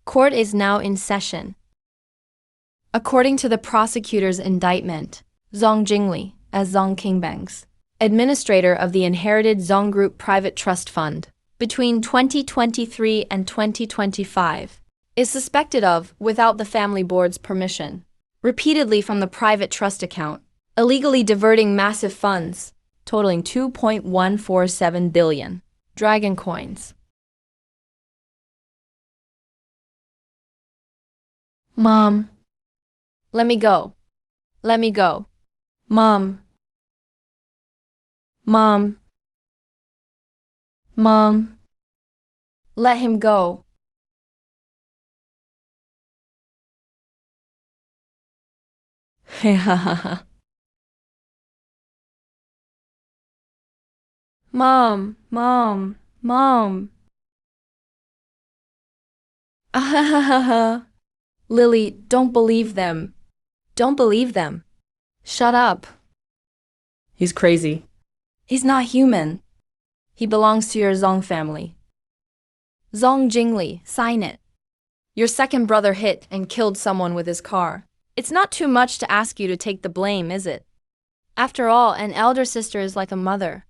Court is now in session. According to the prosecutor's indictment, Zhong Jingli, as Zhong Qingbangs, administrator of the inherited Zhong Group Private Trust Fund, between 2023 and 2025, is suspected of, without the family board's permission, repeatedly from the private trust account, illegally diverting massive funds, totaling 2.147 billion dragon coins. Mom. Let me go. Let me go. Mom. Mom. Mom. Let him go. Mom, Mom, Mom. Lily, don't believe them. Don't believe them. Shut up. He's crazy. He's not human. He belongs to your Zhong family. Zhong Jingli, sign it. Your second brother hit and killed someone with his car. It's not too much to ask you to take the blame, is it? After all, an elder sister is like a mother.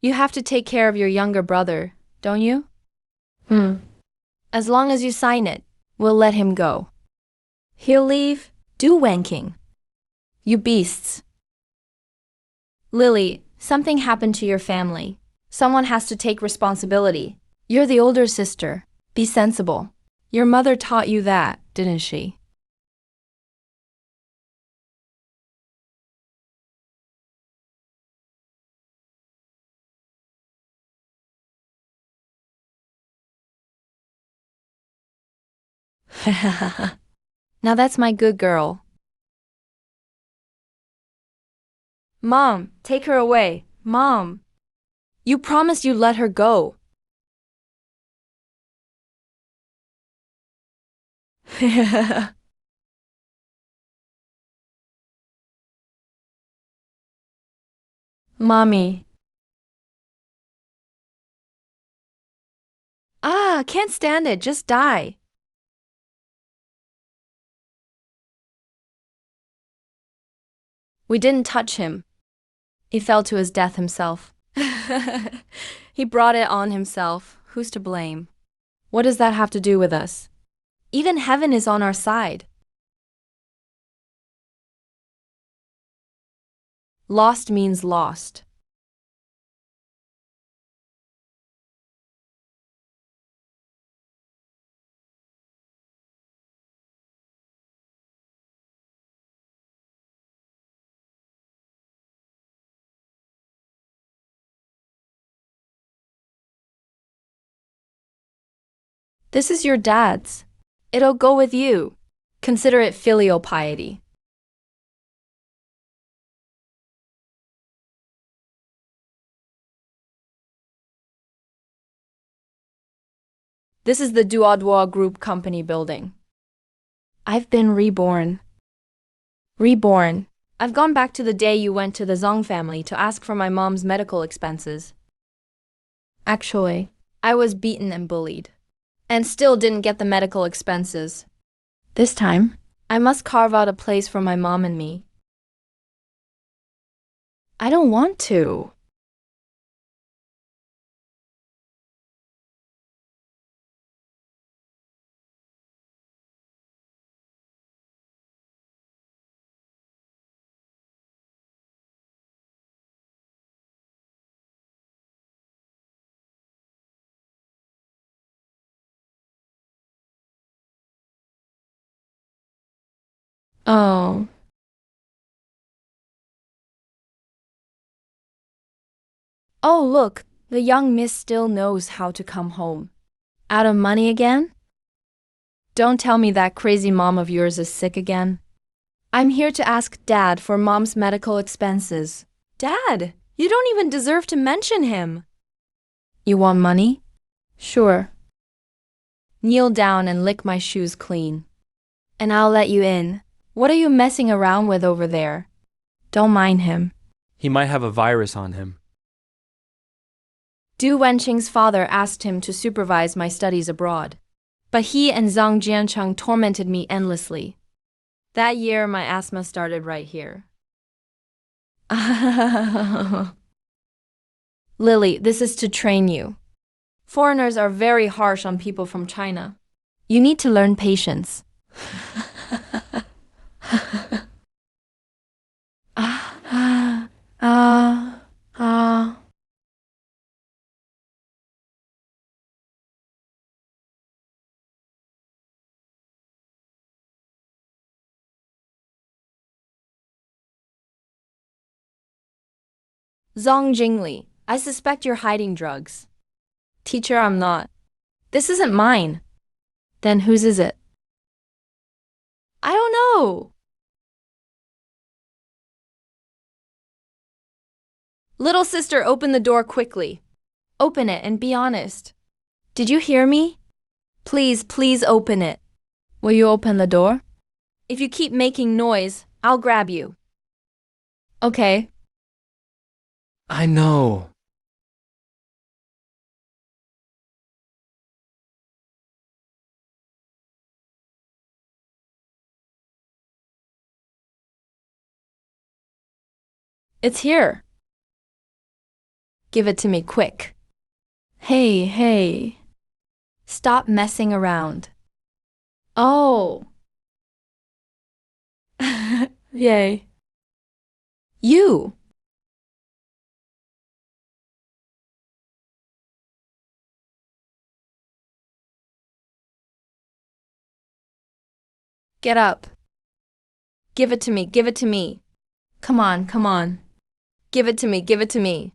You have to take care of your younger brother, don't you? As long as you sign it, we'll let him go. He'll leave? Do wanking. You beasts. Lily, something happened to your family. Someone has to take responsibility. You're the older sister. Be sensible. Your mother taught you that, didn't she? Now that's my good girl. Mom, take her away. Mom. You promised you'd let her go. Mommy. Can't stand it. Just die. We didn't touch him. He fell to his death himself. He brought it on himself. Who's to blame? What does that have to do with us? Even heaven is on our side. Lost means lost. This is your dad's. It'll go with you. Consider it filial piety. This is the Duoduo Group Company building. I've been reborn. Reborn. I've gone back to the day you went to the Zhong family to ask for my mom's medical expenses. Actually, I was beaten and bullied, and still didn't get the medical expenses. This time, I must carve out a place for my mom and me. I don't want to. Oh. Oh, look, the young miss still knows how to come home. Out of money again? Don't tell me that crazy mom of yours is sick again. I'm here to ask Dad for Mom's medical expenses. Dad, you don't even deserve to mention him. You want money? Sure. Kneel down and lick my shoes clean, and I'll let you in. What are you messing around with over there? Don't mind him. He might have a virus on him. Du Wenqing's father asked him to supervise my studies abroad, But he and Zhang Jiancheng tormented me endlessly. That year, my asthma started right here. Lily, this is to train you. Foreigners are very harsh on people from China. You need to learn patience. Zhong Jingli, I suspect you're hiding drugs. Teacher, I'm not. This isn't mine. Then whose is it? I don't know. Little sister, open the door quickly. Open it and be honest. Did you hear me? Please, please open it. Will you open the door? If you keep making noise, I'll grab you. Okay. I know. It's here. Give it to me quick. Hey, hey. Stop messing around. Oh. Yay. You. Get up. Give it to me, give it to me. Come on, come on. Give it to me, give it to me.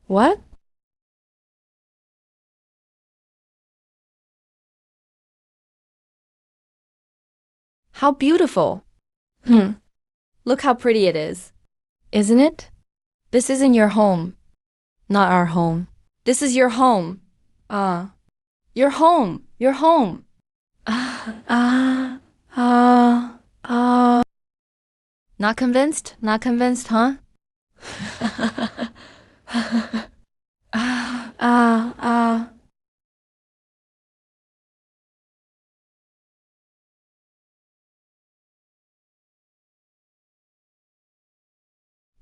What? How beautiful. Look how pretty it is. Isn't it? This isn't your home. Not our home. This is your home. Your home. Your home. Not convinced? Not convinced, huh?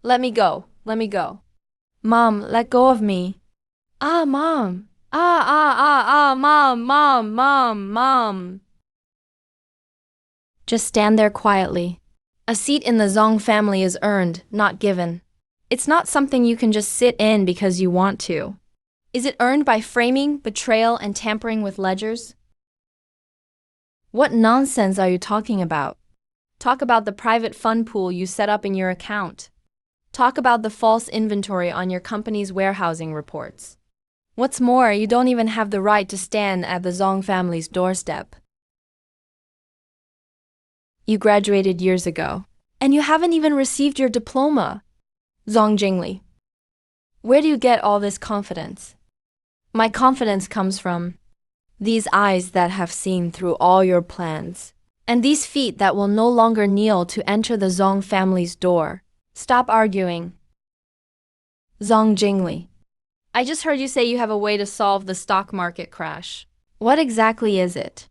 Let me go. Let me go. Mom, let go of me. Mom. Mom. Just stand there quietly. A seat in the Zong family is earned, not given. It's not something you can just sit in because you want to. Is it earned by framing, betrayal, and tampering with ledgers? What nonsense are you talking about? Talk about the private fund pool you set up in your account. Talk about the false inventory on your company's warehousing reports. What's more, you don't even have the right to stand at the Zong family's doorstep. You graduated years ago, and you haven't even received your diploma. Zong Jingli. Where do you get all this confidence? My confidence comes from these eyes that have seen through all your plans, and these feet that will no longer kneel to enter the Zong family's door. Stop arguing. Zong Jingli. I just heard you say you have a way to solve the stock market crash. What exactly is it?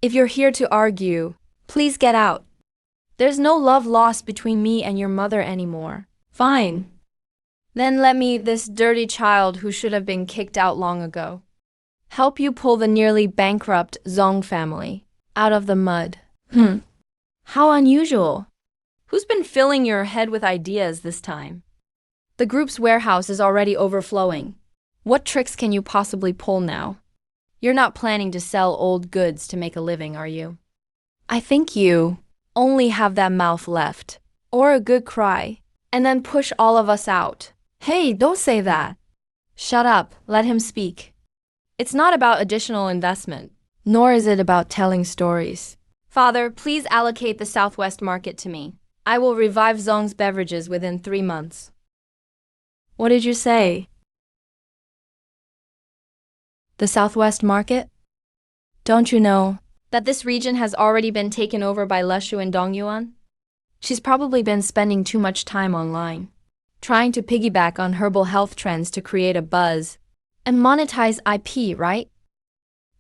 If you're here to argue, please get out. There's no love lost between me and your mother anymore. Fine. Then let me, this dirty child who should have been kicked out long ago, help you pull the nearly bankrupt Zong family out of the mud. How unusual. Who's been filling your head with ideas this time? The group's warehouse is already overflowing. What tricks can you possibly pull now? You're not planning to sell old goods to make a living, are you? I think you only have that mouth left, or a good cry, and then push all of us out. Hey, don't say that. Shut up, let him speak. It's not about additional investment, nor is it about telling stories. Father, please allocate the Southwest market to me. I will revive Zong's beverages within 3 months. What did you say? The Southwest market? Don't you know that this region has already been taken over by Leshu and Dongyuan? She's probably been spending too much time online, trying to piggyback on herbal health trends to create a buzz and monetize IP, right?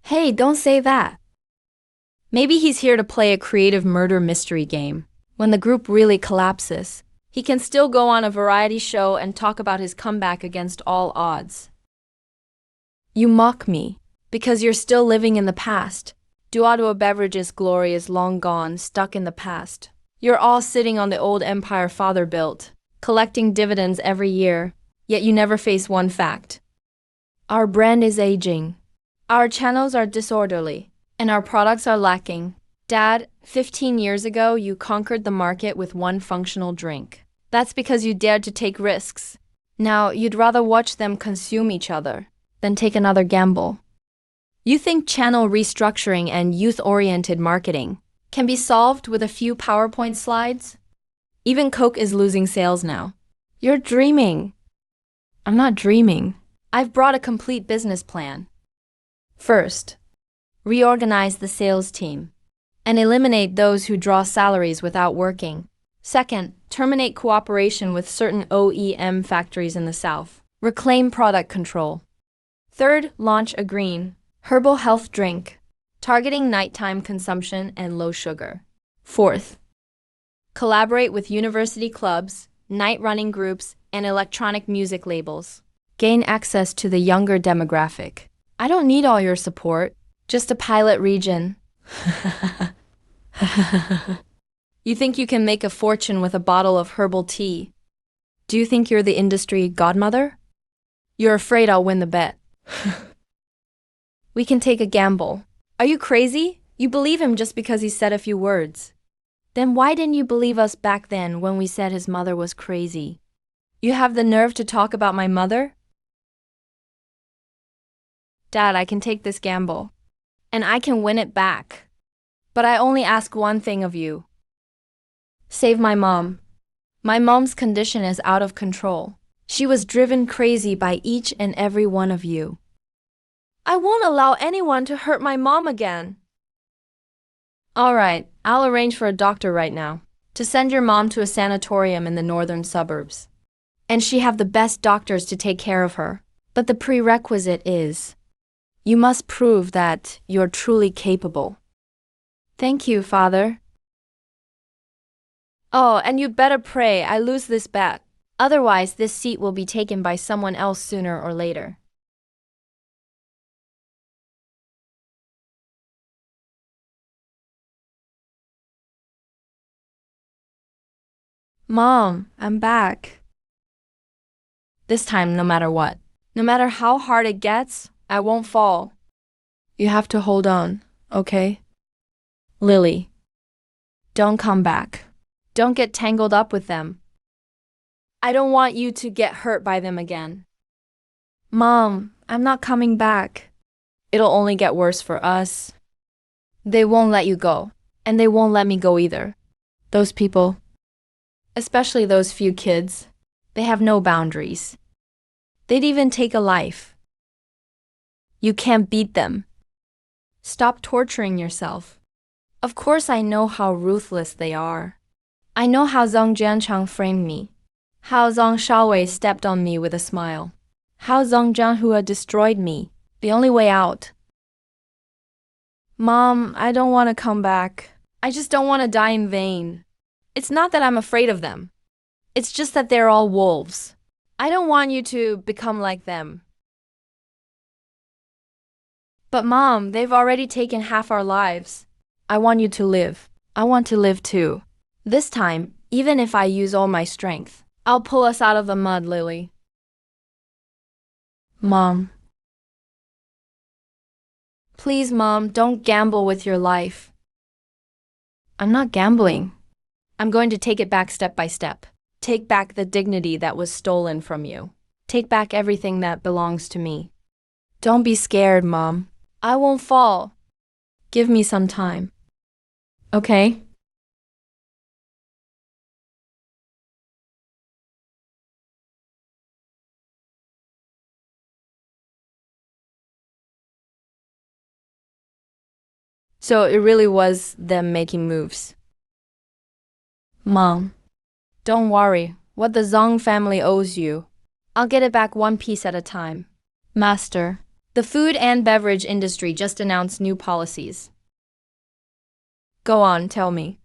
Hey, don't say that. Maybe he's here to play a creative murder mystery game. When the group really collapses, he can still go on a variety show and talk about his comeback against all odds. You mock me because you're still living in the past. Duodo Beverages' glory is long gone, stuck in the past. You're all sitting on the old empire father built, collecting dividends every year, yet you never face one fact. Our brand is aging. Our channels are disorderly, and our products are lacking. Dad, 15 years ago, you conquered the market with one functional drink. That's because you dared to take risks. Now, you'd rather watch them consume each other than take another gamble. You think channel restructuring and youth-oriented marketing can be solved with a few PowerPoint slides? Even Coke is losing sales now. You're dreaming. I'm not dreaming. I've brought a complete business plan. First, reorganize the sales team and eliminate those who draw salaries without working. Second, terminate cooperation with certain OEM factories in the South. Reclaim product control. Third, launch a green, herbal health drink, targeting nighttime consumption and low sugar. Fourth, collaborate with university clubs, night running groups, and electronic music labels. Gain access to the younger demographic. I don't need all your support, just a pilot region. You think you can make a fortune with a bottle of herbal tea? Do you think you're the industry godmother? You're afraid I'll win the bet. We can take a gamble. Are you crazy? You believe him just because he said a few words. Then why didn't you believe us back then when we said his mother was crazy? You have the nerve to talk about my mother? Dad, I can take this gamble, and I can win it back. But I only ask one thing of you. Save my mom. My mom's condition is out of control. She was driven crazy by each and every one of you. I won't allow anyone to hurt my mom again. All right, I'll arrange for a doctor right now to send your mom to a sanatorium in the northern suburbs. And she have the best doctors to take care of her. But the prerequisite is, you must prove that you're truly capable. Thank you, Father. Oh, and you'd better pray I lose this bet. Otherwise, this seat will be taken by someone else sooner or later. Mom, I'm back. This time, no matter what. No matter how hard it gets, I won't fall. You have to hold on, okay? Lily, don't come back. Don't get tangled up with them. I don't want you to get hurt by them again. Mom, I'm not coming back. It'll only get worse for us. They won't let you go, and they won't let me go either. Those people, especially those few kids, they have no boundaries. They'd even take a life. You can't beat them. Stop torturing yourself. Of course I know how ruthless they are. I know how Zhang Jianchang framed me. How Zhang Shaowei stepped on me with a smile. How Zhang Jianhua destroyed me. The only way out. Mom, I don't want to come back. I just don't want to die in vain. It's not that I'm afraid of them. It's just that they're all wolves. I don't want you to become like them. But Mom, they've already taken half our lives. I want you to live. I want to live too. This time, even if I use all my strength, I'll pull us out of the mud, Lily. Mom. Please, Mom, don't gamble with your life. I'm not gambling. I'm going to take it back step by step. Take back the dignity that was stolen from you. Take back everything that belongs to me. Don't be scared, Mom. I won't fall. Give me some time. Okay? So it really was them making moves. Mom, don't worry. What the Zong family owes you, I'll get it back one piece at a time. Master, the food and beverage industry just announced new policies. Go on, tell me.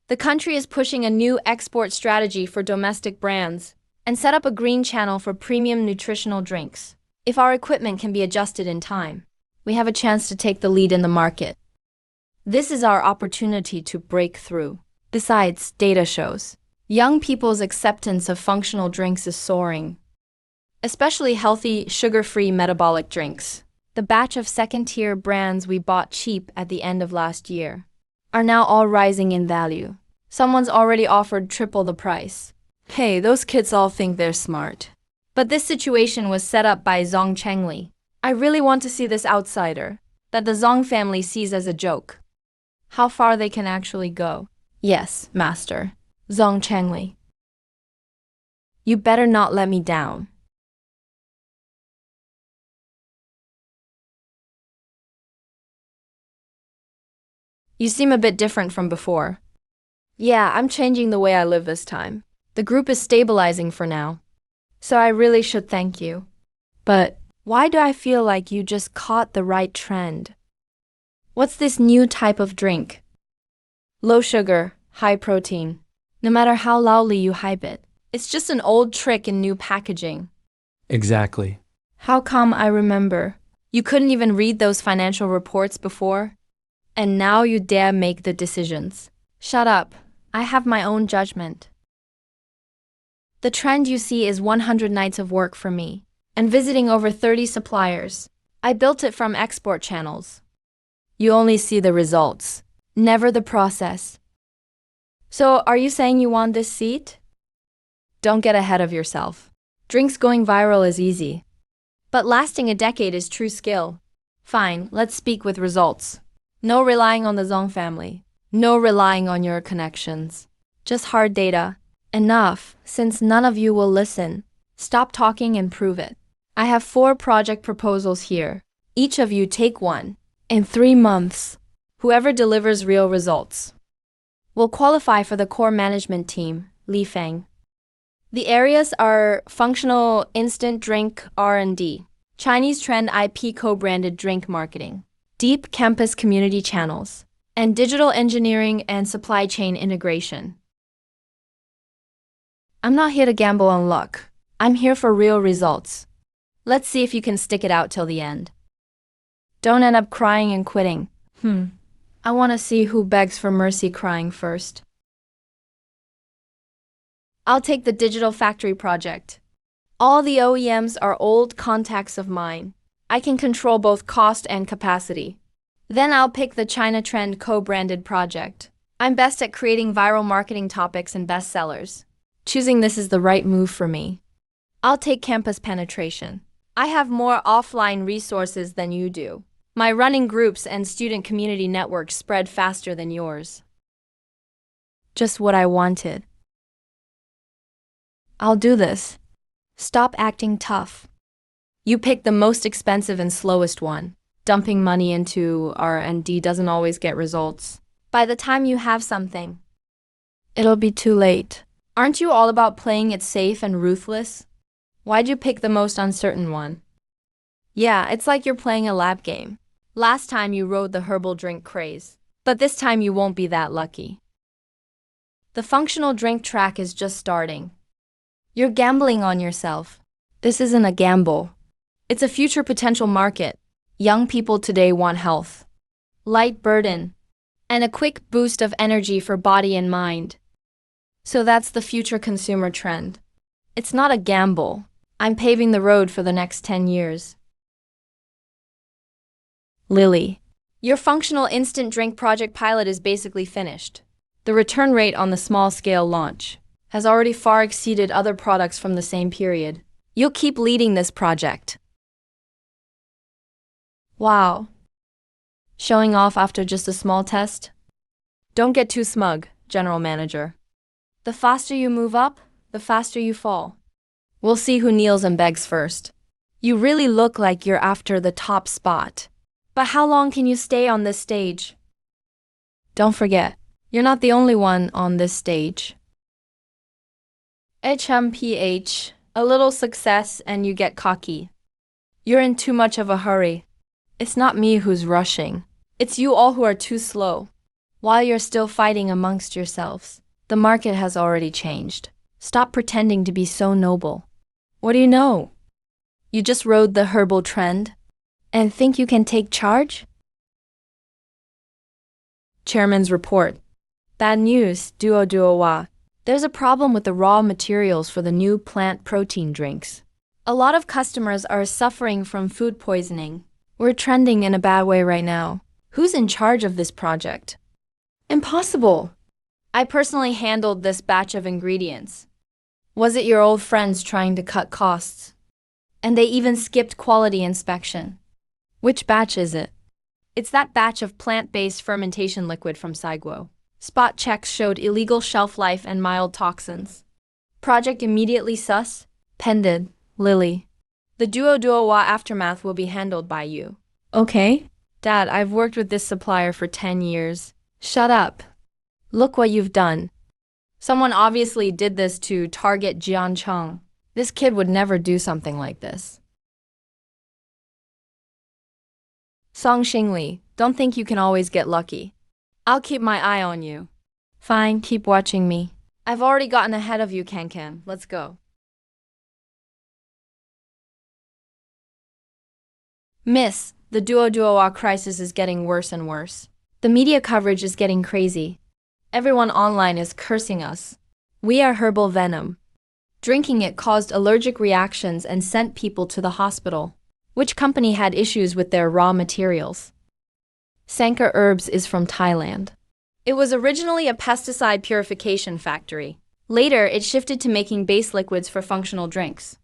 The country is pushing a new export strategy for domestic brands and set up a green channel for premium nutritional drinks. If our equipment can be adjusted in time, we have a chance to take the lead in the market. This is our opportunity to break through. Besides, data shows young people's acceptance of functional drinks is soaring, especially healthy, sugar-free metabolic drinks. The batch of second-tier brands we bought cheap at the end of last year are now all rising in value. Someone's already offered triple the price. Hey, those kids all think they're smart. But this situation was set up by Zong Chengli. I really want to see this outsider that the Zong family sees as a joke. How far they can actually go. Yes, Master. Zong Chengli. You better not let me down. You seem a bit different from before. Yeah, I'm changing the way I live this time. The group is stabilizing for now, so I really should thank you. But why do I feel like you just caught the right trend? What's this new type of drink? Low sugar, high protein. No matter how loudly you hype it, it's just an old trick in new packaging. Exactly. How come I remember? You couldn't even read those financial reports before? And now you dare make the decisions. Shut up. I have my own judgment. The trend you see is 100 nights of work for me, and visiting over 30 suppliers. I built it from export channels. You only see the results, never the process. So are you saying you want this seat? Don't get ahead of yourself. Drinks going viral is easy, but lasting a decade is true skill. Fine, let's speak with results. No relying on the Zong family. No relying on your connections. Just hard data. Enough, since none of you will listen. Stop talking and prove it. I have 4 project proposals here. Each of you take one. In 3 months, whoever delivers real results will qualify for the core management team, Li Feng. The areas are functional instant drink R&D, Chinese trend IP co-branded drink marketing, deep campus community channels, and digital engineering and supply chain integration. I'm not here to gamble on luck. I'm here for real results. Let's see if you can stick it out till the end. Don't end up crying and quitting. I want to see who begs for mercy crying first. I'll take the digital factory project. All the OEMs are old contacts of mine. I can control both cost and capacity. Then I'll pick the China Trend co-branded project. I'm best at creating viral marketing topics and bestsellers. Choosing this is the right move for me. I'll take campus penetration. I have more offline resources than you do. My running groups and student community networks spread faster than yours. Just what I wanted. I'll do this. Stop acting tough. You pick the most expensive and slowest one. Dumping money into R&D doesn't always get results. By the time you have something, it'll be too late. Aren't you all about playing it safe and ruthless? Why'd you pick the most uncertain one? Yeah, it's like you're playing a lab game. Last time you rode the herbal drink craze, but this time you won't be that lucky. The functional drink track is just starting. You're gambling on yourself. This isn't a gamble. It's a future potential market. Young people today want health, light burden, and a quick boost of energy for body and mind. So that's the future consumer trend. It's not a gamble. I'm paving the road for the next 10 years. Lily, your functional instant drink project pilot is basically finished. The return rate on the small-scale launch has already far exceeded other products from the same period. You'll keep leading this project. Wow. Showing off after just a small test? Don't get too smug, General Manager. The faster you move up, the faster you fall. We'll see who kneels and begs first. You really look like you're after the top spot. But how long can you stay on this stage? Don't forget, you're not the only one on this stage. HMPH, a little success and you get cocky. You're in too much of a hurry. It's not me who's rushing. It's you all who are too slow. While you're still fighting amongst yourselves, the market has already changed. Stop pretending to be so noble. What do you know? You just rode the herbal trend and think you can take charge? Chairman's report. Bad news, duo wa. There's a problem with the raw materials for the new plant protein drinks. A lot of customers are suffering from food poisoning. We're trending in a bad way right now. Who's in charge of this project? Impossible. I personally handled this batch of ingredients. Was it your old friends trying to cut costs? And they even skipped quality inspection. Which batch is it? It's that batch of plant-based fermentation liquid from Saiguo. Spot checks showed illegal shelf life and mild toxins. Project immediately sus. Pended, Lily. The duo wa aftermath will be handled by you. Okay? Dad, I've worked with this supplier for 10 years. Shut up. Look what you've done. Someone obviously did this to target Jian Cheng. This kid would never do something like this. Song Xingli, don't think you can always get lucky. I'll keep my eye on you. Fine, keep watching me. I've already gotten ahead of you, Can. Let's go. Miss, the duo crisis is getting worse and worse. The media coverage is getting crazy. Everyone online is cursing us. We are herbal venom. Drinking it caused allergic reactions and sent people to the hospital. Which company had issues with their raw materials? Sankar Herbs is from Thailand. It was originally a pesticide purification factory. Later, it shifted to making base liquids for functional drinks.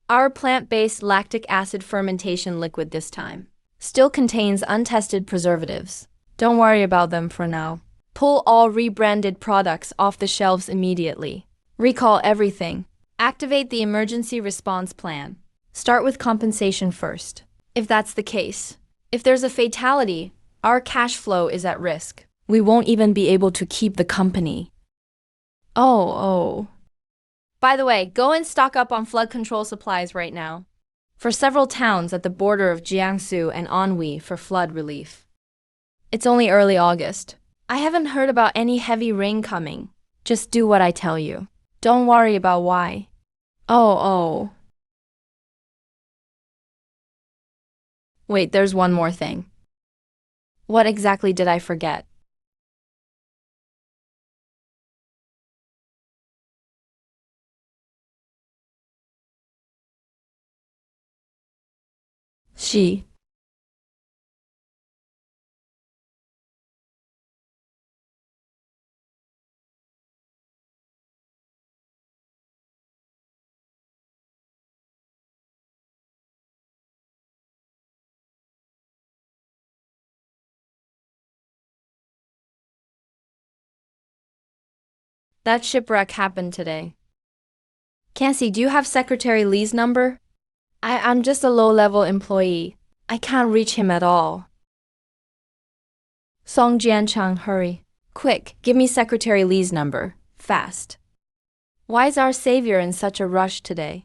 Our plant-based lactic acid fermentation liquid this time still contains untested preservatives. Don't worry about them for now. Pull all rebranded products off the shelves immediately. Recall everything. Activate the emergency response plan. Start with compensation first. If that's the case, if there's a fatality, our cash flow is at risk. We won't even be able to keep the company. Oh. By the way, go and stock up on flood control supplies right now. For several towns at the border of Jiangsu and Anhui for flood relief. It's only early August. I haven't heard about any heavy rain coming. Just do what I tell you. Don't worry about why. Oh. Wait, there's one more thing. What exactly did I forget? She. That shipwreck happened today. Cancy, do you have Secretary Lee's number? I'm just a low-level employee. I can't reach him at all. Song Jianchang, hurry. Quick, give me Secretary Lee's number. Fast. Why is our savior in such a rush today?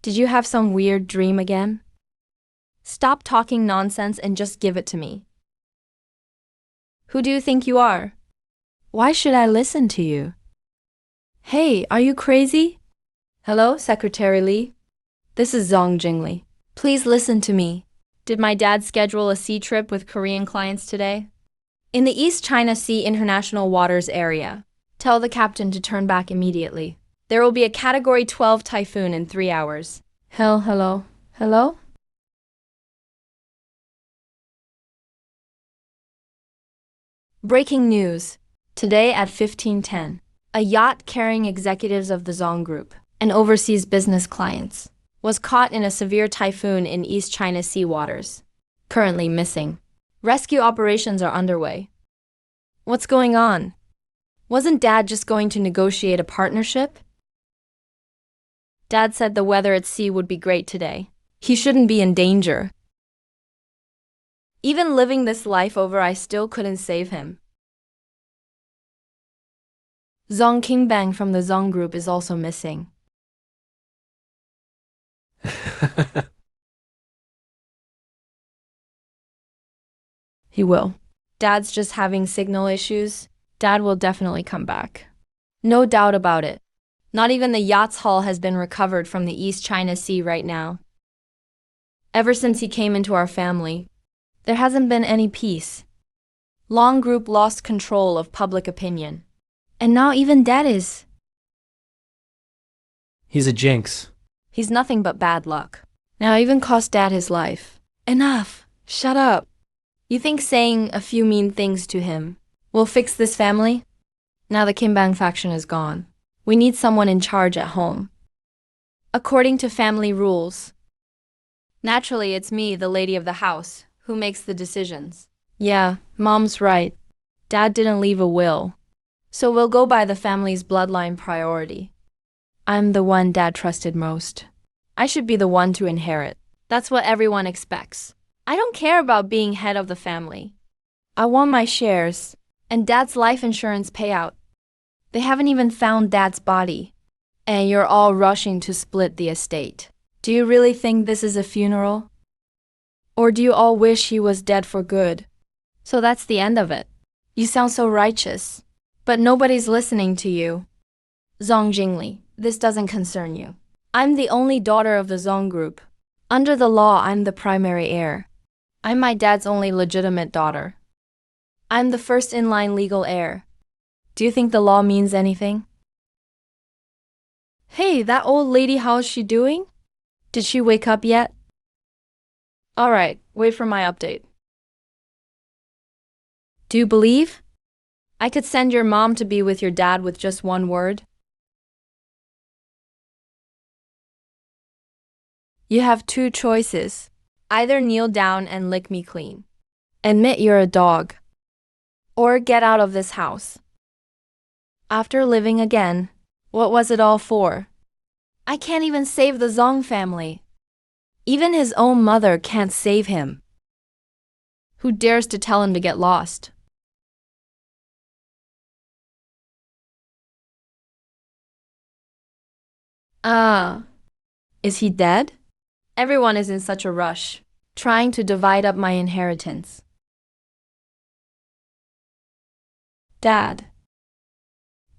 Did you have some weird dream again? Stop talking nonsense and just give it to me. Who do you think you are? Why should I listen to you? Hey, are you crazy? Hello, Secretary Lee. This is Zhang Jingli. Please listen to me. Did my dad schedule a sea trip with Korean clients today? In the East China Sea International Waters area. Tell the captain to turn back immediately. There will be a Category 12 typhoon in 3 hours. Hello? Breaking news. Today at 15:10. A yacht carrying executives of the Zong Group and overseas business clients was caught in a severe typhoon in East China Sea waters. Currently missing. Rescue operations are underway. What's going on? Wasn't Dad just going to negotiate a partnership? Dad said the weather at sea would be great today. He shouldn't be in danger. Even living this life over, I still couldn't save him. Zong Qingbang from the Zong group is also missing. He will. Dad's just having signal issues. Dad will definitely come back. No doubt about it. Not even the yacht's hull has been recovered from the East China Sea right now. Ever since he came into our family, there hasn't been any peace. Long group lost control of public opinion. And now even Dad is. He's a jinx. He's nothing but bad luck. Now I even cost Dad his life. Enough! Shut up! You think saying a few mean things to him will fix this family? Now the Kimbang faction is gone. We need someone in charge at home. According to family rules. Naturally, it's me, the lady of the house, who makes the decisions. Yeah, Mom's right. Dad didn't leave a will. So we'll go by the family's bloodline priority. I'm the one Dad trusted most. I should be the one to inherit. That's what everyone expects. I don't care about being head of the family. I want my shares and Dad's life insurance payout. They haven't even found Dad's body. And you're all rushing to split the estate. Do you really think this is a funeral? Or do you all wish he was dead for good? So that's the end of it. You sound so righteous. But nobody's listening to you. Zong Jingli, this doesn't concern you. I'm the only daughter of the Zong group. Under the law, I'm the primary heir. I'm my dad's only legitimate daughter. I'm the first in-line legal heir. Do you think the law means anything? Hey, that old lady, how's she doing? Did she wake up yet? All right, wait for my update. Do you believe? I could send your mom to be with your dad with just one word. You have two choices. Either kneel down and lick me clean. Admit you're a dog. Or get out of this house. After living again, what was it all for? I can't even save the Zong family. Even his own mother can't save him. Who dares to tell him to get lost? Is he dead? Everyone is in such a rush, trying to divide up my inheritance. Dad.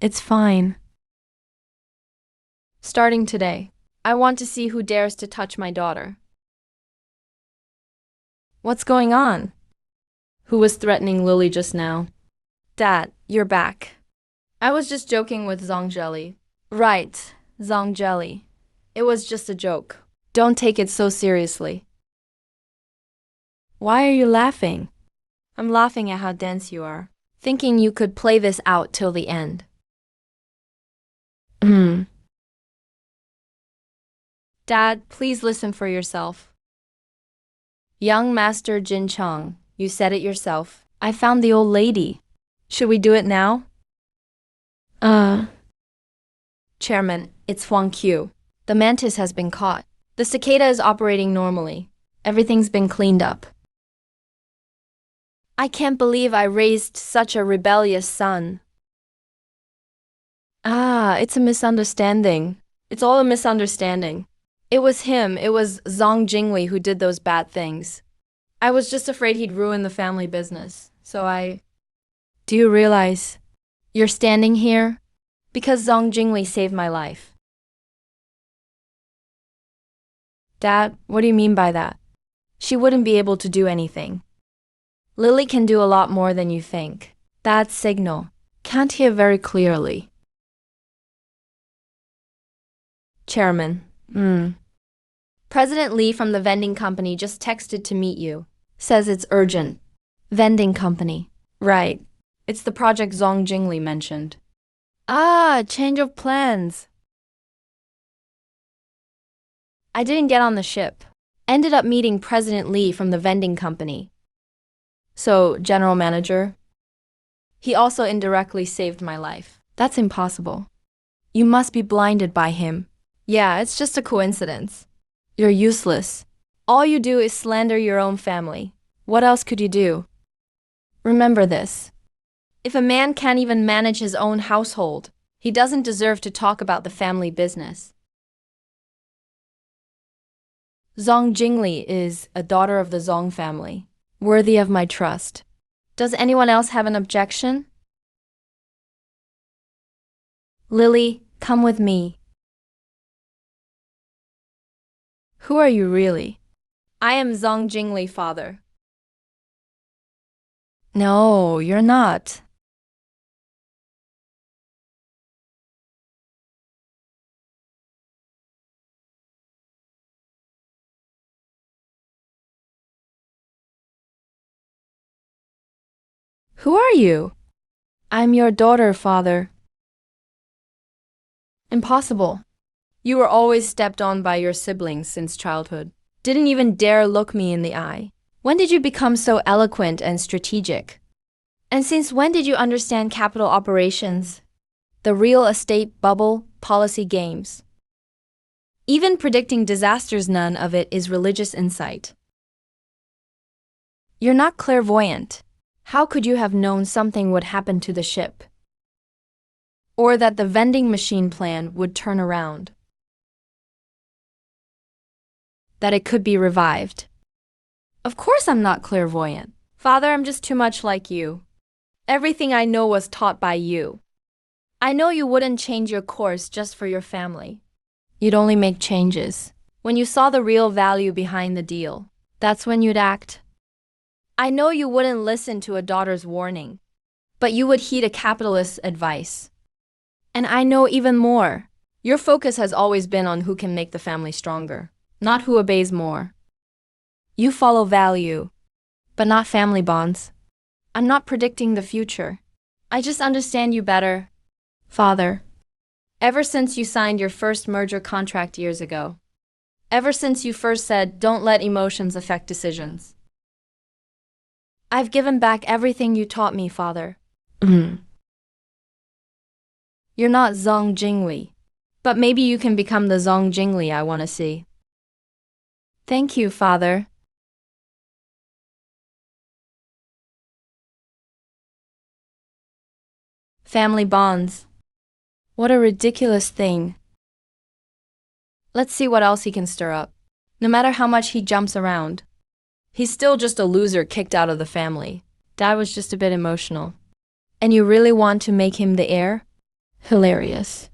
It's fine. Starting today, I want to see who dares to touch my daughter. What's going on? Who was threatening Lily just now? Dad, you're back. I was just joking with Zong Jelly. Right, Zong Jelly. It was just a joke. Don't take it so seriously. Why are you laughing? I'm laughing at how dense you are, thinking you could play this out till the end. Dad, please listen for yourself. Young Master Jin Cheng, you said it yourself. I found the old lady. Should we do it now? Chairman, it's Huang Q. The mantis has been caught. The cicada is operating normally. Everything's been cleaned up. I can't believe I raised such a rebellious son. It's a misunderstanding. It's all a misunderstanding. It was him, it was Zong Jingli who did those bad things. I was just afraid he'd ruin the family business, so Do you realize you're standing here because Zong Jingli saved my life? Dad, what do you mean by that? She wouldn't be able to do anything. Lily can do a lot more than you think. That signal. Can't hear very clearly. Chairman. President Lee from the vending company just texted to meet you. Says it's urgent. Vending company. Right. It's the project Zong Jingli mentioned. Change of plans. I didn't get on the ship. Ended up meeting President Lee from the vending company. So, general manager? He also indirectly saved my life. That's impossible. You must be blinded by him. Yeah, it's just a coincidence. You're useless. All you do is slander your own family. What else could you do? Remember this. If a man can't even manage his own household, he doesn't deserve to talk about the family business. Zhang Jingli is a daughter of the Zhang family, worthy of my trust. Does anyone else have an objection? Lily, come with me. Who are you really? I am Zhang Jingli, father. No, you're not. Who are you? I'm your daughter, father. Impossible. You were always stepped on by your siblings since childhood. Didn't even dare look me in the eye. When did you become so eloquent and strategic? And since when did you understand capital operations, the real estate bubble, policy games? Even predicting disasters, none of it is religious insight. You're not clairvoyant. How could you have known something would happen to the ship? Or that the vending machine plan would turn around? That it could be revived? Of course I'm not clairvoyant. Father, I'm just too much like you. Everything I know was taught by you. I know you wouldn't change your course just for your family. You'd only make changes when you saw the real value behind the deal. That's when you'd act. I know you wouldn't listen to a daughter's warning, but you would heed a capitalist's advice. And I know even more. Your focus has always been on who can make the family stronger, not who obeys more. You follow value, but not family bonds. I'm not predicting the future. I just understand you better, father. Ever since you signed your first merger contract years ago. Ever since you first said, don't let emotions affect decisions. I've given back everything you taught me, father. You're not Zhang Jingli, but maybe you can become the Zhang Jingli I want to see. Thank you, father. Family bonds. What a ridiculous thing. Let's see what else he can stir up. No matter how much he jumps around, he's still just a loser kicked out of the family. Dad was just a bit emotional. And you really want to make him the heir? Hilarious.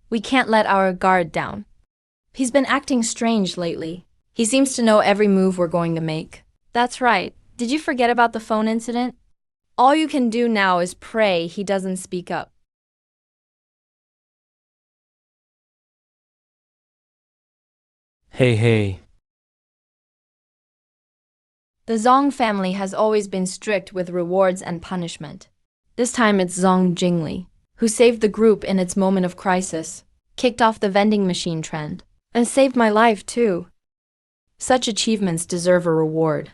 We can't let our guard down. He's been acting strange lately. He seems to know every move we're going to make. That's right. Did you forget about the phone incident? All you can do now is pray he doesn't speak up. Hey. The Zhang family has always been strict with rewards and punishment. This time it's Zhang Jingli, who saved the group in its moment of crisis, kicked off the vending machine trend, and saved my life too. Such achievements deserve a reward.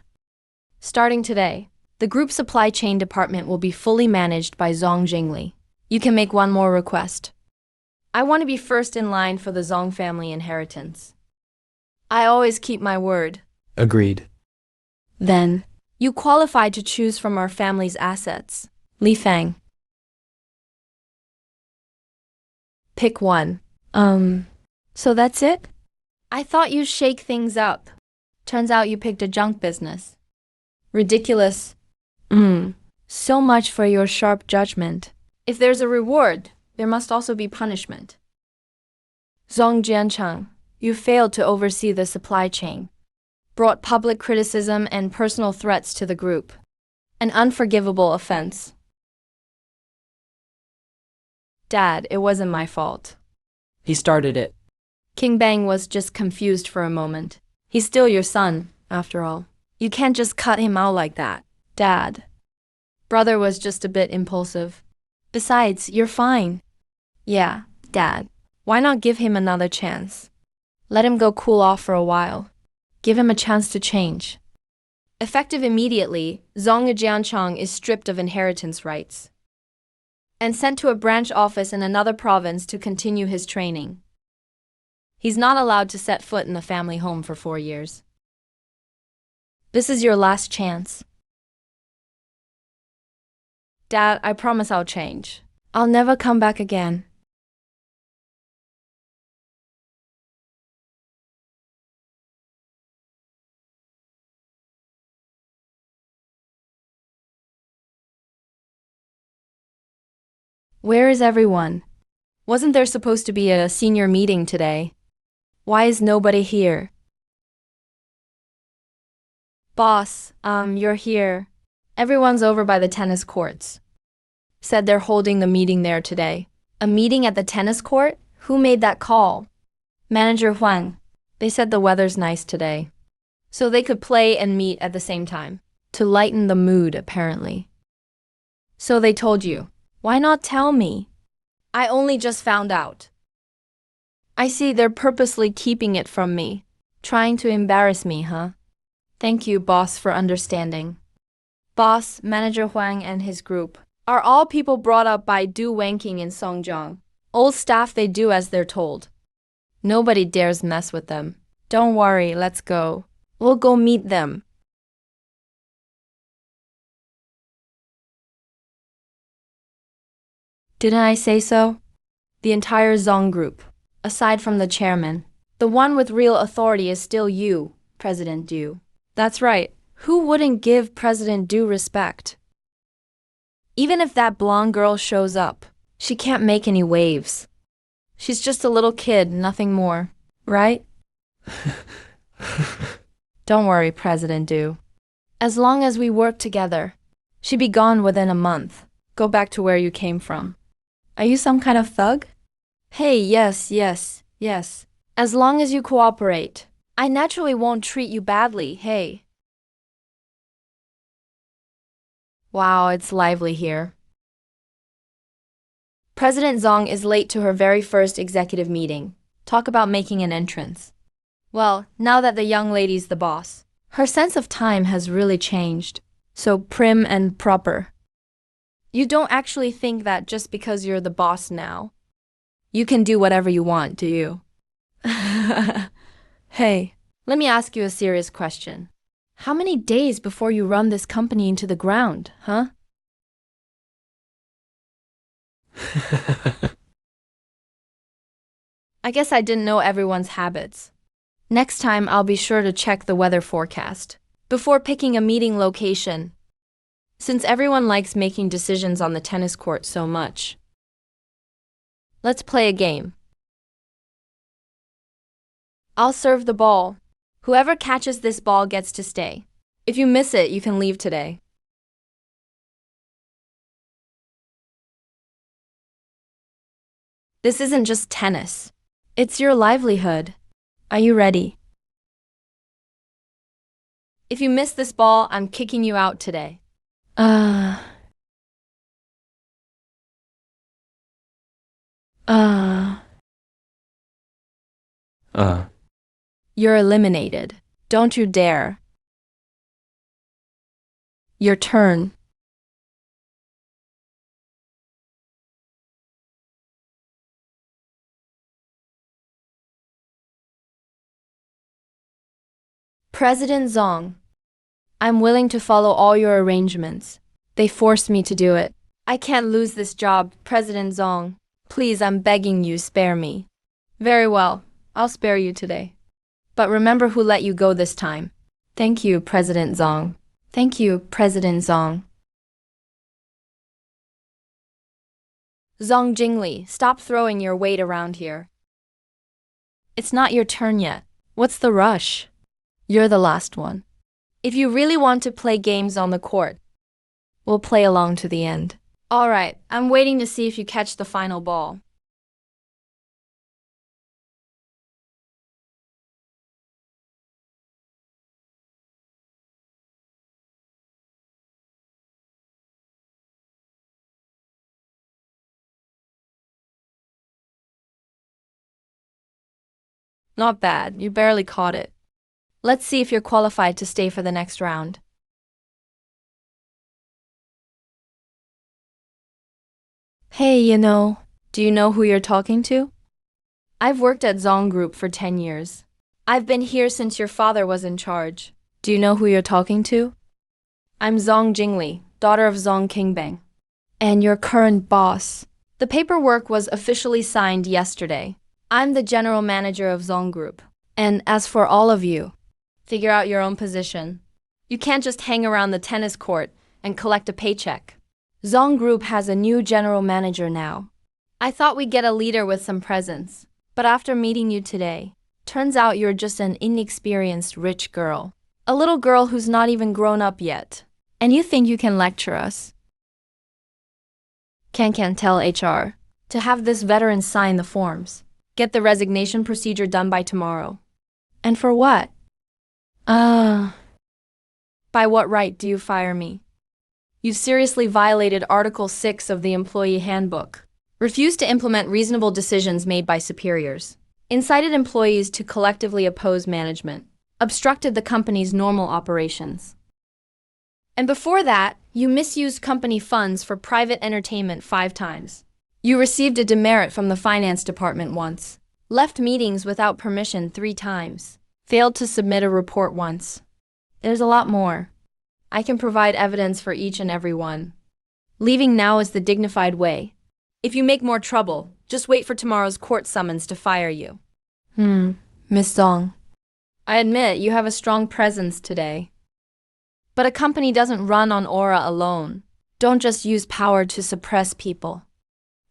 Starting today, the group supply chain department will be fully managed by Zhang Jingli. You can make one more request. I want to be first in line for the Zhang family inheritance. I always keep my word. Agreed. Then, you qualify to choose from our family's assets. Li Fang. Pick one. So that's it? I thought you'd shake things up. Turns out you picked a junk business. Ridiculous. So much for your sharp judgment. If there's a reward, there must also be punishment. Zhong Jiancheng, you failed to oversee the supply chain. Brought public criticism and personal threats to the group. An unforgivable offense. Dad, it wasn't my fault. He started it. King Bang was just confused for a moment. He's still your son, after all. You can't just cut him out like that. Dad. Brother was just a bit impulsive. Besides, you're fine. Yeah, Dad. Why not give him another chance? Let him go cool off for a while. Give him a chance to change. Effective immediately, Zhong Jiancheng is stripped of inheritance rights and sent to a branch office in another province to continue his training. He's not allowed to set foot in the family home for 4 years. This is your last chance. Dad, I promise I'll change. I'll never come back again. Where is everyone? Wasn't there supposed to be a senior meeting today? Why is nobody here? Boss, you're here. Everyone's over by the tennis courts. Said they're holding the meeting there today. A meeting at the tennis court? Who made that call? Manager Huang. They said the weather's nice today. So they could play and meet at the same time. To lighten the mood, apparently. So they told you. Why not tell me? I only just found out. I see they're purposely keeping it from me. Trying to embarrass me, huh? Thank you, boss, for understanding. Boss, Manager Huang and his group are all people brought up by Du Wanking in Songjiang. Old staff, they do as they're told. Nobody dares mess with them. Don't worry, let's go. We'll go meet them. Didn't I say so? The entire Zong group, aside from the chairman. The one with real authority is still you, President Du. That's right. Who wouldn't give President Du respect? Even if that blonde girl shows up, she can't make any waves. She's just a little kid, nothing more, right? Don't worry, President Du. As long as we work together, she'd be gone within a month. Go back to where you came from. Are you some kind of thug? Hey, yes. As long as you cooperate, I naturally won't treat you badly, hey. Wow, it's lively here. President Zong is late to her very first executive meeting. Talk about making an entrance. Well, now that the young lady's the boss, her sense of time has really changed. So prim and proper. You don't actually think that just because you're the boss now, you can do whatever you want, do you? Hey, let me ask you a serious question. How many days before you run this company into the ground, huh? I guess I didn't know everyone's habits. Next time I'll be sure to check the weather forecast before picking a meeting location, since everyone likes making decisions on the tennis court so much. Let's play a game. I'll serve the ball. Whoever catches this ball gets to stay. If you miss it, you can leave today. This isn't just tennis. It's your livelihood. Are you ready? If you miss this ball, I'm kicking you out today. You're eliminated. Don't you dare. Your turn. President Zong, I'm willing to follow all your arrangements. They forced me to do it. I can't lose this job, President Zong. Please, I'm begging you, spare me. Very well, I'll spare you today. But remember who let you go this time. Thank you, President Zong. Thank you, President Zong. Zong Jingli, stop throwing your weight around here. It's not your turn yet. What's the rush? You're the last one. If you really want to play games on the court, we'll play along to the end. All right, I'm waiting to see if you catch the final ball. Not bad, you barely caught it. Let's see if you're qualified to stay for the next round. Hey, do you know who you're talking to? I've worked at Zong Group for 10 years. I've been here since your father was in charge. Do you know who you're talking to? I'm Zong Jingli, daughter of Zong Qingbang. And your current boss. The paperwork was officially signed yesterday. I'm the general manager of Zong Group. And as for all of you, figure out your own position. You can't just hang around the tennis court and collect a paycheck. Zong Group has a new general manager now. I thought we'd get a leader with some presence, but after meeting you today, turns out you're just an inexperienced rich girl. A little girl who's not even grown up yet. And you think you can lecture us? Can tell HR to have this veteran sign the forms. Get the resignation procedure done by tomorrow. And for what? By what right do you fire me? You've seriously violated Article 6 of the Employee Handbook. Refused to implement reasonable decisions made by superiors. Incited employees to collectively oppose management. Obstructed the company's normal operations. And before that, you misused company funds for private entertainment 5 times. You received a demerit from the finance department once. Left meetings without permission 3 times. Failed to submit a report once. There's a lot more. I can provide evidence for each and every one. Leaving now is the dignified way. If you make more trouble, just wait for tomorrow's court summons to fire you. Miss Zong. I admit you have a strong presence today. But a company doesn't run on aura alone. Don't just use power to suppress people.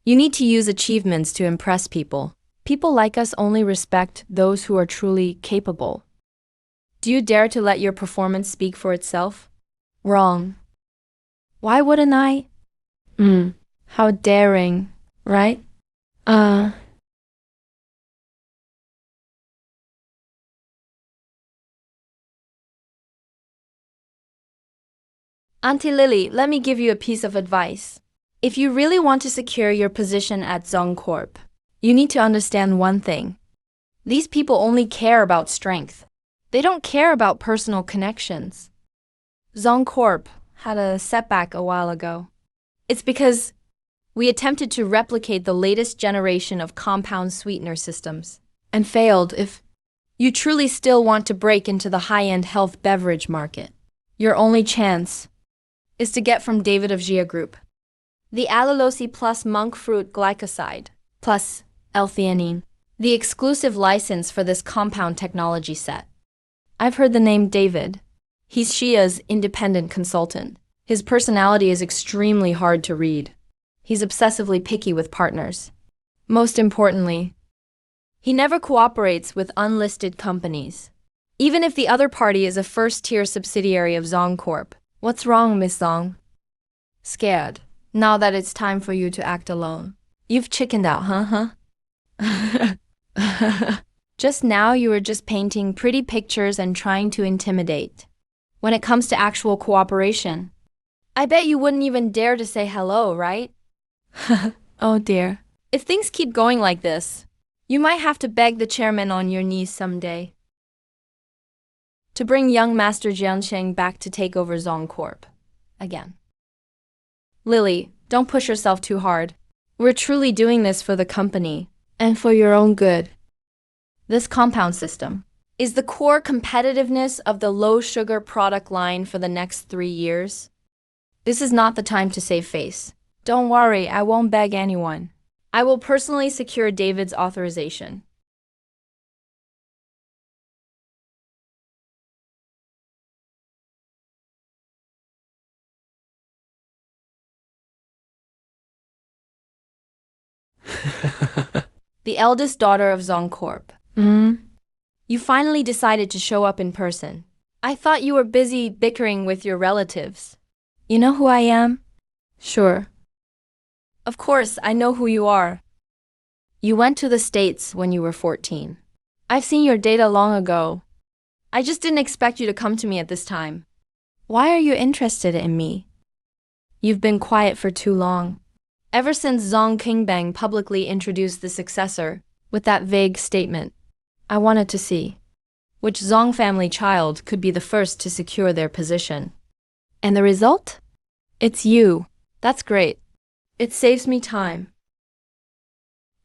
You need to use achievements to impress people. People like us only respect those who are truly capable. Do you dare to let your performance speak for itself? Wrong. Why wouldn't I? How daring, right? Auntie Lily, let me give you a piece of advice. If you really want to secure your position at Zong Corp, you need to understand one thing. These people only care about strength. They don't care about personal connections. Zong Corp had a setback a while ago. It's because we attempted to replicate the latest generation of compound sweetener systems and failed. If you truly still want to break into the high-end health beverage market, your only chance is to get from David of Gia Group the allulose plus monk fruit glycoside plus L-theanine, the exclusive license for this compound technology set. I've heard the name David. He's Shia's independent consultant. His personality is extremely hard to read. He's obsessively picky with partners. Most importantly, he never cooperates with unlisted companies. Even if the other party is a first-tier subsidiary of Zong Corp. What's wrong, Miss Zong? Scared. Now that it's time for you to act alone. You've chickened out, huh? Just now you were just painting pretty pictures and trying to intimidate. When it comes to actual cooperation, I bet you wouldn't even dare to say hello, right? Oh dear. If things keep going like this, you might have to beg the chairman on your knees someday to bring young Master Jiansheng back to take over Zong Corp again. Lily, don't push yourself too hard. We're truly doing this for the company and for your own good. This compound system is the core competitiveness of the low-sugar product line for the next 3 years. This is not the time to save face. Don't worry, I won't beg anyone. I will personally secure David's authorization. The eldest daughter of Zong Corp. You finally decided to show up in person. I thought you were busy bickering with your relatives. You know who I am? Sure. Of course, I know who you are. You went to the States when you were 14. I've seen your data long ago. I just didn't expect you to come to me at this time. Why are you interested in me? You've been quiet for too long. Ever since Zong Qingbang publicly introduced the successor with that vague statement, I wanted to see which Zong family child could be the first to secure their position. And the result? It's you. That's great. It saves me time.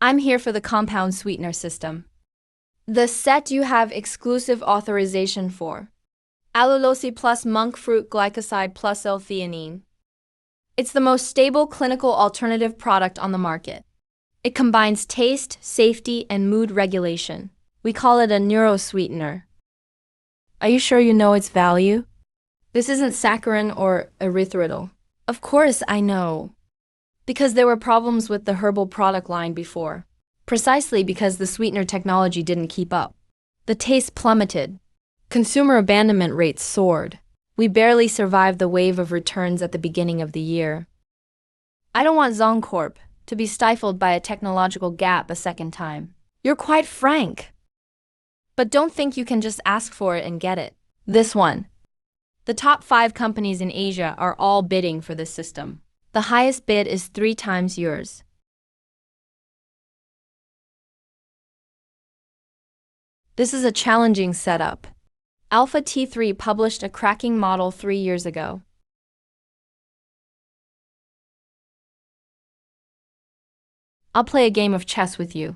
I'm here for the compound sweetener system. The set you have exclusive authorization for. Allulose plus monk fruit glycoside plus L-theanine. It's the most stable clinical alternative product on the market. It combines taste, safety, and mood regulation. We call it a neurosweetener. Are you sure you know its value? This isn't saccharin or erythritol. Of course I know. Because there were problems with the herbal product line before. Precisely because the sweetener technology didn't keep up. The taste plummeted. Consumer abandonment rates soared. We barely survived the wave of returns at the beginning of the year. I don't want Zongcorp to be stifled by a technological gap a second time. You're quite frank. But don't think you can just ask for it and get it. This one. The top 5 companies in Asia are all bidding for this system. The highest bid is 3 times yours. This is a challenging setup. Alpha T3 published a cracking model 3 years ago. I'll play a game of chess with you.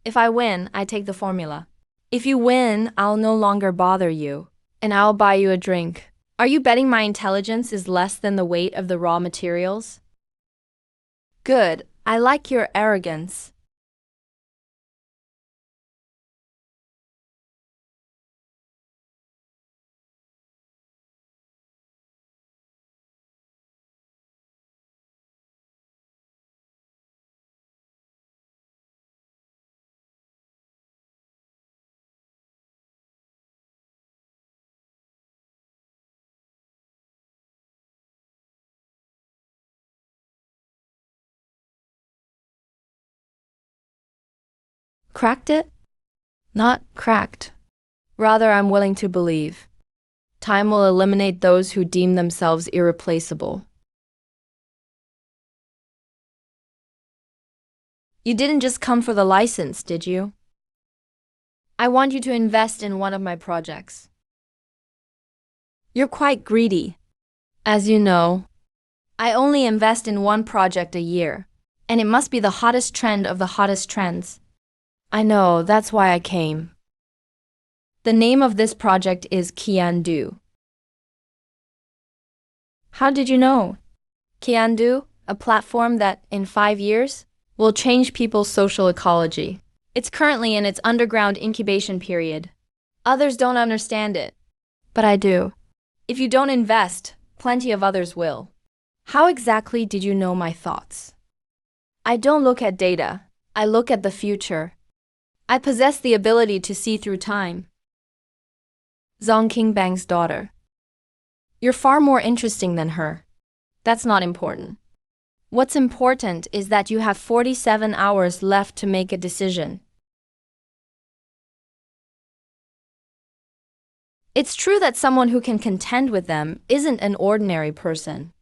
If I win, I take the formula. If you win, I'll no longer bother you, and I'll buy you a drink. Are you betting my intelligence is less than the weight of the raw materials? Good, I like your arrogance. Cracked it? Not cracked. Rather, I'm willing to believe. Time will eliminate those who deem themselves irreplaceable. You didn't just come for the license, did you? I want you to invest in one of my projects. You're quite greedy. As you know, I only invest in one project a year, and it must be the hottest trend of the hottest trends. I know, that's why I came. The name of this project is Kiandu. How did you know? Kiandu, a platform that, in 5 years, will change people's social ecology. It's currently in its underground incubation period. Others don't understand it. But I do. If you don't invest, plenty of others will. How exactly did you know my thoughts? I don't look at data. I look at the future. I possess the ability to see through time. Zong Qingbang's daughter. You're far more interesting than her. That's not important. What's important is that you have 47 hours left to make a decision. It's true that someone who can contend with them isn't an ordinary person.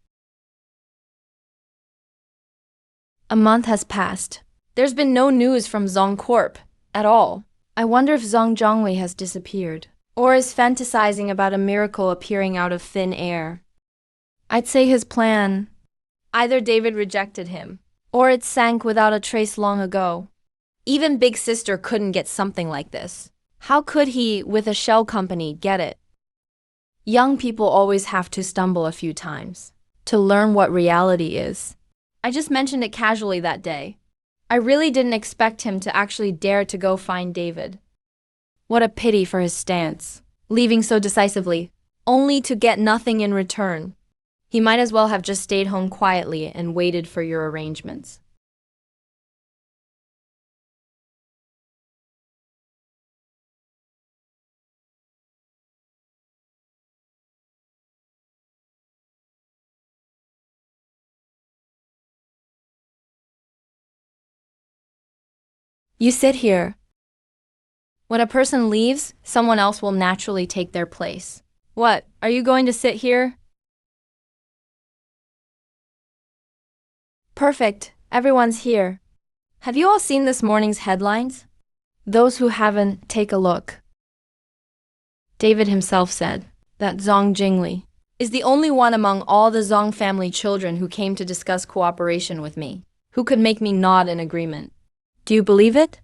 A month has passed. There's been no news from Zongcorp at all. I wonder if Zong Zhongwei has disappeared, or is fantasizing about a miracle appearing out of thin air. I'd say his plan. Either David rejected him, or it sank without a trace long ago. Even Big Sister couldn't get something like this. How could he, with a shell company, get it? Young people always have to stumble a few times to learn what reality is. I just mentioned it casually that day. I really didn't expect him to actually dare to go find David. What a pity for his stance, leaving so decisively, only to get nothing in return. He might as well have just stayed home quietly and waited for your arrangements. You sit here. When a person leaves, someone else will naturally take their place. What, are you going to sit here? Perfect, everyone's here. Have you all seen this morning's headlines? Those who haven't, take a look. David himself said that Zong Jingli is the only one among all the Zong family children who came to discuss cooperation with me, who could make me nod in agreement. Do you believe it?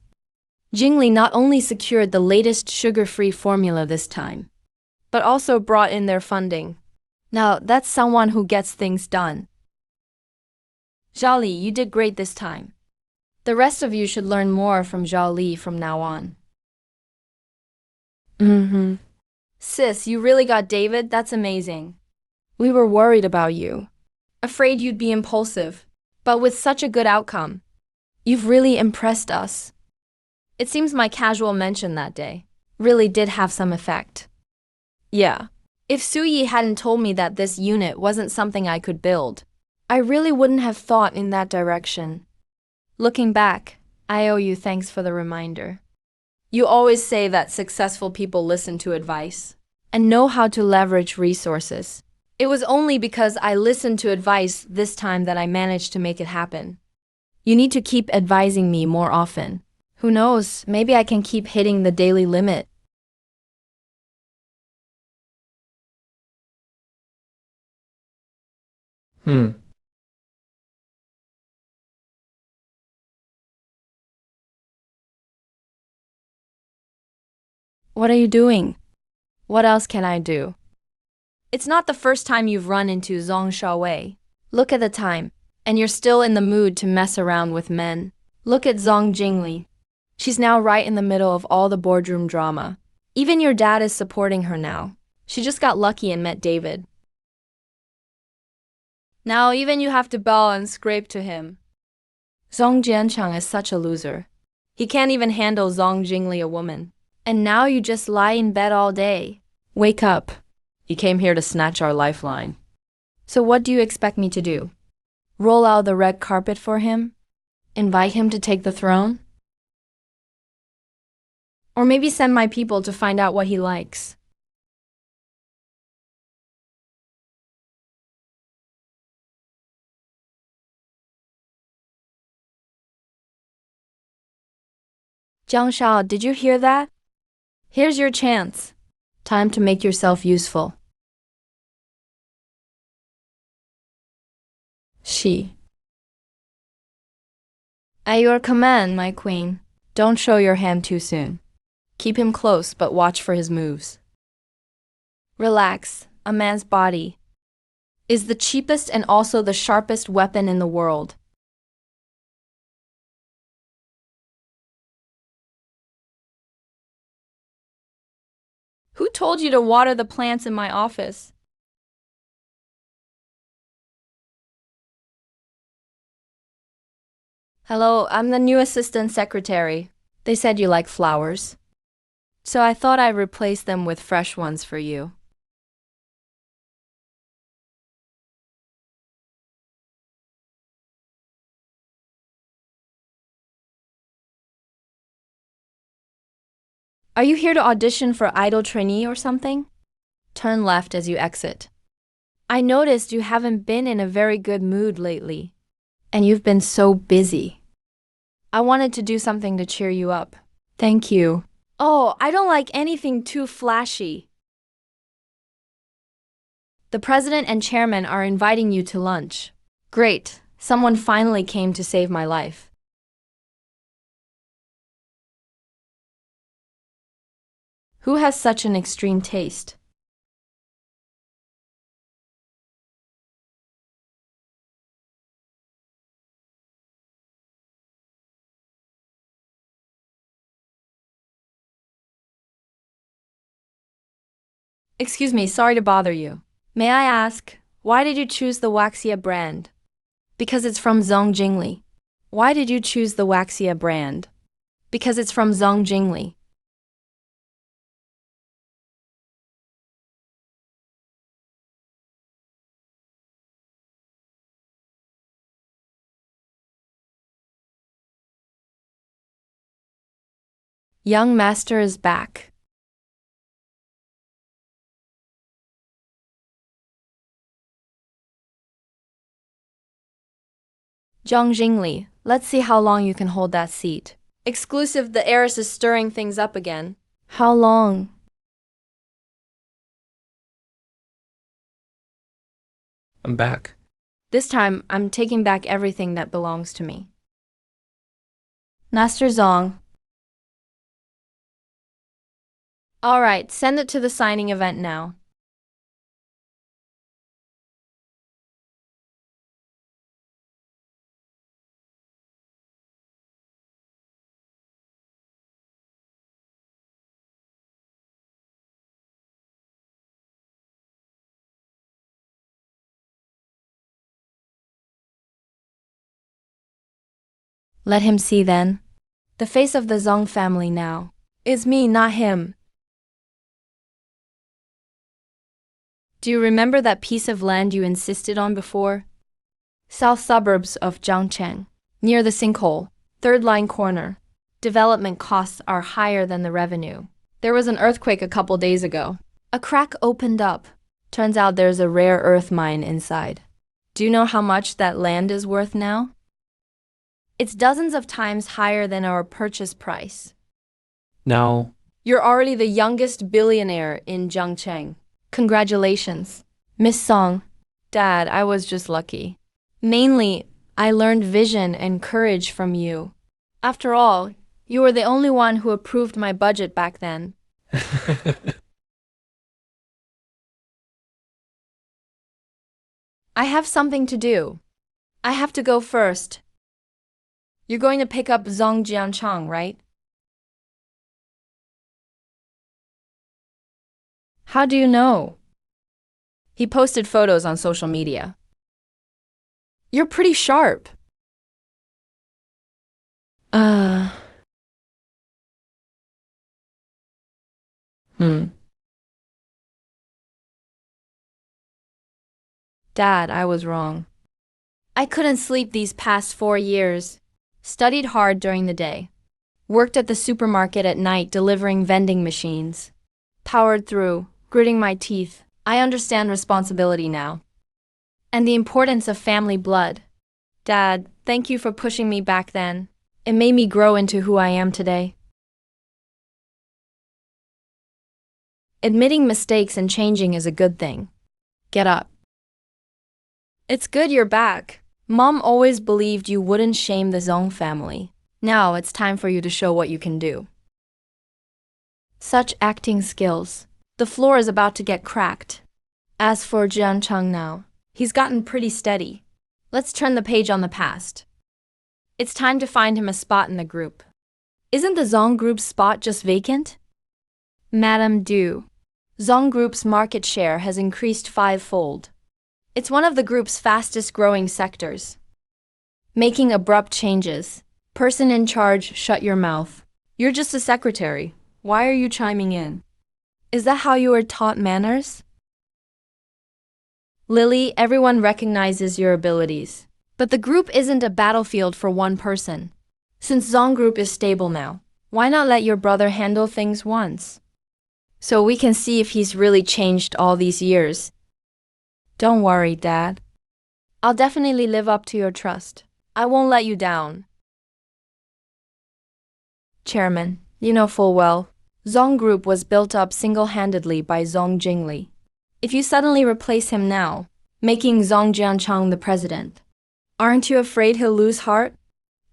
Jingli not only secured the latest sugar-free formula this time, but also brought in their funding. Now, that's someone who gets things done. Zhao Li, you did great this time. The rest of you should learn more from Zhao Li from now on. Sis, you really got David? That's amazing. We were worried about you. Afraid you'd be impulsive. But with such a good outcome, you've really impressed us. It seems my casual mention that day really did have some effect. Yeah. If Suyi hadn't told me that this unit wasn't something I could build, I really wouldn't have thought in that direction. Looking back, I owe you thanks for the reminder. You always say that successful people listen to advice and know how to leverage resources. It was only because I listened to advice this time that I managed to make it happen. You need to keep advising me more often. Who knows, maybe I can keep hitting the daily limit. What are you doing? What else can I do? It's not the first time you've run into Zhang Shaowei. Look at the time, and you're still in the mood to mess around with men. Look at Zhang Jingli. She's now right in the middle of all the boardroom drama. Even your dad is supporting her now. She just got lucky and met David. Now even you have to bow and scrape to him. Zhang Jianchang is such a loser. He can't even handle Zhang Jingli, a woman. And now you just lie in bed all day. Wake up. He came here to snatch our lifeline. So what do you expect me to do? Roll out the red carpet for him? Invite him to take the throne? Or maybe send my people to find out what he likes? Jiang Shao, did you hear that? Here's your chance. Time to make yourself useful. She. At your command, my queen. Don't show your hand too soon. Keep him close, but watch for his moves. Relax. A man's body is the cheapest and also the sharpest weapon in the world. Who told you to water the plants in my office? Hello, I'm the new assistant secretary. They said you like flowers, so I thought I'd replace them with fresh ones for you. Are you here to audition for Idol Trainee or something? Turn left as you exit. I noticed you haven't been in a very good mood lately, and you've been so busy. I wanted to do something to cheer you up. Thank you. Oh, I don't like anything too flashy. The president and chairman are inviting you to lunch. Great, someone finally came to save my life. Who has such an extreme taste? Excuse me, sorry to bother you. May I ask, why did you choose the Waxia brand? Because it's from Zhang Jingli. Why did you choose the Waxia brand? Because it's from Zhang Jingli. Young master is back. Zhang Jingli, let's see how long you can hold that seat. Exclusive, the heiress is stirring things up again. How long? I'm back. This time, I'm taking back everything that belongs to me. Master Zhang. Alright, send it to the signing event now. Let him see then. The face of the Zong family now. Is me, not him. Do you remember that piece of land you insisted on before? South suburbs of Zhangcheng, near the sinkhole, third line corner. Development costs are higher than the revenue. There was an earthquake a couple days ago. A crack opened up. Turns out there's a rare earth mine inside. Do you know how much that land is worth now? It's dozens of times higher than our purchase price. Now, You're already the youngest billionaire in Zhangcheng. Congratulations. Miss Song. Dad, I was just lucky. Mainly, I learned vision and courage from you. After all, you were the only one who approved my budget back then. I have something to do. I have to go first. You're going to pick up Zong Jianchang, right? How do you know? He posted photos on social media. You're pretty sharp. Dad, I was wrong. I couldn't sleep these past 4 years. Studied hard during the day. Worked at the supermarket at night delivering vending machines. Powered through, gritting my teeth. I understand responsibility now. And the importance of family blood. Dad, thank you for pushing me back then. It made me grow into who I am today. Admitting mistakes and changing is a good thing. Get up. It's good you're back. Mom always believed you wouldn't shame the Zong family. Now it's time for you to show what you can do. Such acting skills. The floor is about to get cracked. As for Jiancheng now, he's gotten pretty steady. Let's turn the page on the past. It's time to find him a spot in the group. Isn't the Zong Group's spot just vacant? Madam Du, Zong Group's market share has increased 5-fold. It's one of the group's fastest growing sectors. Making abrupt changes. Person in charge, shut your mouth. You're just a secretary. Why are you chiming in? Is that how you were taught manners? Lily, everyone recognizes your abilities. But the group isn't a battlefield for one person. Since Zong Group is stable now, why not let your brother handle things once? So we can see if he's really changed all these years. Don't worry, Dad. I'll definitely live up to your trust. I won't let you down. Chairman, you know full well, Zong Group was built up single-handedly by Zong Jingli. If you suddenly replace him now, making Zong Jianchang the president, aren't you afraid he'll lose heart?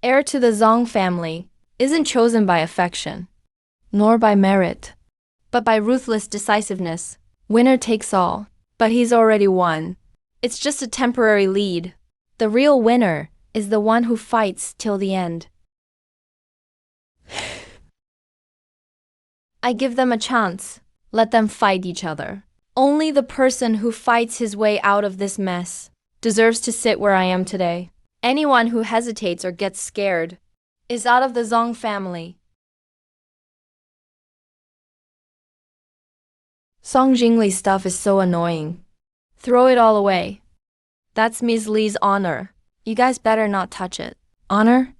Heir to the Zong family isn't chosen by affection, nor by merit, but by ruthless decisiveness. Winner takes all. But he's already won. It's just a temporary lead. The real winner is the one who fights till the end. I give them a chance. Let them fight each other. Only the person who fights his way out of this mess deserves to sit where I am today. Anyone who hesitates or gets scared is out of the Zong family. Song Jingli stuff is so annoying. Throw it all away. That's Ms. Lee's honor. You guys better not touch it. Honor?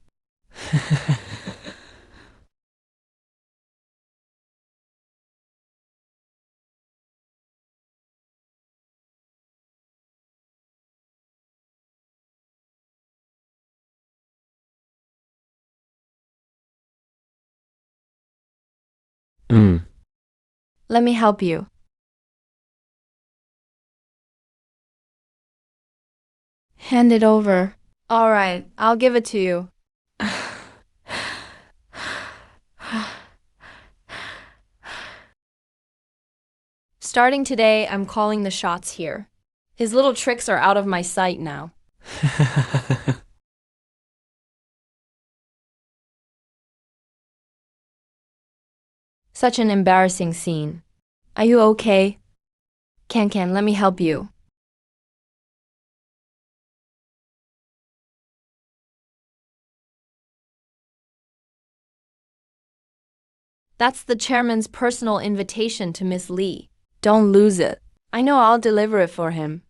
Let me help you. Hand it over. All right, I'll give it to you. Starting today, I'm calling the shots here. His little tricks are out of my sight now. Such an embarrassing scene. Are you okay? Can, let me help you. That's the chairman's personal invitation to Miss Lee. Don't lose it. I know I'll deliver it for him.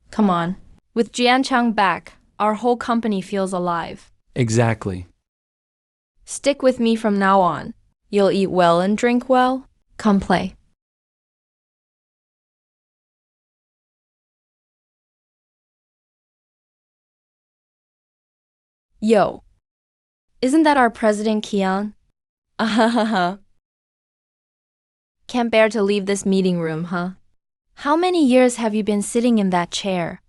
Come on. With Jiancheng back, our whole company feels alive. Exactly. Stick with me from now on. You'll eat well and drink well. Come play. Yo. Isn't that our president, Kian? Ahahaha. Can't bear to leave this meeting room, huh? How many years have you been sitting in that chair?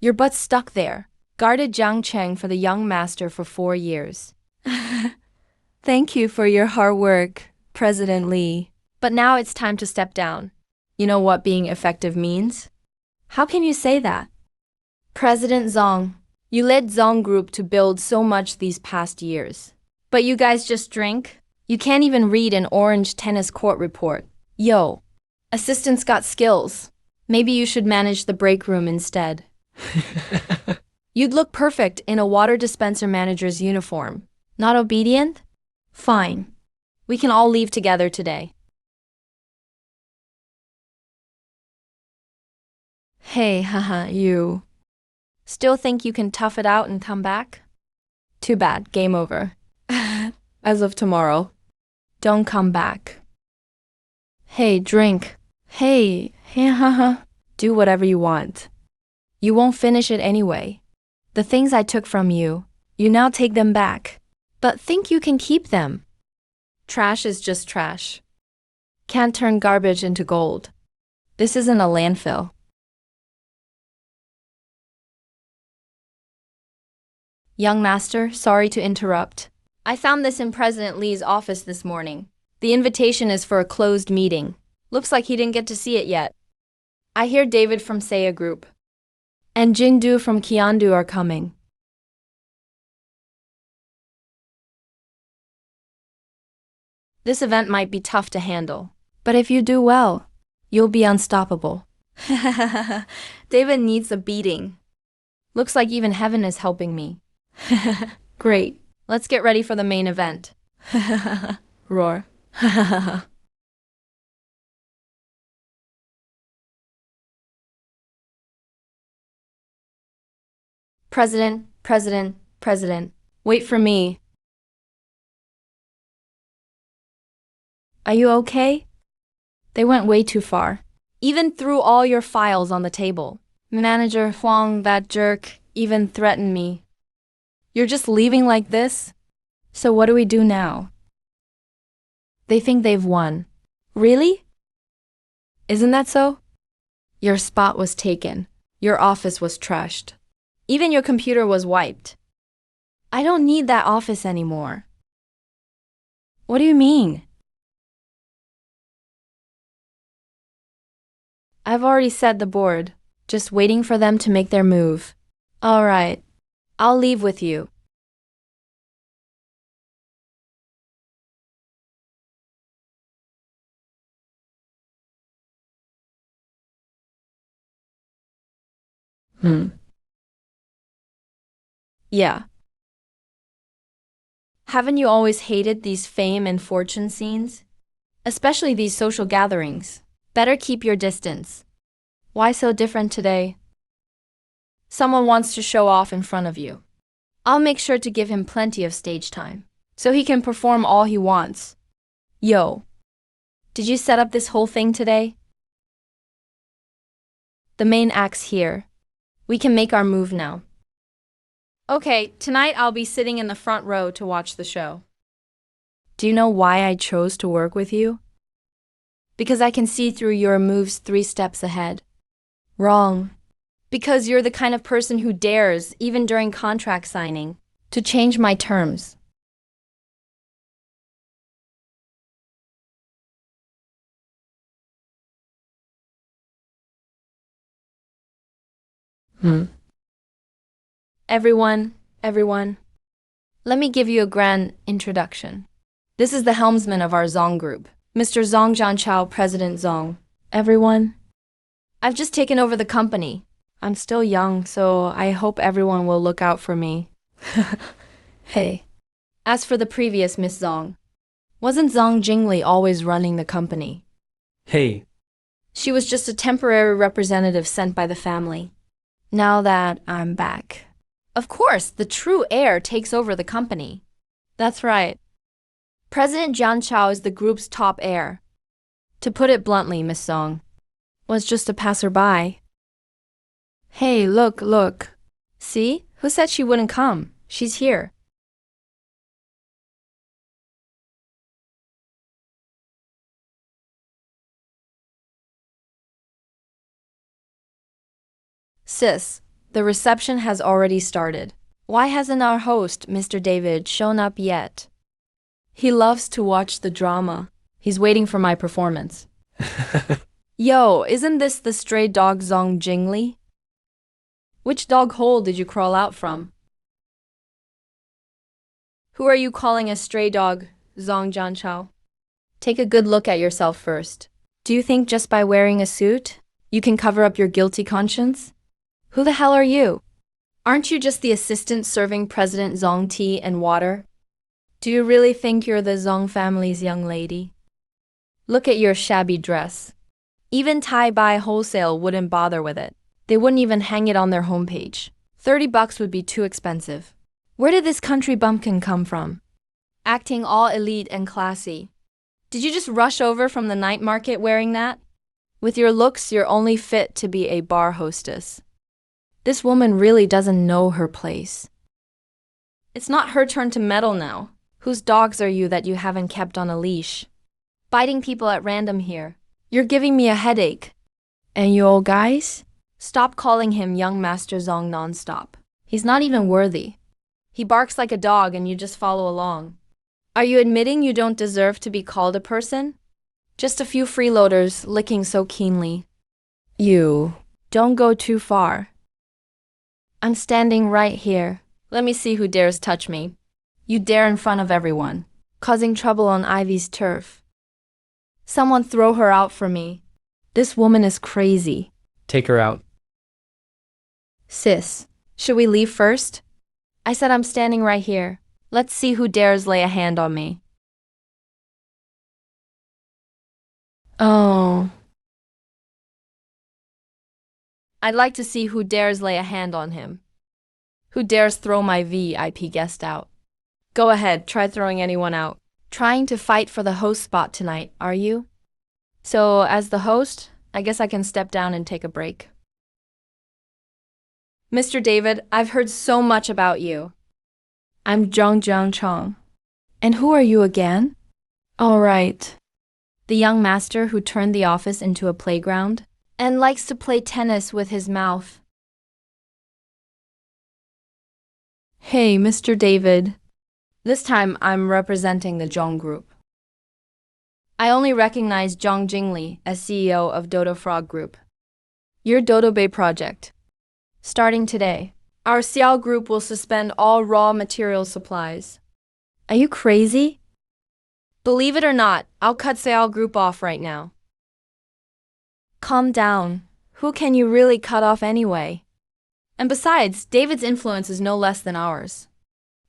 Your butt's stuck there. Guarded Jiang Cheng for the young master for 4 years. Thank you for your hard work, President Lee. But now it's time to step down. You know what being effective means? How can you say that? President Zong, you led Zong Group to build so much these past years. But you guys just drink? You can't even read an orange tennis court report. Yo, assistant's got skills. Maybe you should manage the break room instead. You'd look perfect in a water dispenser manager's uniform. Not obedient? Fine. We can all leave together today. Hey, haha, you. Still think you can tough it out and come back? Too bad, game over. As of tomorrow. Don't come back. Hey, drink. Hey, haha. Do whatever you want. You won't finish it anyway. The things I took from you, you now take them back. But think you can keep them. Trash is just trash. Can't turn garbage into gold. This isn't a landfill. Young master, sorry to interrupt. I found this in President Lee's office this morning. The invitation is for a closed meeting. Looks like he didn't get to see it yet. I hear David from Seiya Group and Jingdu from Kiandu are coming. This event might be tough to handle, but if you do well, you'll be unstoppable. David needs a beating. Looks like even heaven is helping me. Great. Let's get ready for the main event. Roar. President. Wait for me. Are you okay? They went way too far. Even threw all your files on the table. Manager Huang, that jerk, even threatened me. You're just leaving like this? So what do we do now? They think they've won. Really? Isn't that so? Your spot was taken. Your office was trashed. Even your computer was wiped. I don't need that office anymore. What do you mean? I've already set the board, just waiting for them to make their move. All right, I'll leave with you. Yeah. Haven't you always hated these fame and fortune scenes? Especially these social gatherings. Better keep your distance. Why so different today? Someone wants to show off in front of you. I'll make sure to give him plenty of stage time, so he can perform all he wants. Yo, did you set up this whole thing today? The main act's here. We can make our move now. Okay, tonight I'll be sitting in the front row to watch the show. Do you know why I chose to work with you? Because I can see through your moves 3 steps ahead. Wrong. Because you're the kind of person who dares, even during contract signing, to change my terms. Everyone, let me give you a grand introduction. This is the helmsman of our Zong group, Mr. Zong Jianchao, President Zong. Everyone, I've just taken over the company. I'm still young, so I hope everyone will look out for me. Hey. As for the previous Miss Zong, wasn't Zong Jingli always running the company? Hey, She was just a temporary representative sent by the family. Now that I'm back. Of course, the true heir takes over the company. That's right. President Jian Chao is the group's top heir. To put it bluntly, Miss Song was just a passerby. Hey, look. See? Who said she wouldn't come? She's here. Sis, the reception has already started. Why hasn't our host, Mr. David, shown up yet? He loves to watch the drama. He's waiting for my performance. Yo, isn't this the stray dog Zong Jingli? Which dog hole did you crawl out from? Who are you calling a stray dog, Zong Jianchao? Take a good look at yourself first. Do you think just by wearing a suit, you can cover up your guilty conscience? Who the hell are you? Aren't you just the assistant serving President Zong tea and water? Do you really think you're the Zong family's young lady? Look at your shabby dress. Even Thai-Bai Wholesale wouldn't bother with it. They wouldn't even hang it on their homepage. $30 would be too expensive. Where did this country bumpkin come from? Acting all elite and classy. Did you just rush over from the night market wearing that? With your looks, you're only fit to be a bar hostess. This woman really doesn't know her place. It's not her turn to meddle now. Whose dogs are you that you haven't kept on a leash? Biting people at random here. You're giving me a headache. And you old guys? Stop calling him young Master Zong nonstop. He's not even worthy. He barks like a dog and you just follow along. Are you admitting you don't deserve to be called a person? Just a few freeloaders licking so keenly. You don't go too far. I'm standing right here. Let me see who dares touch me. You dare in front of everyone, causing trouble on Ivy's turf. Someone throw her out for me. This woman is crazy. take her out. Sis, should we leave first? I said I'm standing right here. Let's see who dares lay a hand on me. Oh. I'd like to see who dares lay a hand on him. Who dares throw my VIP guest out? Go ahead, try throwing anyone out. Trying to fight for the host spot tonight, are you? So, as the host, I guess I can step down and take a break. Mr. David, I've heard so much about you. I'm Zhang Chong. And who are you again? All right. The young master who turned the office into a playground and likes to play tennis with his mouth. Hey, Mr. David. This time I'm representing the Zhong Group. I only recognize Zhang Jingli as CEO of Dodo Frog Group. Your Dodo Bay project. Starting today, our Xiao Group will suspend all raw material supplies. Are you crazy? Believe it or not, I'll cut Xiao Group off right now. Calm down. Who can you really cut off anyway? And besides, David's influence is no less than ours.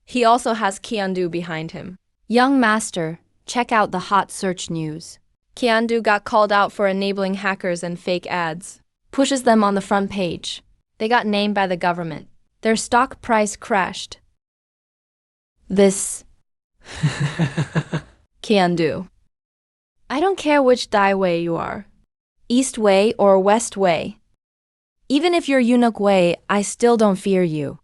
He also has Qiandu behind him. Young master, check out the hot search news. Qiandu got called out for enabling hackers and fake ads. Pushes them on the front page. They got named by the government. Their stock price crashed. This Qiandu. I don't care which Dai Wei you are. East Wei or West Wei. Even if you're Eunuch Wei, I still don't fear you.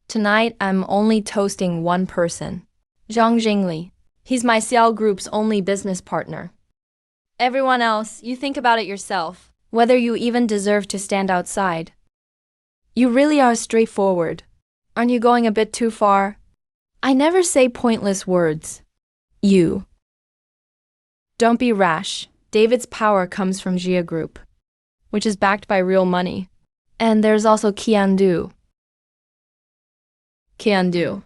Tonight, I'm only toasting one person. Zhang Jingli. He's my Xiao Group's only business partner. Everyone else, you think about it yourself. whether you even deserve to stand outside. You really are straightforward. Aren't you going a bit too far? I never say pointless words. You. Don't be rash. David's power comes from Jia Group, which is backed by real money. And there's also Qiandu. Qiandu.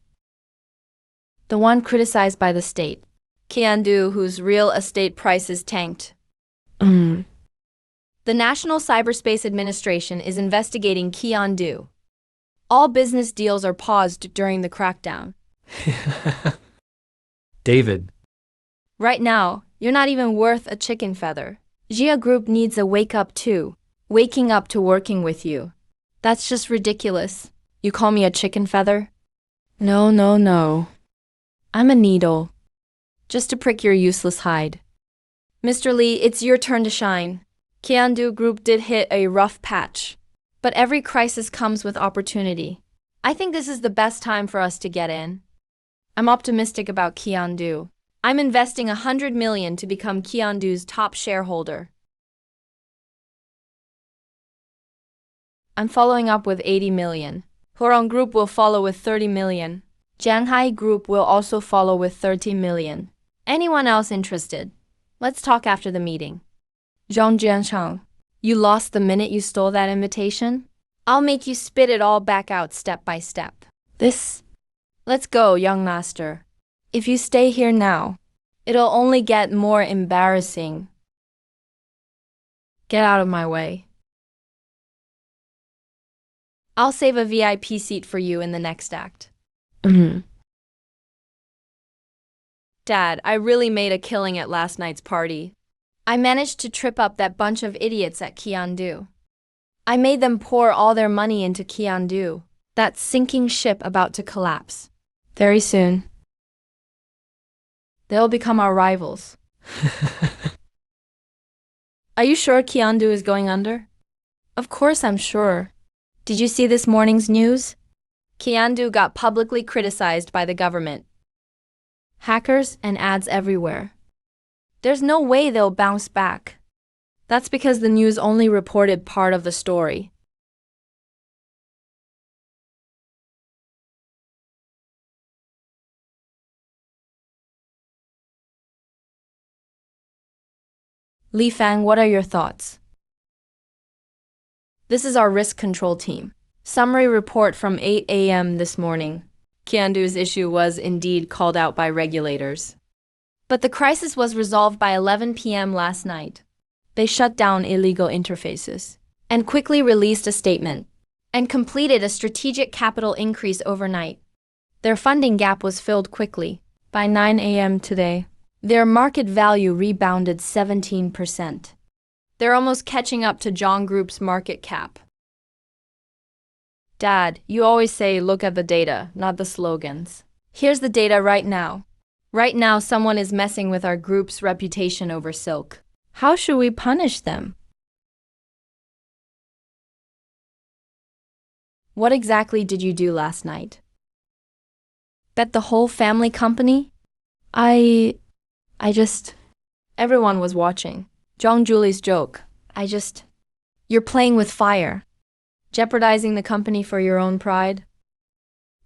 The one criticized by the state. Qiandu, whose real estate prices tanked. The National Cyberspace Administration is investigating Qiandu. All business deals are paused during the crackdown. David. Right now, you're not even worth a chicken feather. Jia Group needs a wake up too. Waking up to working with you. That's just ridiculous. You call me a chicken feather? No, no, no. I'm a needle. Just to prick your useless hide. Mr. Lee, it's your turn to shine. Qiandu Group did hit a rough patch. But every crisis comes with opportunity. I think this is the best time for us to get in. I'm optimistic about Qiandu. I'm investing 100 million to become Qiandu's top shareholder. I'm following up with 80 million. Hurong Group will follow with 30 million. Jianhai Group will also follow with 30 million. Anyone else interested? Let's talk after the meeting. Zhang Jianshang, you lost the minute you stole that invitation? I'll make you spit it all back out step by step. Let's go, young master. If you stay here now, it'll only get more embarrassing. Get out of my way. I'll save a VIP seat for you in the next act. Dad, I really made a killing at last night's party. I managed to trip up that bunch of idiots at Qiandu. I made them pour all their money into Qiandu, that sinking ship about to collapse. Very soon, they'll become our rivals. Are you sure Qiandu is going under? Of course I'm sure. Did you see this morning's news? Qiandu got publicly criticized by the government. Hackers and ads everywhere. There's no way they'll bounce back. That's because the news only reported part of the story. Li Fang, what are your thoughts? This is our risk control team. Summary report from 8 a.m. this morning. Qiandu's issue was indeed called out by regulators. But the crisis was resolved by 11 p.m. last night. They shut down illegal interfaces and quickly released a statement and completed a strategic capital increase overnight. Their funding gap was filled quickly. By 9 a.m. today, their market value rebounded 17%. They're almost catching up to Zhang Group's market cap. Dad, you always say look at the data, not the slogans. Here's the data right now. Right now, someone is messing with our group's reputation over silk. How should we punish them? What exactly did you do last night? Bet the whole family company? Everyone was watching. Zhang Julie's joke. You're playing with fire. Jeopardizing the company for your own pride?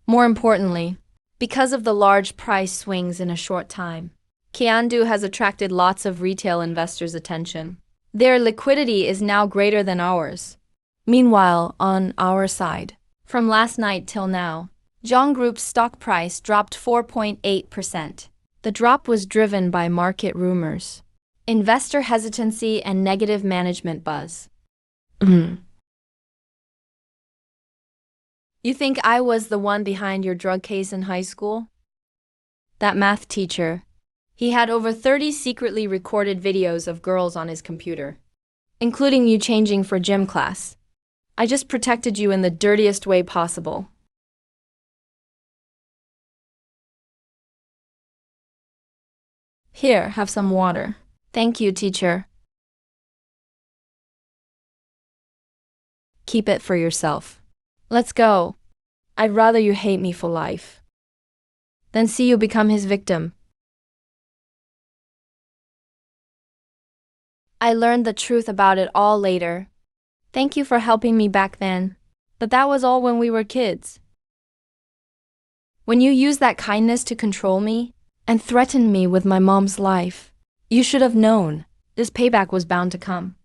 More importantly, because of the large price swings in a short time, Qiandu has attracted lots of retail investors' attention. Their liquidity is now greater than ours. Meanwhile, on our side, from last night till now, Zhang Group's stock price dropped 4.8%. The drop was driven by market rumors, investor hesitancy, and negative management buzz. You think I was the one behind your drug case in high school? That math teacher, he had over 30 secretly recorded videos of girls on his computer, including you changing for gym class. I just protected you in the dirtiest way possible. Here, have some water. Thank you, teacher. Keep it for yourself. Let's go. I'd rather you hate me for life than see you become his victim. I learned the truth about it all later. Thank you for helping me back then. But that was all when we were kids. When you used that kindness to control me and threatened me with my mom's life, you should have known this payback was bound to come.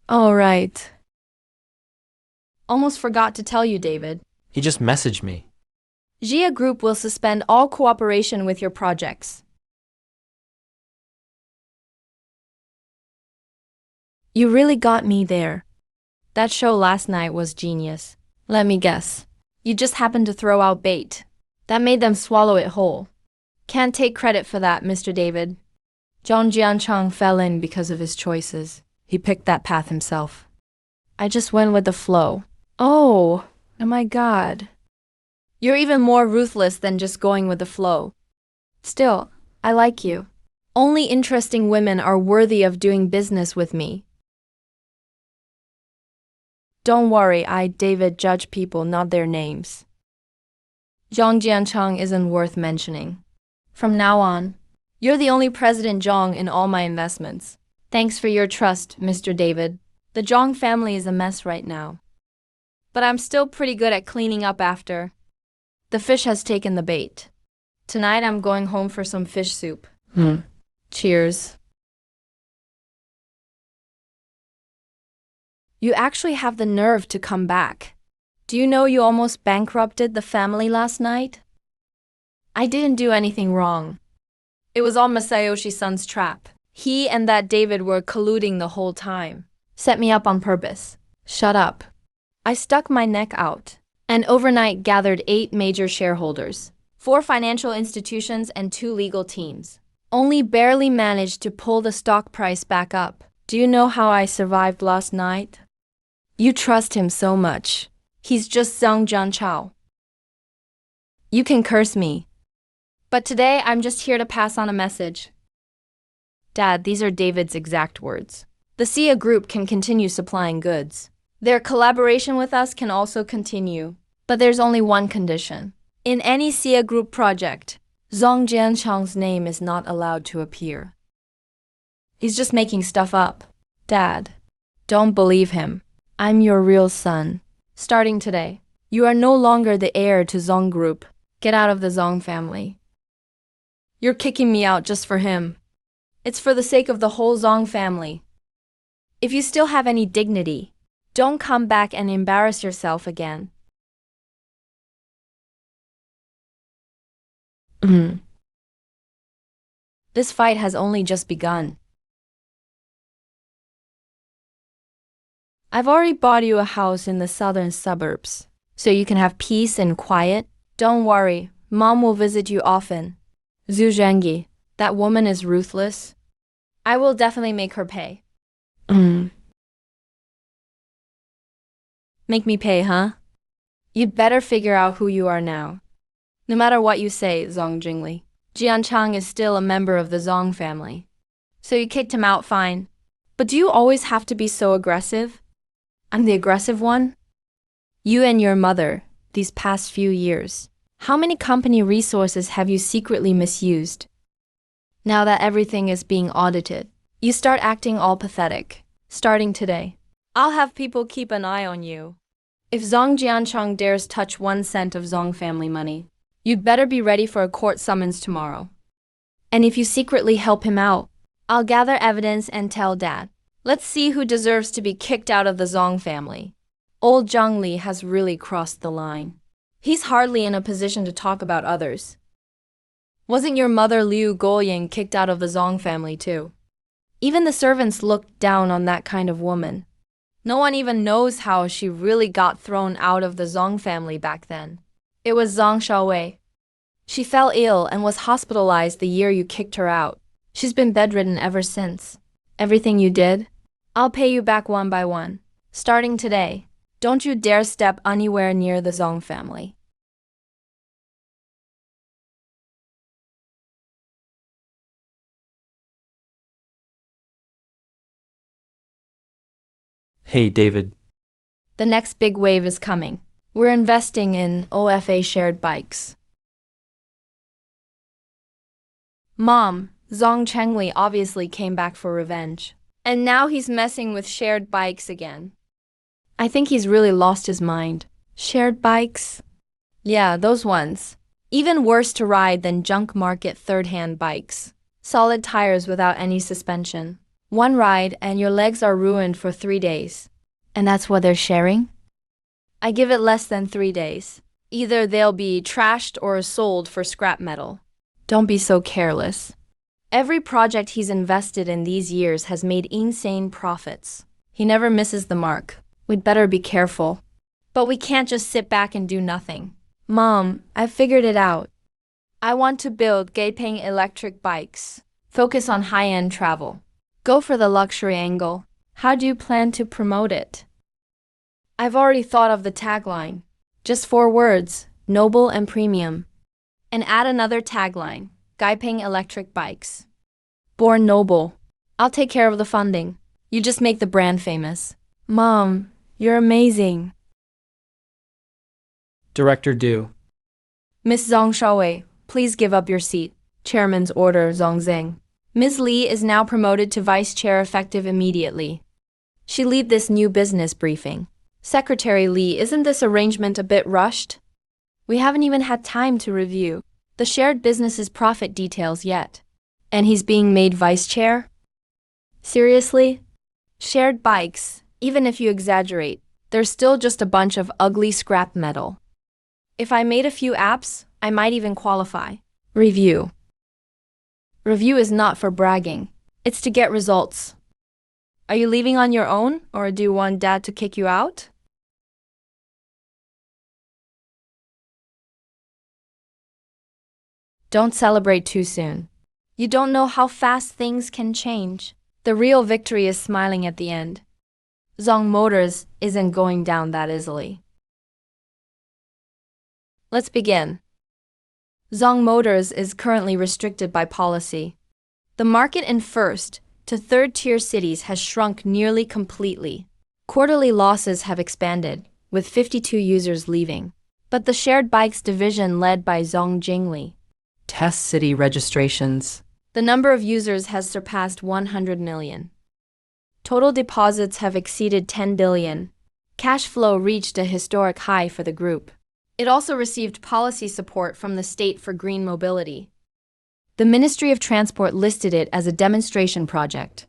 All right. Almost forgot to tell you, David. He just messaged me. Jia Group will suspend all cooperation with your projects. You really got me there. That show last night was genius. Let me guess. You just happened to throw out bait. That made them swallow it whole. Can't take credit for that, Mr. David. Zhang Jiancheng fell in because of his choices. He picked that path himself. I just went with the flow. Oh my God. You're even more ruthless than just going with the flow. Still, I like you. Only interesting women are worthy of doing business with me. Don't worry, David, judge people, not their names. Zhang Jiancheng isn't worth mentioning. From now on, you're the only President Zhang in all my investments. Thanks for your trust, Mr. David. The Zhang family is a mess right now. But I'm still pretty good at cleaning up after. The fish has taken the bait. Tonight I'm going home for some fish soup. Cheers. You actually have the nerve to come back. Do you know you almost bankrupted the family last night? I didn't do anything wrong. It was all Masayoshi-san's trap. He and that David were colluding the whole time. Set me up on purpose. Shut up. I stuck my neck out and overnight gathered 8 major shareholders, 4 financial institutions, and 2 legal teams. Only barely managed to pull the stock price back up. Do you know how I survived last night? You trust him so much. He's just Zhang Jianchao. You can curse me. But today I'm just here to pass on a message. Dad, these are David's exact words. The Sia Group can continue supplying goods. Their collaboration with us can also continue. But there's only one condition. In any Sia Group project, Zhang Jianchang's name is not allowed to appear. He's just making stuff up. Dad, don't believe him. I'm your real son. Starting today, you are no longer the heir to Zhang Group. Get out of the Zhang family. You're kicking me out just for him. It's for the sake of the whole Zhang family. If you still have any dignity, don't come back and embarrass yourself again. This fight has only just begun. I've already bought you a house in the southern suburbs, so you can have peace and quiet. Don't worry, Mom will visit you often. Zhu Zhengi, that woman is ruthless. I will definitely make her pay. Make me pay, huh? You'd better figure out who you are now. No matter what you say, Zhang Jingli, Jianchang is still a member of the Zhang family. So you kicked him out, fine. But do you always have to be so aggressive? I'm the aggressive one? You and your mother, these past few years, how many company resources have you secretly misused? Now that everything is being audited, you start acting all pathetic. Starting today, I'll have people keep an eye on you. If Zhang Jianchang dares touch 1 cent of Zhang family money, you'd better be ready for a court summons tomorrow. And if you secretly help him out, I'll gather evidence and tell Dad. Let's see who deserves to be kicked out of the Zhang family. Old Zhang Li has really crossed the line. He's hardly in a position to talk about others. Wasn't your mother Liu Guoying kicked out of the Zhang family too? Even the servants looked down on that kind of woman. No one even knows how she really got thrown out of the Zhang family back then. It was Zhang Shaowei. She fell ill and was hospitalized the year you kicked her out. She's been bedridden ever since. Everything you did, I'll pay you back one by one. Starting today, don't you dare step anywhere near the Zhang family. Hey, David. The next big wave is coming. We're investing in OFA shared bikes. Mom, Zhang Chengli obviously came back for revenge. And now he's messing with shared bikes again. I think he's really lost his mind. Shared bikes? Yeah, those ones. Even worse to ride than junk market third-hand bikes. Solid tires without any suspension. One ride and your legs are ruined for 3 days. And that's what they're sharing? I give it less than 3 days. Either they'll be trashed or sold for scrap metal. Don't be so careless. Every project he's invested in these years has made insane profits. He never misses the mark. We'd better be careful. But we can't just sit back and do nothing. Mom, I figured it out. I want to build Gaiping electric bikes. Focus on high-end travel. Go for the luxury angle. How do you plan to promote it? I've already thought of the tagline. Just 4 words, noble and premium. And add another tagline, Gaiping electric bikes. Born noble. I'll take care of the funding. You just make the brand famous. Mom, you're amazing. Director due. Miss Zhang Shaowei, please give up your seat. Chairman's order, Zhang Zeng. Ms. Li is now promoted to vice chair effective immediately. She lead this new business briefing. Secretary Li, isn't this arrangement a bit rushed? We haven't even had time to review the shared business's profit details yet. And he's being made vice chair? Seriously? Shared bikes, even if you exaggerate, they're still just a bunch of ugly scrap metal. If I made a few apps, I might even qualify. Review. Review is not for bragging. It's to get results. Are you leaving on your own, or do you want Dad to kick you out? Don't celebrate too soon. You don't know how fast things can change. The real victory is smiling at the end. Zhong Motors isn't going down that easily. Let's begin. Zhong Motors is currently restricted by policy. The market in first to third-tier cities has shrunk nearly completely. Quarterly losses have expanded, with 52 users leaving. But the shared bikes division led by Zhong Jingli. Test city registrations. The number of users has surpassed 100 million. Total deposits have exceeded 10 billion. Cash flow reached a historic high for the group. It also received policy support from the state for green mobility. The Ministry of Transport listed it as a demonstration project.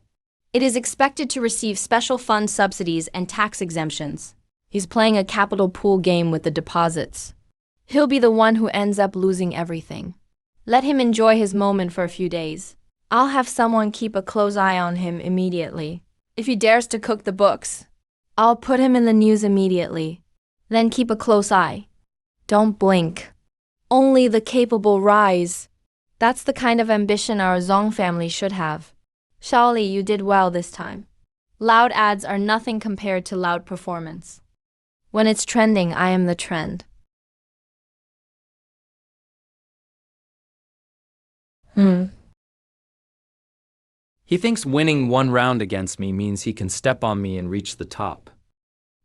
It is expected to receive special fund subsidies and tax exemptions. He's playing a capital pool game with the deposits. He'll be the one who ends up losing everything. Let him enjoy his moment for a few days. I'll have someone keep a close eye on him immediately. If he dares to cook the books, I'll put him in the news immediately. Then keep a close eye. Don't blink. Only the capable rise. That's the kind of ambition our Zhong family should have. Shaoli, you did well this time. Loud ads are nothing compared to loud performance. When it's trending, I am the trend. He thinks winning 1 round against me means he can step on me and reach the top.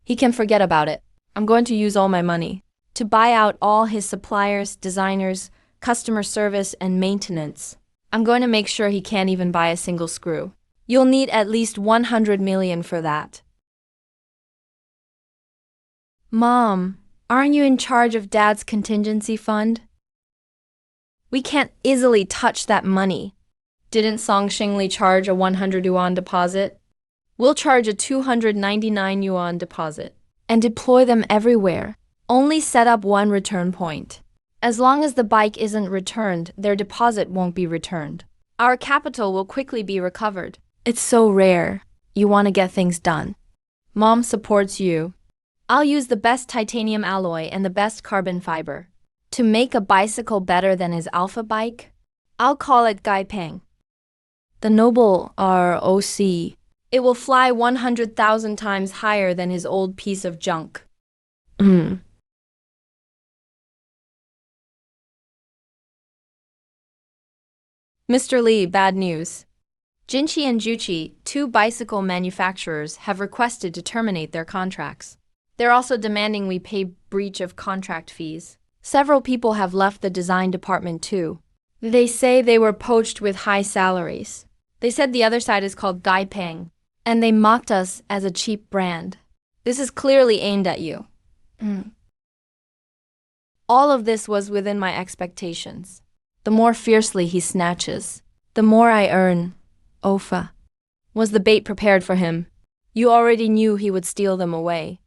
He can forget about it. I'm going to use all my money to buy out all his suppliers, designers, customer service, and maintenance. I'm going to make sure he can't even buy a single screw. You'll need at least 100 million for that. Mom, aren't you in charge of Dad's contingency fund? We can't easily touch that money. Didn't Song Xingli charge a 100 yuan deposit? We'll charge a 299 yuan deposit and deploy them everywhere. Only set up 1 return point. As long as the bike isn't returned, their deposit won't be returned. Our capital will quickly be recovered. It's so rare. You want to get things done. Mom supports you. I'll use the best titanium alloy and the best carbon fiber. To make a bicycle better than his alpha bike, I'll call it Gaipeng. The Noble ROC. It will fly 100,000 times higher than his old piece of junk. Mr. Li, bad news. Jinchi and Juchi, 2 bicycle manufacturers, have requested to terminate their contracts. They're also demanding we pay breach of contract fees. Several people have left the design department too. They say they were poached with high salaries. They said the other side is called Gaipeng, and they mocked us as a cheap brand. This is clearly aimed at you. All of this was within my expectations. The more fiercely he snatches, the more I earn. Ofa. Was the bait prepared for him? You already knew he would steal them away.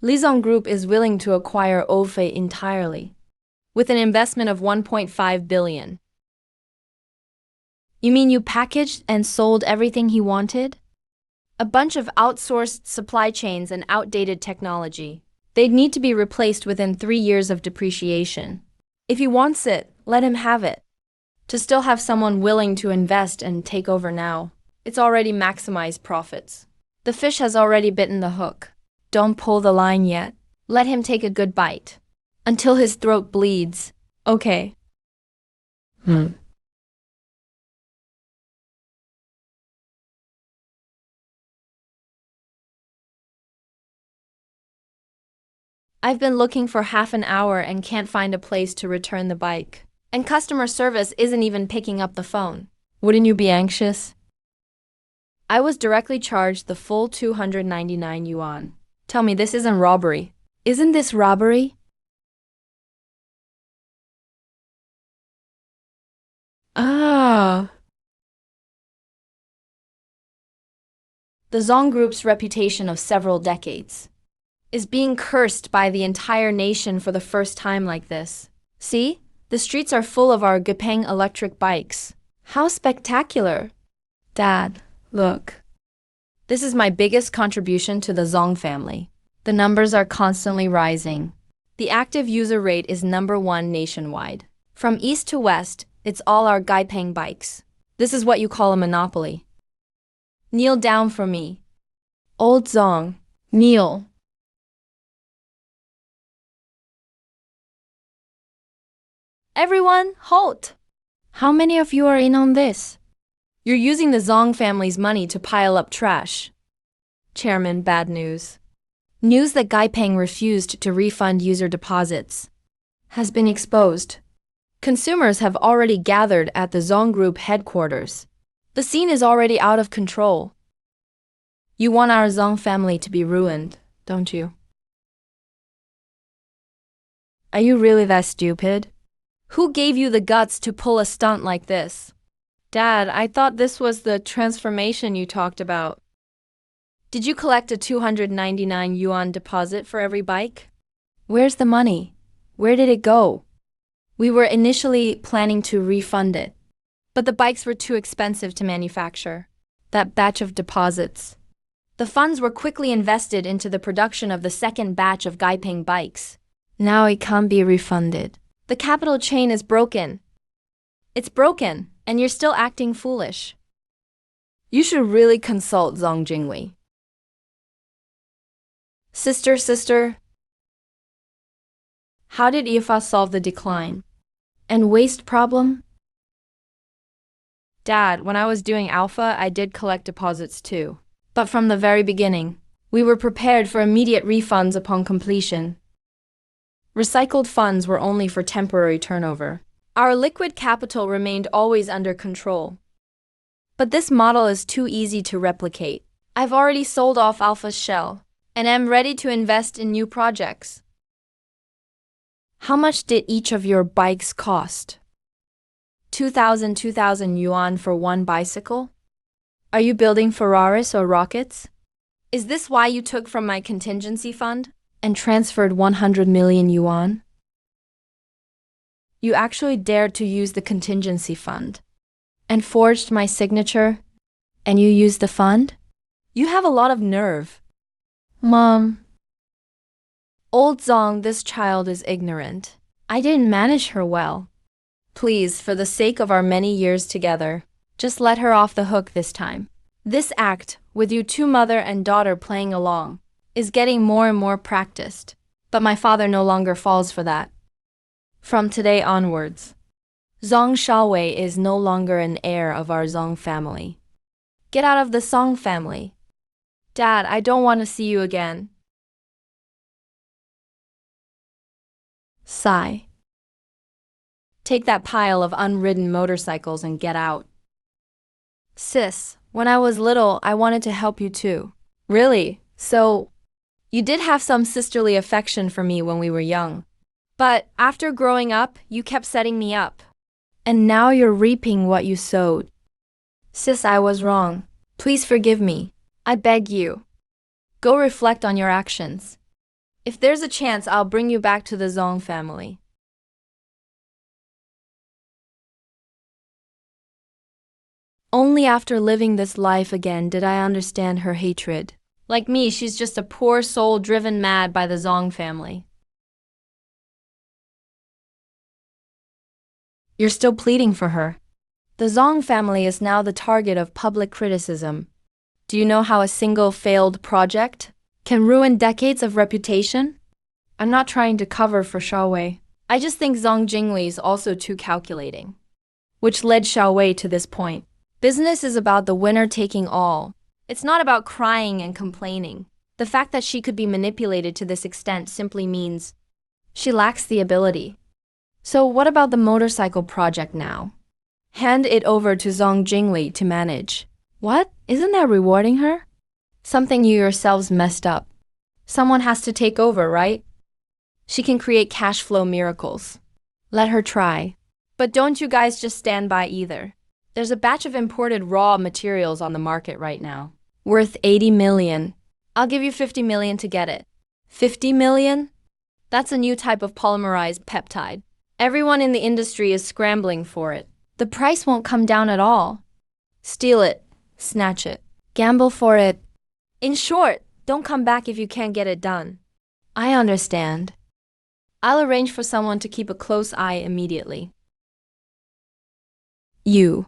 Lizong Group is willing to acquire Ofe entirely, with an investment of 1.5 billion. You mean you packaged and sold everything he wanted? A bunch of outsourced supply chains and outdated technology. They'd need to be replaced within 3 years of depreciation. If he wants it, let him have it. To still have someone willing to invest and take over now, it's already maximized profits. The fish has already bitten the hook. Don't pull the line yet. Let him take a good bite. Until his throat bleeds. Okay. I've been looking for half an hour and can't find a place to return the bike. And customer service isn't even picking up the phone. Wouldn't you be anxious? I was directly charged the full 299 yuan. Tell me, this isn't robbery. Isn't this robbery? Ah. The Zong Group's reputation of several decades is being cursed by the entire nation for the first time like this. See? The streets are full of our Gepeng electric bikes. How spectacular! Dad, look. This is my biggest contribution to the Zong family. The numbers are constantly rising. The active user rate is #1 nationwide. From east to west, it's all our Gaipeng bikes. This is what you call a monopoly. Kneel down for me. Old Zong, kneel. Everyone, halt! How many of you are in on this? You're using the Zong family's money to pile up trash. Chairman, bad news. News that Gaipeng refused to refund user deposits has been exposed. Consumers have already gathered at the Zong Group headquarters. The scene is already out of control. You want our Zong family to be ruined, don't you? Are you really that stupid? Who gave you the guts to pull a stunt like this? Dad, I thought this was the transformation you talked about. Did you collect a 299 yuan deposit for every bike? Where's the money? Where did it go? We were initially planning to refund it, but the bikes were too expensive to manufacture. That batch of deposits. The funds were quickly invested into the production of the second batch of Gaipeng bikes. Now it can't be refunded. The capital chain is broken. It's broken, and you're still acting foolish. You should really consult Zong Jingwei. Sister, how did IFA solve the decline and waste problem? Dad, when I was doing Alpha, I did collect deposits too. But from the very beginning, we were prepared for immediate refunds upon completion. Recycled funds were only for temporary turnover. Our liquid capital remained always under control. But this model is too easy to replicate. I've already sold off Alpha's shell and am ready to invest in new projects. How much did each of your bikes cost? 2,000 yuan for one bicycle? Are you building Ferraris or rockets? Is this why you took from my contingency fund and transferred 100 million yuan? You actually dared to use the contingency fund and forged my signature, and you used the fund? You have a lot of nerve. Mom. Old Zong, this child is ignorant. I didn't manage her well. Please, for the sake of our many years together, just let her off the hook this time. This act, with you two mother and daughter playing along, is getting more and more practiced, but my father no longer falls for that. From today onwards, Zong Shaowei is no longer an heir of our Zong family. Get out of the Song family. Dad, I don't want to see you again. Sigh. Take that pile of unridden motorcycles and get out. Sis, when I was little, I wanted to help you too. Really? So, you did have some sisterly affection for me when we were young. But after growing up, you kept setting me up. And now you're reaping what you sowed. Sis, I was wrong. Please forgive me. I beg you. Go reflect on your actions. If there's a chance, I'll bring you back to the Zong family. Only after living this life again did I understand her hatred. Like me, she's just a poor soul driven mad by the Zong family. You're still pleading for her. The Zong family is now the target of public criticism. Do you know how a single failed project can ruin decades of reputation? I'm not trying to cover for Xiaowei. I just think Zhang Jingli is also too calculating, which led Xiaowei to this point. Business is about the winner taking all. It's not about crying and complaining. The fact that she could be manipulated to this extent simply means she lacks the ability. So what about the motorcycle project now? Hand it over to Zhang Jingli to manage. What? Isn't that rewarding her? Something you yourselves messed up. Someone has to take over, right? She can create cash flow miracles. Let her try. But don't you guys just stand by either. There's a batch of imported raw materials on the market right now, worth 80 million. I'll give you 50 million to get it. 50 million? That's a new type of polymerized peptide. Everyone in the industry is scrambling for it. The price won't come down at all. Steal it. Snatch it. Gamble for it. In short, don't come back if you can't get it done. I understand. I'll arrange for someone to keep a close eye immediately. You.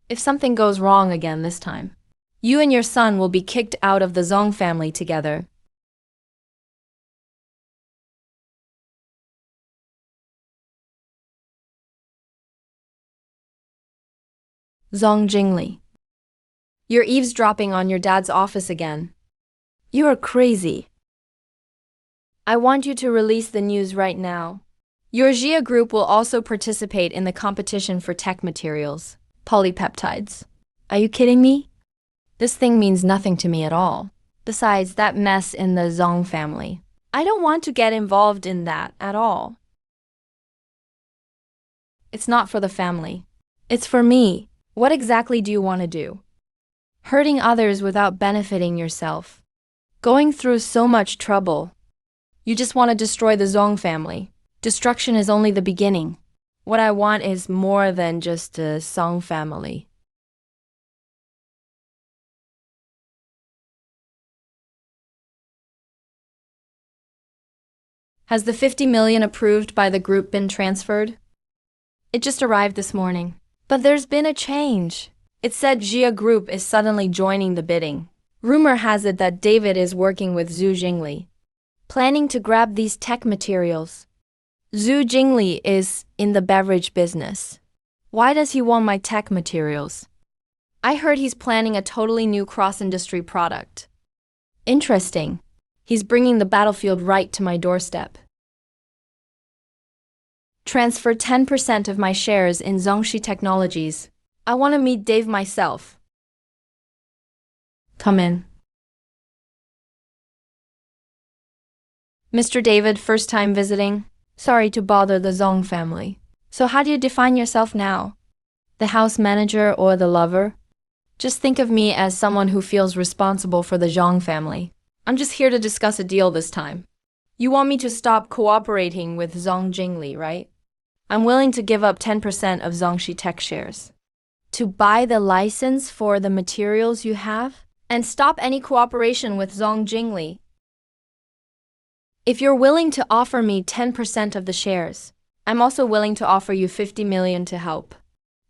If something goes wrong again this time, you and your son will be kicked out of the Zong family together. Zong Jingli. You're eavesdropping on your dad's office again. You are crazy. I want you to release the news right now. Your Jia group will also participate in the competition for tech materials, polypeptides. Are you kidding me? This thing means nothing to me at all. Besides, that mess in the Zong family. I don't want to get involved in that at all. It's not for the family. It's for me. What exactly do you want to do? Hurting others without benefiting yourself. Going through so much trouble. You just want to destroy the Zong family. Destruction is only the beginning. What I want is more than just a Zong family. Has the 50 million approved by the group been transferred? It just arrived this morning. But there's been a change. It said Jia Group is suddenly joining the bidding. Rumor has it that David is working with Zhu Jingli, planning to grab these tech materials. Zhu Jingli is in the beverage business. Why does he want my tech materials? I heard he's planning a totally new cross-industry product. Interesting. He's bringing the battlefield right to my doorstep. Transfer 10% of my shares in Zhongxi Technologies. I want to meet Dave myself. Come in. Mr. David, first time visiting. Sorry to bother the Zong family. So how do you define yourself now? The house manager or the lover? Just think of me as someone who feels responsible for the Zhang family. I'm just here to discuss a deal this time. You want me to stop cooperating with Zhang Jingli, right? I'm willing to give up 10% of Zhongxi Tech shares. To buy the license for the materials you have? And stop any cooperation with Zhang Jingli. If you're willing to offer me 10% of the shares, I'm also willing to offer you 50 million to help.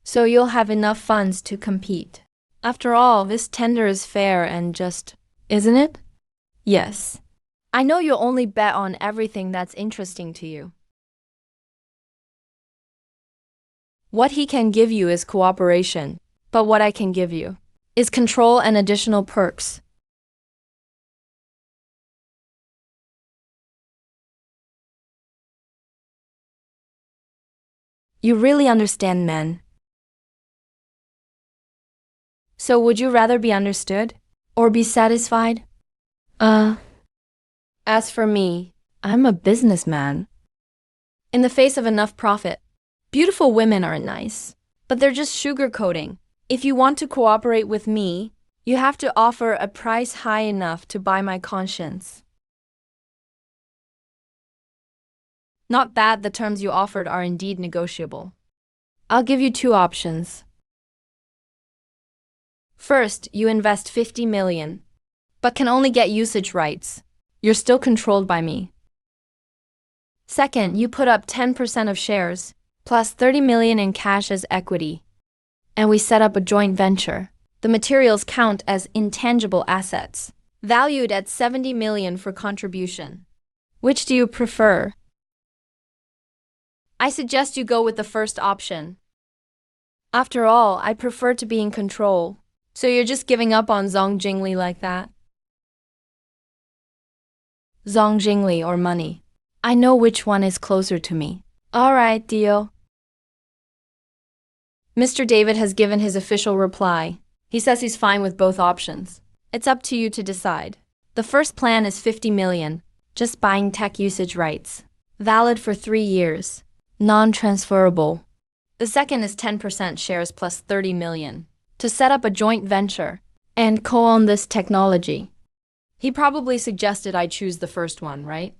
So you'll have enough funds to compete. After all, this tender is fair and just, isn't it? Yes. I know you'll only bet on everything that's interesting to you. What he can give you is cooperation, but what I can give you is control and additional perks. You really understand men. So would you rather be understood or be satisfied? As for me, I'm a businessman. In the face of enough profit, beautiful women aren't nice, but they're just sugarcoating. If you want to cooperate with me, you have to offer a price high enough to buy my conscience. Not bad, the terms you offered are indeed negotiable. I'll give you two options. First, you invest 50 million, but can only get usage rights. You're still controlled by me. Second, you put up 10% of shares, plus 30 million in cash as equity, and we set up a joint venture. The materials count as intangible assets, valued at 70 million for contribution. Which do you prefer? I suggest you go with the first option. After all, I prefer to be in control. So you're just giving up on Zhang Jingli like that? Zhang Jingli or money? I know which one is closer to me. All right, deal. Mr. David has given his official reply. He says he's fine with both options. It's up to you to decide. The first plan is 50 million, just buying tech usage rights. Valid for 3 years. Non-transferable. The second is 10% shares plus 30 million. To set up a joint venture and co-own this technology. He probably suggested I choose the first one, right?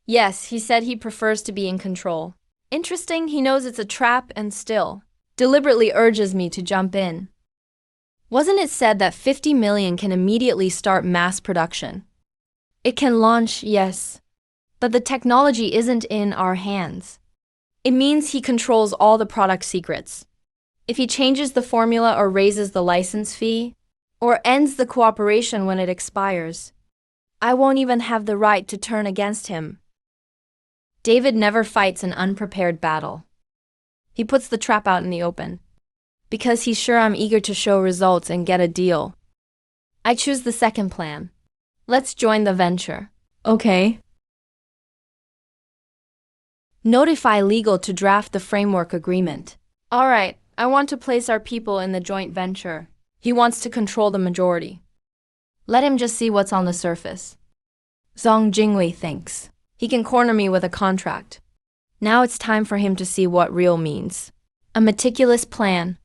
Yes, he said he prefers to be in control. Interesting, he knows it's a trap and still deliberately urges me to jump in. Wasn't it said that 50 million can immediately start mass production? It can launch, yes, but the technology isn't in our hands. It means he controls all the product secrets. If he changes the formula or raises the license fee, or ends the cooperation when it expires, I won't even have the right to turn against him. David never fights an unprepared battle. He puts the trap out in the open, because he's sure I'm eager to show results and get a deal. I choose the second plan. Let's join the venture. Okay. Notify legal to draft the framework agreement. All right, I want to place our people in the joint venture. He wants to control the majority. Let him just see what's on the surface. Zhang Jingli thinks he can corner me with a contract. Now it's time for him to see what real means. A meticulous plan.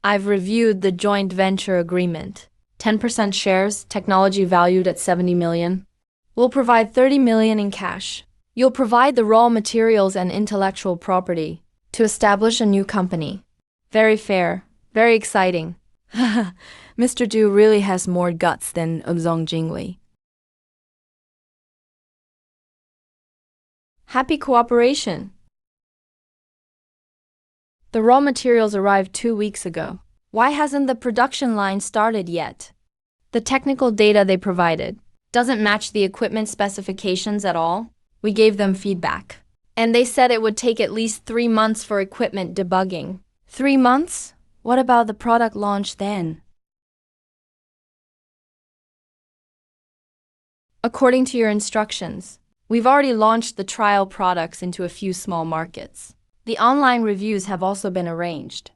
I've reviewed the joint venture agreement. 10% shares, technology valued at 70 million. We'll provide 30 million in cash. You'll provide the raw materials and intellectual property to establish a new company. Very fair, very exciting. Mr. Du really has more guts than Zhang Jingli. Happy cooperation. The raw materials arrived 2 weeks ago. Why hasn't the production line started yet? The technical data they provided doesn't match the equipment specifications at all. We gave them feedback, and they said it would take at least 3 months for equipment debugging. 3 months? What about the product launch then? According to your instructions, we've already launched the trial products into a few small markets. The online reviews have also been arranged.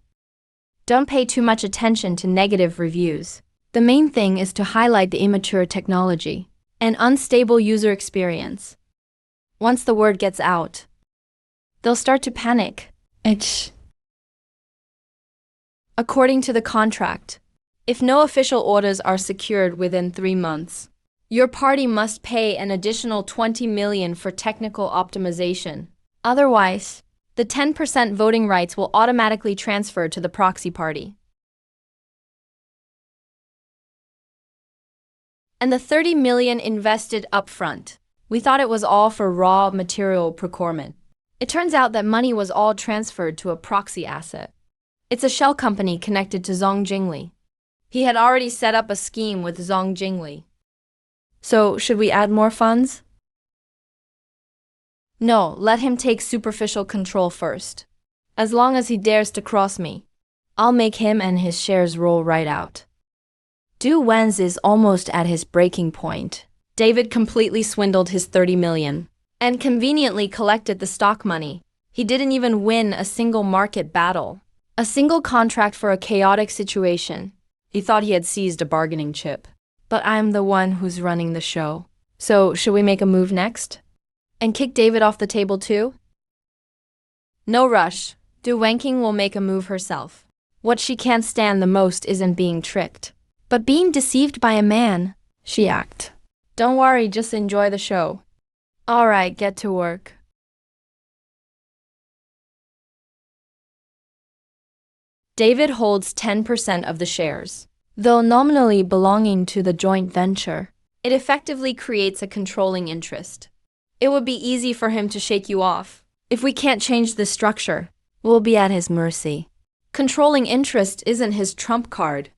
Don't pay too much attention to negative reviews. The main thing is to highlight the immature technology and unstable user experience. Once the word gets out, they'll start to panic. According to the contract, if no official orders are secured within 3 months, your party must pay an additional 20 million for technical optimization. Otherwise, the 10% voting rights will automatically transfer to the proxy party. And the 30 million invested upfront. We thought it was all for raw material procurement. It turns out that money was all transferred to a proxy asset. It's a shell company connected to Zhang Jingli. He had already set up a scheme with Zhang Jingli. So, should we add more funds? No, let him take superficial control first. As long as he dares to cross me, I'll make him and his shares roll right out. Du Wen's is almost at his breaking point. David completely swindled his 30 million. and conveniently collected the stock money. He didn't even win a single market battle, a single contract for a chaotic situation. He thought he had seized a bargaining chip. But I'm the one who's running the show. So, should we make a move next? And kick David off the table too? No rush. Du Wenqing will make a move herself. What she can't stand the most isn't being tricked, but being deceived by a man. She act. Don't worry, just enjoy the show. Alright, get to work. David holds 10% of the shares. Though nominally belonging to the joint venture, it effectively creates a controlling interest. It would be easy for him to shake you off. If we can't change the structure, we'll be at his mercy. Controlling interest isn't his trump card.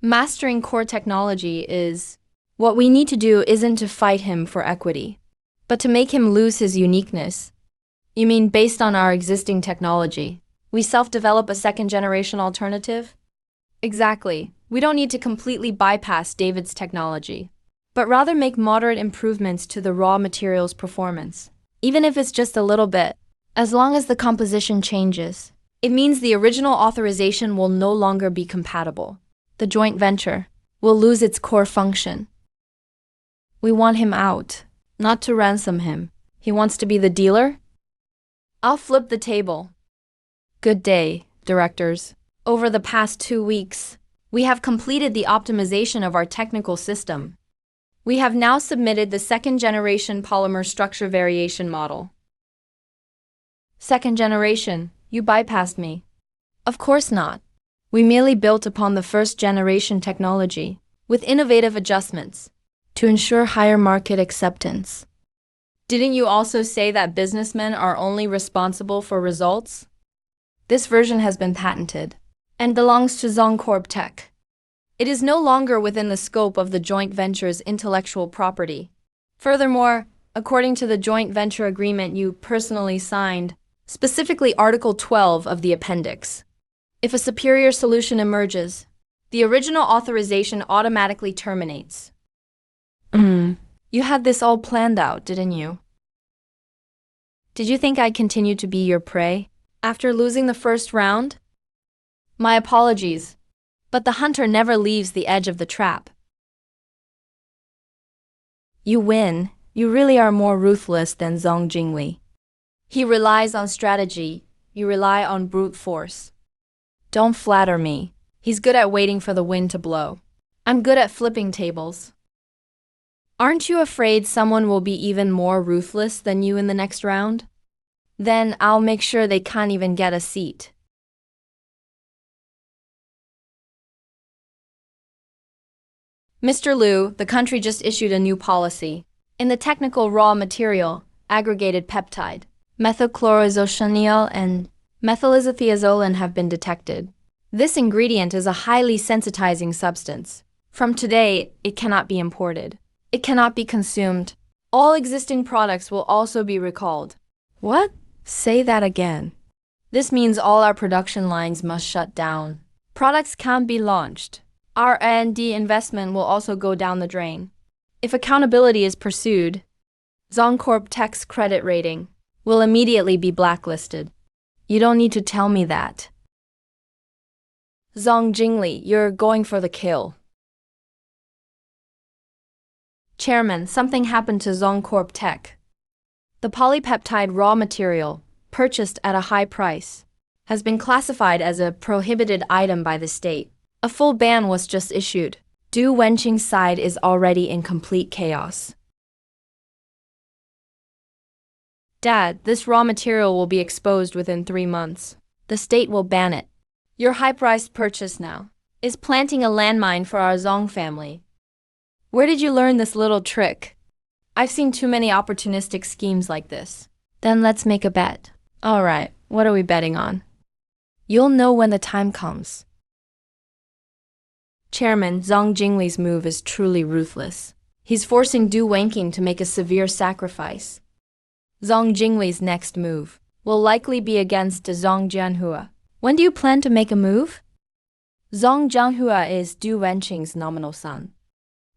Mastering core technology is. What we need to do isn't to fight him for equity, but to make him lose his uniqueness. You mean based on our existing technology, we self-develop a second-generation alternative? Exactly. We don't need to completely bypass David's technology, but rather make moderate improvements to the raw material's performance, even if it's just a little bit. As long as the composition changes, it means the original authorization will no longer be compatible. The joint venture will lose its core function. We want him out, not to ransom him. He wants to be the dealer? I'll flip the table. Good day, directors. Over the past 2 weeks, we have completed the optimization of our technical system. We have now submitted the second-generation polymer structure variation model. Second generation, you bypassed me. Of course not. We merely built upon the first-generation technology, with innovative adjustments, to ensure higher market acceptance. Didn't you also say that businessmen are only responsible for results? This version has been patented and belongs to ZongCorp Tech. It is no longer within the scope of the joint venture's intellectual property. Furthermore, according to the joint venture agreement you personally signed, specifically Article 12 of the appendix, if a superior solution emerges, the original authorization automatically terminates. You had this all planned out, didn't you? Did you think I'd continue to be your prey after losing the first round? My apologies, but the hunter never leaves the edge of the trap. You win. You really are more ruthless than Zhong Jingli. He relies on strategy. You rely on brute force. Don't flatter me. He's good at waiting for the wind to blow. I'm good at flipping tables. Aren't you afraid someone will be even more ruthless than you in the next round? Then I'll make sure they can't even get a seat. Mr. Liu, the country just issued a new policy. In the technical raw material, aggregated peptide, methylchloroisoxaneal and methylisothiazolin have been detected. This ingredient is a highly sensitizing substance. From today, it cannot be imported. It cannot be consumed. All existing products will also be recalled. What? Say that again. This means all our production lines must shut down. Products can't be launched. Our R&D investment will also go down the drain. If accountability is pursued, ZongCorp Tech's credit rating will immediately be blacklisted. You don't need to tell me that. Zhong Jingli, you're going for the kill. Chairman, something happened to ZongCorp Tech. The polypeptide raw material, purchased at a high price, has been classified as a prohibited item by the state. A full ban was just issued. Du Wenqing's side is already in complete chaos. Dad, this raw material will be exposed within 3 months. The state will ban it. Your high-priced purchase now is planting a landmine for our Zong family. Where did you learn this little trick? I've seen too many opportunistic schemes like this. Then let's make a bet. All right, what are we betting on? You'll know when the time comes. Chairman, Zhong Jingli's move is truly ruthless. He's forcing Du Wenqing to make a severe sacrifice. Zhong Jingli's next move will likely be against Zhong Jianhua. When do you plan to make a move? Zhong Jianhua is Du Wenqing's nominal son.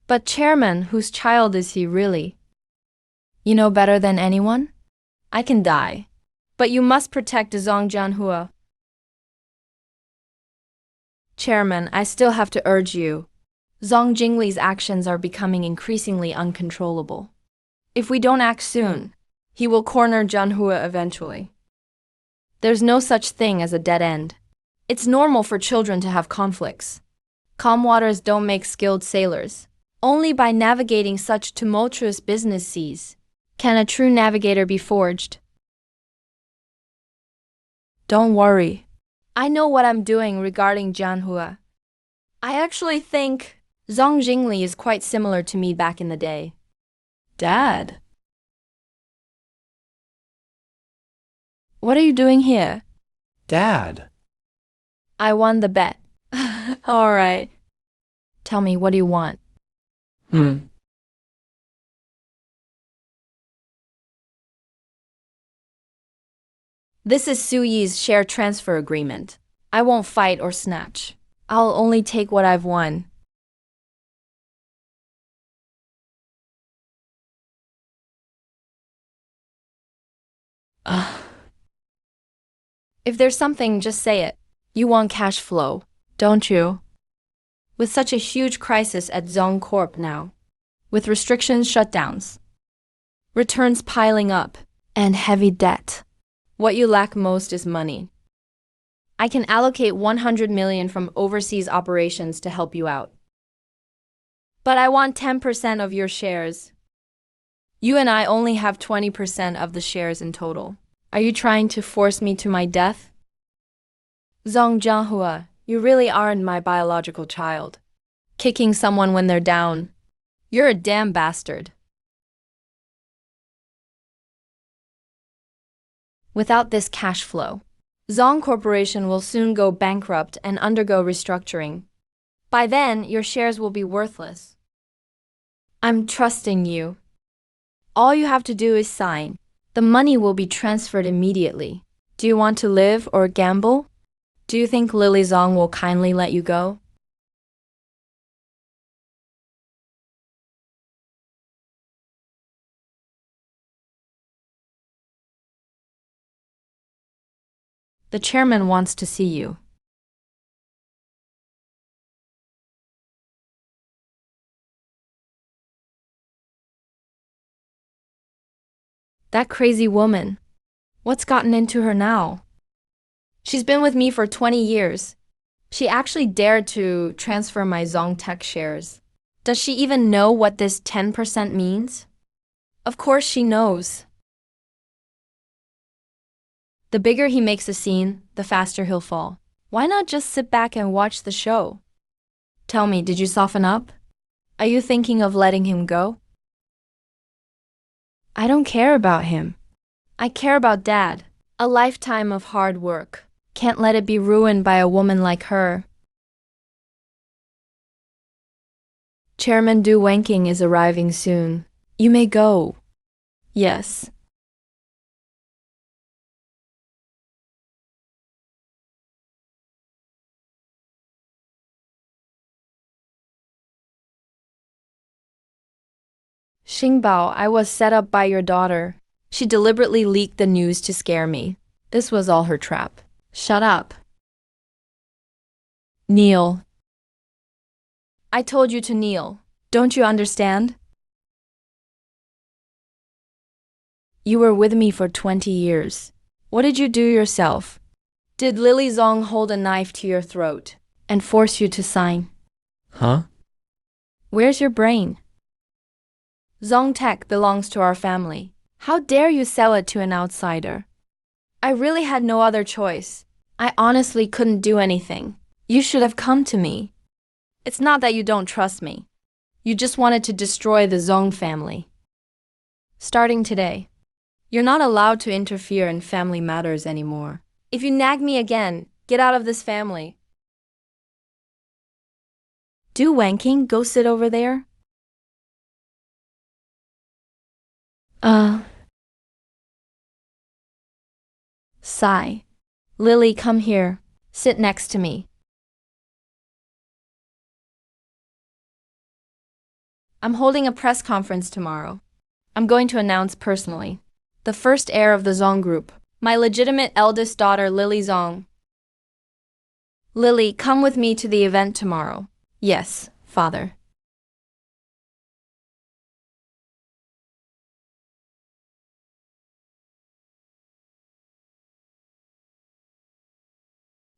But chairman, whose child is he really? You know better than anyone? I can die. But you must protect Zhang Jianhua. Chairman, I still have to urge you. Zhang Jingli's actions are becoming increasingly uncontrollable. If we don't act soon, he will corner Jianhua eventually. There's no such thing as a dead end. It's normal for children to have conflicts. Calm waters don't make skilled sailors. Only by navigating such tumultuous business seas can a true navigator be forged. Don't worry. I know what I'm doing regarding Jianhua. I actually think Zhang Jingli is quite similar to me back in the day. Dad? What are you doing here? Dad. I won the bet. All right. Tell me, what do you want? This is Su Yi's share transfer agreement. I won't fight or snatch. I'll only take what I've won. Ugh. If there's something, just say it. You want cash flow, don't you? With such a huge crisis at Zong Corp now, with restrictions, shutdowns, returns piling up, and heavy debt, what you lack most is money. I can allocate 100 million from overseas operations to help you out. But I want 10% of your shares. You and I only have 20% of the shares in total. Are you trying to force me to my death? Zhang Jianhua, you really aren't my biological child. Kicking someone when they're down. You're a damn bastard. Without this cash flow, Zong Corporation will soon go bankrupt and undergo restructuring. By then, your shares will be worthless. I'm trusting you. All you have to do is sign. The money will be transferred immediately. Do you want to live or gamble? Do you think Lily Zong will kindly let you go? The chairman wants to see you. That crazy woman. What's gotten into her now? She's been with me for 20 years. She actually dared to transfer my Zongtech shares. Does she even know what this 10% means? Of course she knows. The bigger he makes a scene, the faster he'll fall. Why not just sit back and watch the show? Tell me, did you soften up? Are you thinking of letting him go? I don't care about him. I care about Dad. A lifetime of hard work. Can't let it be ruined by a woman like her. Chairman Du Wenqing is arriving soon. You may go. Yes. Xingbao, I was set up by your daughter. She deliberately leaked the news to scare me. This was all her trap. Shut up. Kneel. I told you to kneel. Don't you understand? You were with me for 20 years. What did you do yourself? Did Lily Zong hold a knife to your throat and force you to sign? Huh? Where's your brain? Zongtech belongs to our family. How dare you sell it to an outsider? I really had no other choice. I honestly couldn't do anything. You should have come to me. It's not that you don't trust me. You just wanted to destroy the Zong family. Starting today, you're not allowed to interfere in family matters anymore. If you nag me again, get out of this family. Du Wenqing, go sit over there. Sigh. Lily, come here. Sit next to me. I'm holding a press conference tomorrow. I'm going to announce personally. The first heir of the Zong group. My legitimate eldest daughter, Lily Zong. Lily, come with me to the event tomorrow. Yes, father.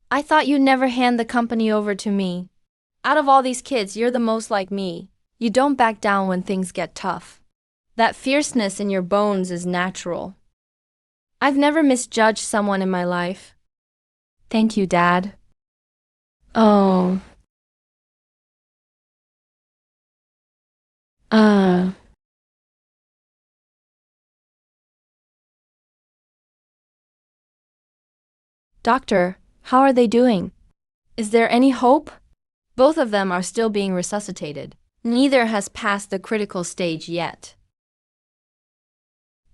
I thought you'd never hand the company over to me. Out of all these kids, you're the most like me. You don't back down when things get tough. That fierceness in your bones is natural. I've never misjudged someone in my life. Thank you, Dad. Oh. Uh. Doctor, how are they doing? Is there any hope? Both of them are still being resuscitated. Neither has passed the critical stage yet.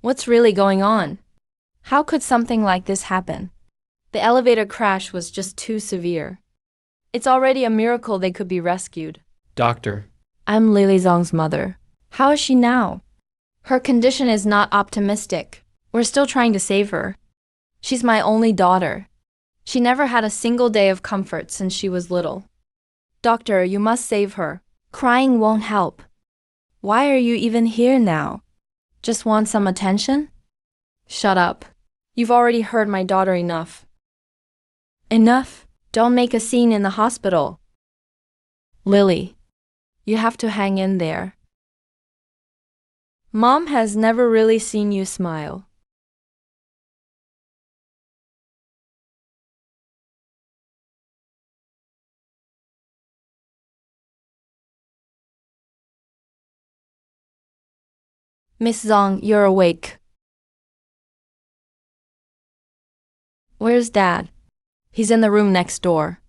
What's really going on? How could something like this happen? The elevator crash was just too severe. It's already a miracle they could be rescued. Doctor. I'm Lily Zong's mother. How is she now? Her condition is not optimistic. We're still trying to save her. She's my only daughter. She never had a single day of comfort since she was little. Doctor, you must save her. Crying won't help. Why are you even here now? Just want some attention? Shut up. You've already heard my daughter enough. Enough? Don't make a scene in the hospital. Lily, you have to hang in there. Mom has never really seen you smile. Miss Zong, you're awake. Where's Dad? He's in the room next door.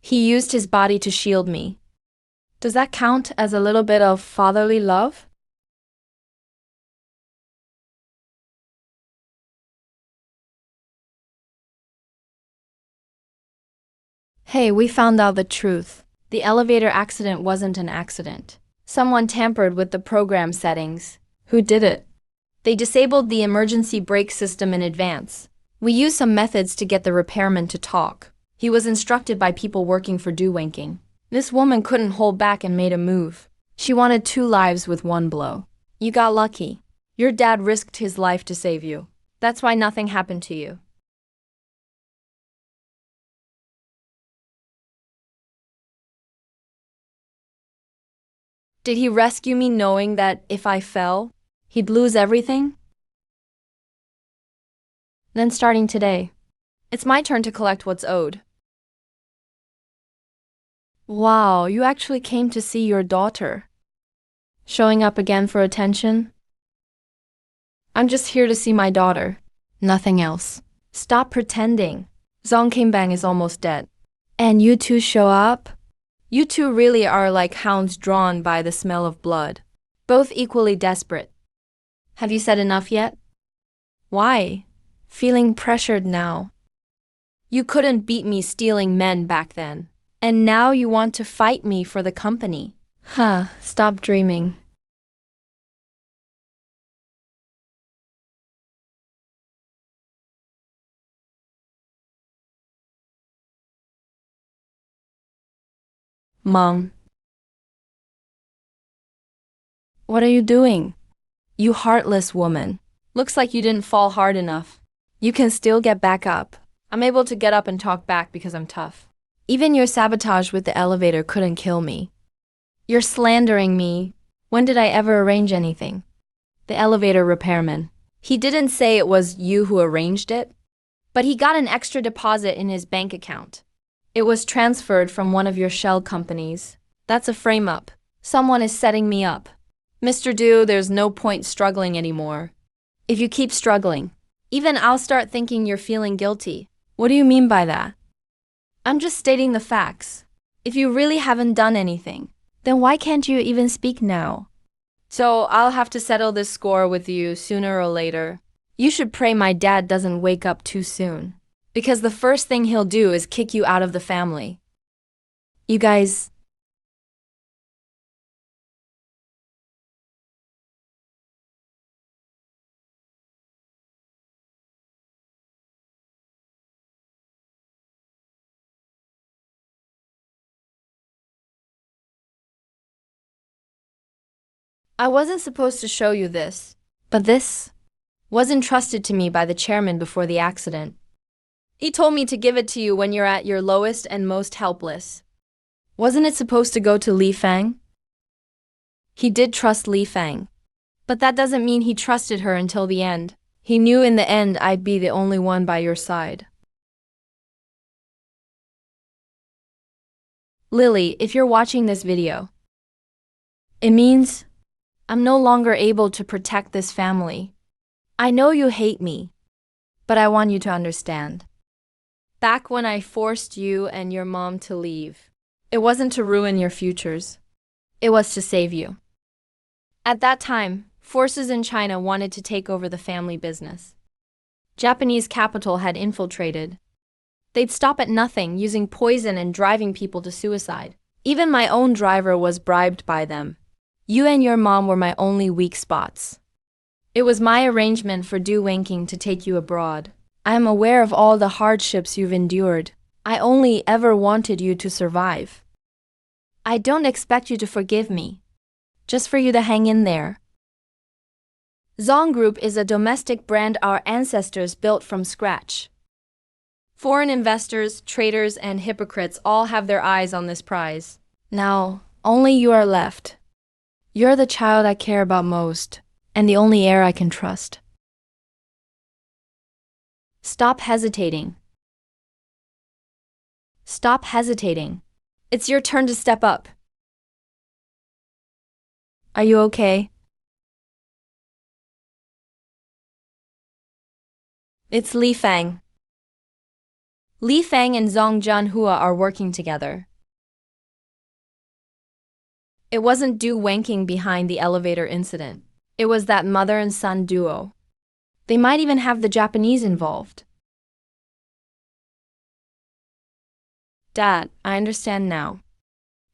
He used his body to shield me. Does that count as a little bit of fatherly love? Hey, we found out the truth. The elevator accident wasn't an accident. Someone tampered with the program settings. Who did it? They disabled the emergency brake system in advance. We used some methods to get the repairman to talk. He was instructed by people working for Do-Wanking. This woman couldn't hold back and made a move. She wanted 2 lives with 1 blow. You got lucky. Your dad risked his life to save you. That's why nothing happened to you. Did he rescue me knowing that if I fell, he'd lose everything? Then starting today, it's my turn to collect what's owed. Wow, you actually came to see your daughter. Showing up again for attention? I'm just here to see my daughter. Nothing else. Stop pretending. Zong Kimbang is almost dead. And you two show up? You two really are like hounds drawn by the smell of blood. Both equally desperate. Have you said enough yet? Why? Feeling pressured now. You couldn't beat me stealing men back then. And now you want to fight me for the company. Huh, stop dreaming. Mom. What are you doing? You heartless woman. Looks like you didn't fall hard enough. You can still get back up. I'm able to get up and talk back because I'm tough. Even your sabotage with the elevator couldn't kill me. You're slandering me. When did I ever arrange anything? The elevator repairman. He didn't say it was you who arranged it, but he got an extra deposit in his bank account. It was transferred from one of your shell companies. That's a frame-up. Someone is setting me up. Mr. Du, there's no point struggling anymore. If you keep struggling, even I'll start thinking you're feeling guilty. What do you mean by that? I'm just stating the facts. If you really haven't done anything, then why can't you even speak now? So I'll have to settle this score with you sooner or later. You should pray my dad doesn't wake up too soon, because the first thing he'll do is kick you out of the family. You guys, I wasn't supposed to show you this, but this was entrusted to me by the chairman before the accident. He told me to give it to you when you're at your lowest and most helpless. Wasn't it supposed to go to Li Fang? He did trust Li Fang, but that doesn't mean he trusted her until the end. He knew in the end I'd be the only one by your side. Lily, if you're watching this video, it means I'm no longer able to protect this family. I know you hate me, but I want you to understand. Back when I forced you and your mom to leave, it wasn't to ruin your futures. It was to save you. At that time, forces in China wanted to take over the family business. Japanese capital had infiltrated. They'd stop at nothing, using poison and driving people to suicide. Even my own driver was bribed by them. You and your mom were my only weak spots. It was my arrangement for Du Wenqing to take you abroad. I am aware of all the hardships you've endured. I only ever wanted you to survive. I don't expect you to forgive me, just for you to hang in there. Zong Group is a domestic brand our ancestors built from scratch. Foreign investors, traders, and hypocrites all have their eyes on this prize. Now, only you are left. You're the child I care about most, and the only heir I can trust. Stop hesitating. Stop hesitating. It's your turn to step up. Are you okay? It's Li Fang. Li Fang and Zhong Jianhua are working together. It wasn't Du Wenqing behind the elevator incident. It was that mother and son duo. They might even have the Japanese involved. Dad, I understand now.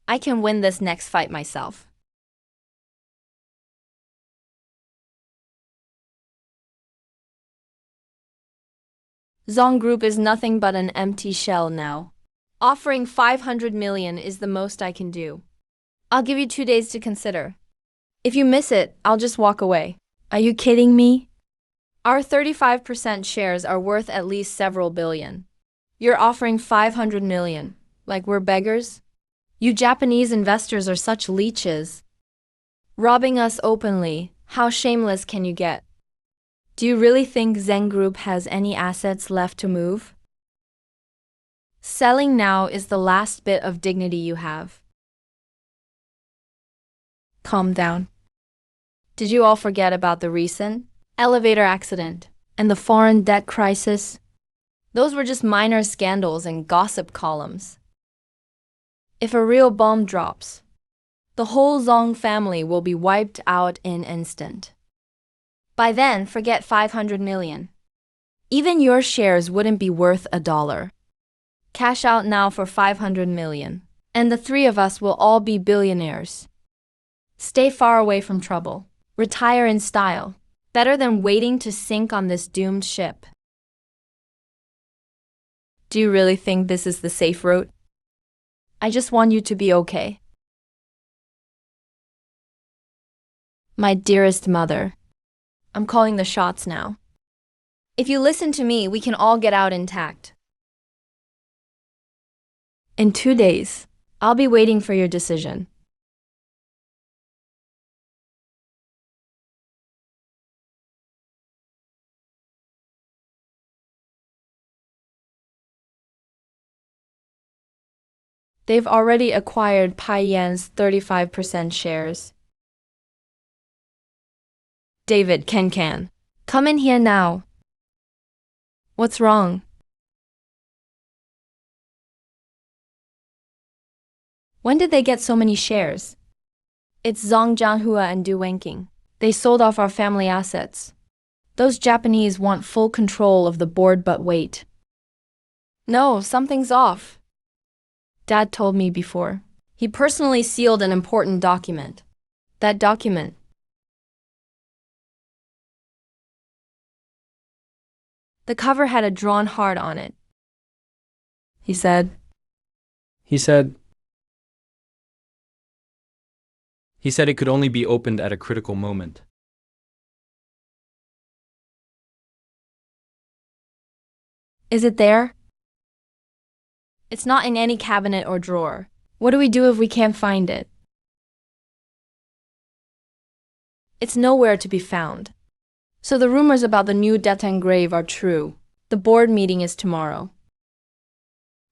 I can win this next fight myself. Zong Group is nothing but an empty shell now. Offering 500 million is the most I can do. I'll give you 2 days to consider. If you miss it, I'll just walk away. Are you kidding me? Our 35% shares are worth at least several billion. You're offering 500 million, like we're beggars? You Japanese investors are such leeches. Robbing us openly, how shameless can you get? Do you really think Zeng Group has any assets left to move? Selling now is the last bit of dignity you have. Calm down. Did you all forget about the recent elevator accident and the foreign debt crisis? Those were just minor scandals and gossip columns. If a real bomb drops, the whole Zong family will be wiped out in an instant. By then, forget 500 million. Even your shares wouldn't be worth $1. Cash out now for 500 million, and the three of us will all be billionaires. Stay far away from trouble. Retire in style. Better than waiting to sink on this doomed ship. Do you really think this is the safe route? I just want you to be okay. My dearest mother, I'm calling the shots now. If you listen to me, we can all get out intact. In 2 days, I'll be waiting for your decision. They've already acquired Pai Yan's 35% shares. David, Can, come in here now. What's wrong? When did they get so many shares? It's Zhang Jianhua and Du Wenqing. They sold off our family assets. Those Japanese want full control of the board, but wait. No, something's off. Dad told me before. He personally sealed an important document. That document. The cover had a drawn heart on it. He said. He said it could only be opened at a critical moment. Is it there? It's not in any cabinet or drawer. What do we do if we can't find it? It's nowhere to be found. So the rumors about the new death engrave are true. The board meeting is tomorrow.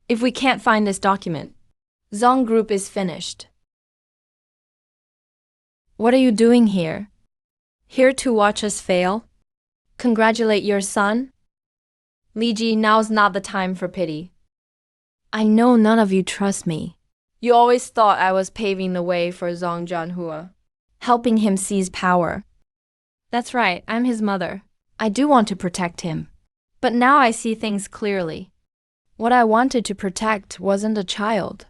If we can't find this document, Zong Group is finished. What are you doing here? Here to watch us fail? Congratulate your son? Li Ji, now's not the time for pity. I know none of you trust me. You always thought I was paving the way for Zhang Jianhua, helping him seize power. That's right, I'm his mother. I do want to protect him. But now I see things clearly. What I wanted to protect wasn't a child,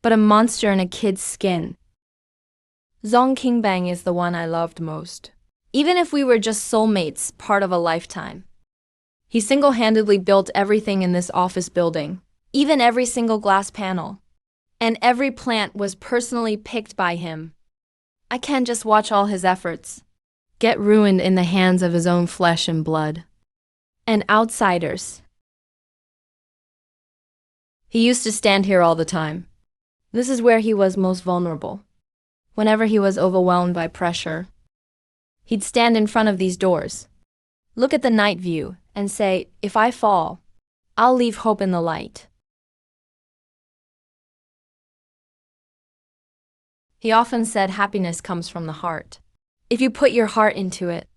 but a monster in a kid's skin. Zong Qingbang is the one I loved most. Even if we were just soulmates, part of a lifetime. He single-handedly built everything in this office building, even every single glass panel. And every plant was personally picked by him. I can't just watch all his efforts get ruined in the hands of his own flesh and blood. And outsiders. He used to stand here all the time. This is where he was most vulnerable. Whenever he was overwhelmed by pressure, he'd stand in front of these doors, look at the night view, and say, if I fall, I'll leave hope in the light. He often said happiness comes from the heart. If you put your heart into it,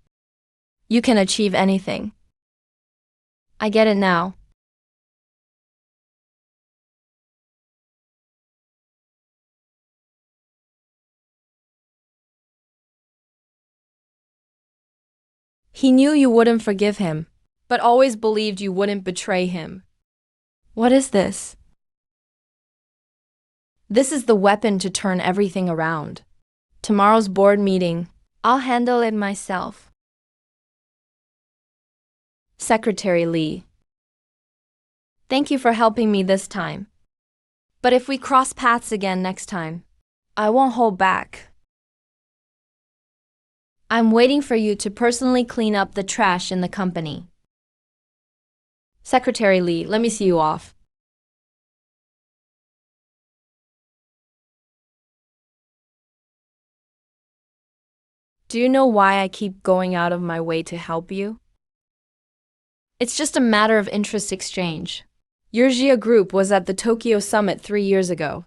you can achieve anything. I get it now. He knew you wouldn't forgive him, but always believed you wouldn't betray him. What is this? This is the weapon to turn everything around. Tomorrow's board meeting, I'll handle it myself. Secretary Li. Thank you for helping me this time. But if we cross paths again next time, I won't hold back. I'm waiting for you to personally clean up the trash in the company. Secretary Li, let me see you off. Do you know why I keep going out of my way to help you? It's just a matter of interest exchange. Your Jia group was at the Tokyo summit 3 years ago.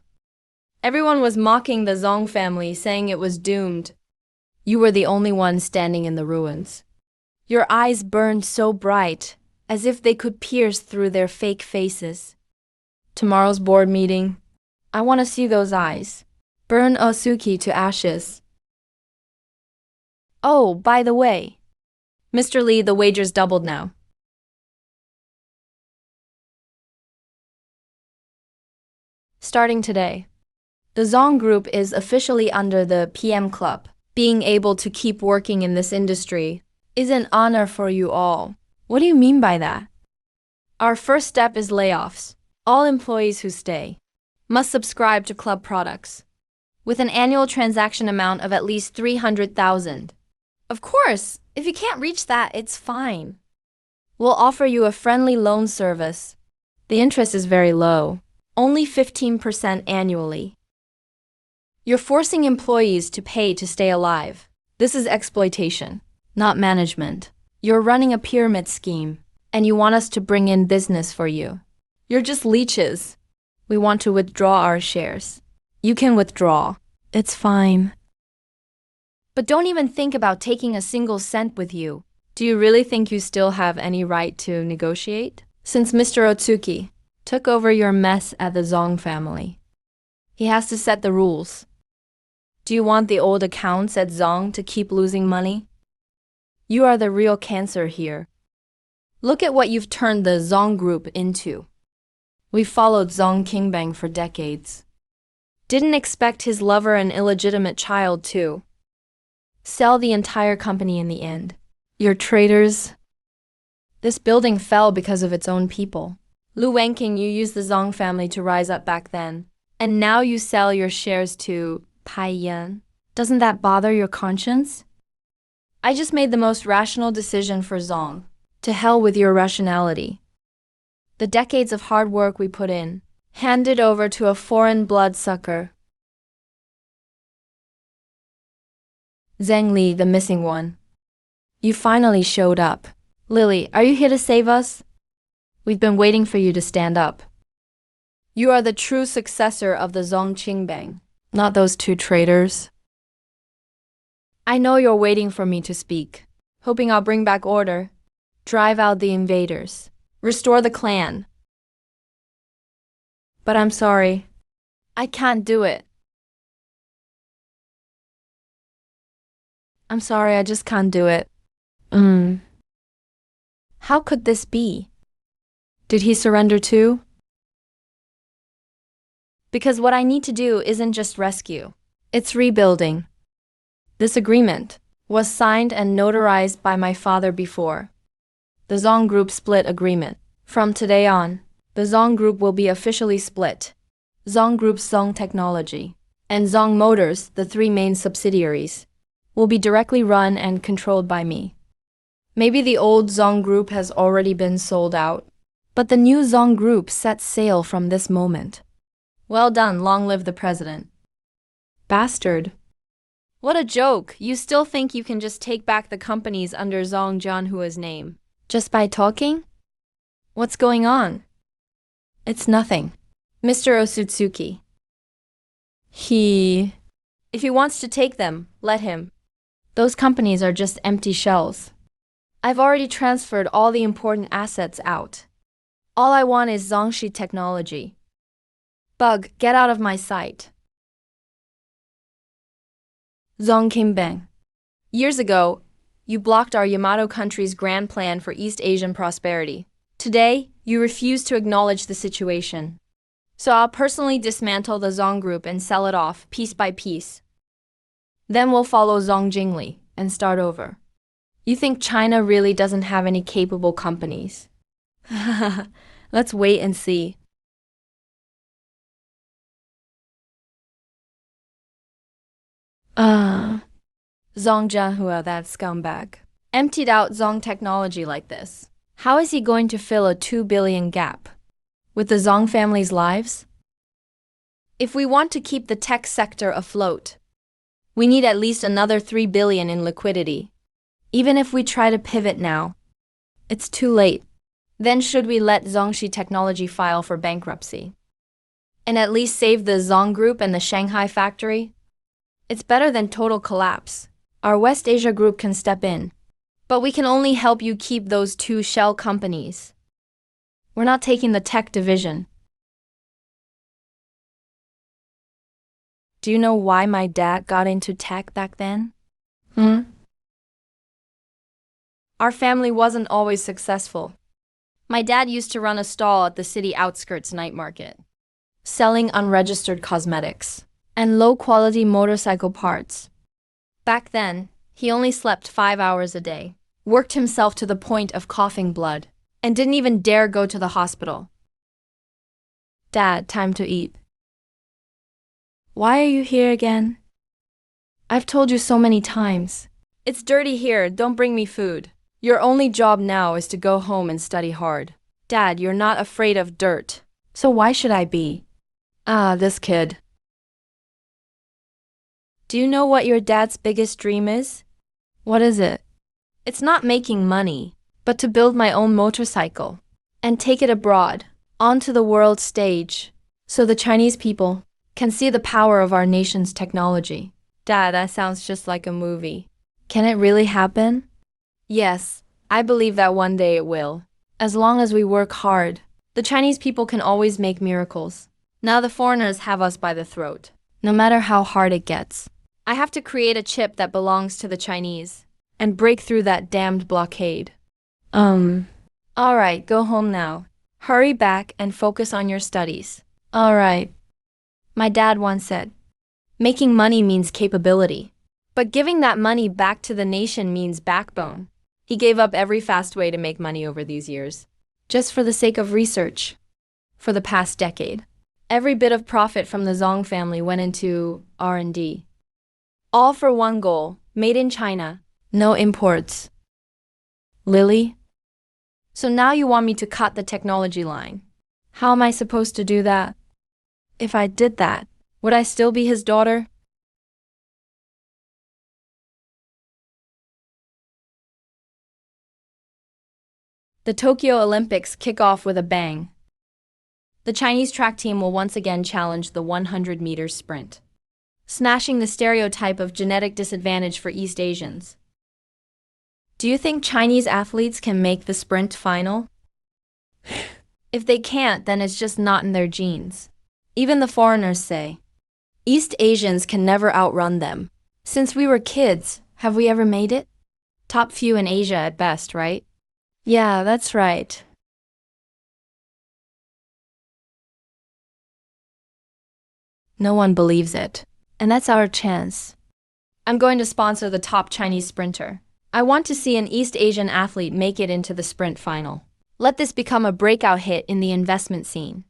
Everyone was mocking the Zong family, saying it was doomed. You were the only one standing in the ruins. Your eyes burned so bright, as if they could pierce through their fake faces. Tomorrow's board meeting, I want to see those eyes. Burn Osuki to ashes. Oh, by the way, Mr. Li, the wager's doubled now. Starting today, the Zong Group is officially under the PM Club. Being able to keep working in this industry is an honor for you all. What do you mean by that? Our first step is layoffs. All employees who stay must subscribe to club products with an annual transaction amount of at least 300,000. Of course, if you can't reach that, it's fine. We'll offer you a friendly loan service. The interest is very low, only 15% annually. You're forcing employees to pay to stay alive. This is exploitation, not management. You're running a pyramid scheme, and you want us to bring in business for you. You're just leeches. We want to withdraw our shares. You can withdraw. It's fine. But don't even think about taking a single cent with you. Do you really think you still have any right to negotiate? Since Mr. Otsuki took over your mess at the Zong family, he has to set the rules. Do you want the old accounts at Zong to keep losing money? You are the real cancer here. Look at what you've turned the Zong Group into. We followed Zong Qingbang for decades. Didn't expect his lover and illegitimate child to sell the entire company in the end. You're traitors. This building fell because of its own people. Lu Wenqing, you used the Zong family to rise up back then. And now you sell your shares to Pai Yan. Doesn't that bother your conscience? I just made the most rational decision for Zong. To hell with your rationality. The decades of hard work we put in, handed over to a foreign bloodsucker. Zhang Li, the missing one. You finally showed up. Lily, are you here to save us? We've been waiting for you to stand up. You are the true successor of the Zong Qingbang, not those two traitors. I know you're waiting for me to speak, hoping I'll bring back order, drive out the invaders, restore the clan. But I'm sorry. I can't do it. I'm sorry, I just can't do it. How could this be? Did he surrender too? Because what I need to do isn't just rescue. It's rebuilding. This agreement was signed and notarized by my father before. The Zong Group split agreement. From today on, the Zong Group will be officially split. Zong Group's Zong Technology and Zong Motors, the three main subsidiaries, will be directly run and controlled by me. Maybe the old Zong Group has already been sold out, but the new Zong Group sets sail from this moment. Well done, long live the president. Bastard. What a joke. You still think you can just take back the companies under Zong Jianhua's name? Just by talking? What's going on? It's nothing. Mr. Osutsuki. If he wants to take them, let him. Those companies are just empty shells. I've already transferred all the important assets out. All I want is Zongxi technology. Bug, get out of my sight. Zong Qingbang. Years ago, you blocked our Yamato country's grand plan for East Asian prosperity. Today, you refuse to acknowledge the situation. So I'll personally dismantle the Zong Group and sell it off, piece by piece. Then we'll follow Zong Jingli and start over. You think China really doesn't have any capable companies? Let's wait and see. Zong Jianhua, that scumbag, emptied out Zong Technology like this. How is he going to fill a 2 billion gap? With the Zong family's lives? If we want to keep the tech sector afloat, we need at least another 3 billion in liquidity. Even if we try to pivot now, it's too late. Then should we let Zongxi Technology file for bankruptcy? And at least save the Zong Group and the Shanghai factory? It's better than total collapse. Our West Asia group can step in. But we can only help you keep those two shell companies. We're not taking the tech division. Do you know why my dad got into tech back then? Our family wasn't always successful. My dad used to run a stall at the city outskirts night market, selling unregistered cosmetics and low-quality motorcycle parts. Back then, he only slept 5 hours a day, worked himself to the point of coughing blood, and didn't even dare go to the hospital. Dad, time to eat. Why are you here again? I've told you so many times. It's dirty here, don't bring me food. Your only job now is to go home and study hard. Dad, you're not afraid of dirt. So why should I be? This kid. Do you know what your dad's biggest dream is? What is it? It's not making money, but to build my own motorcycle and take it abroad, onto the world stage, so the Chinese people can see the power of our nation's technology. Dad, that sounds just like a movie. Can it really happen? Yes, I believe that one day it will. As long as we work hard, the Chinese people can always make miracles. Now the foreigners have us by the throat, no matter how hard it gets. I have to create a chip that belongs to the Chinese and break through that damned blockade. Alright, go home now. Hurry back and focus on your studies. Alright. My dad once said, making money means capability, but giving that money back to the nation means backbone. He gave up every fast way to make money over these years, just for the sake of research. For the past decade, every bit of profit from the Zong family went into R&D. All for one goal, made in China, no imports. Lily? So now you want me to cut the technology line. How am I supposed to do that? If I did that, would I still be his daughter? The Tokyo Olympics kick off with a bang. The Chinese track team will once again challenge the 100-meter sprint, smashing the stereotype of genetic disadvantage for East Asians. Do you think Chinese athletes can make the sprint final? If they can't, then it's just not in their genes. Even the foreigners say, East Asians can never outrun them. Since we were kids, have we ever made it? Top few in Asia at best, right? Yeah, that's right. No one believes it. And that's our chance. I'm going to sponsor the top Chinese sprinter. I want to see an East Asian athlete make it into the sprint final. Let this become a breakout hit in the investment scene.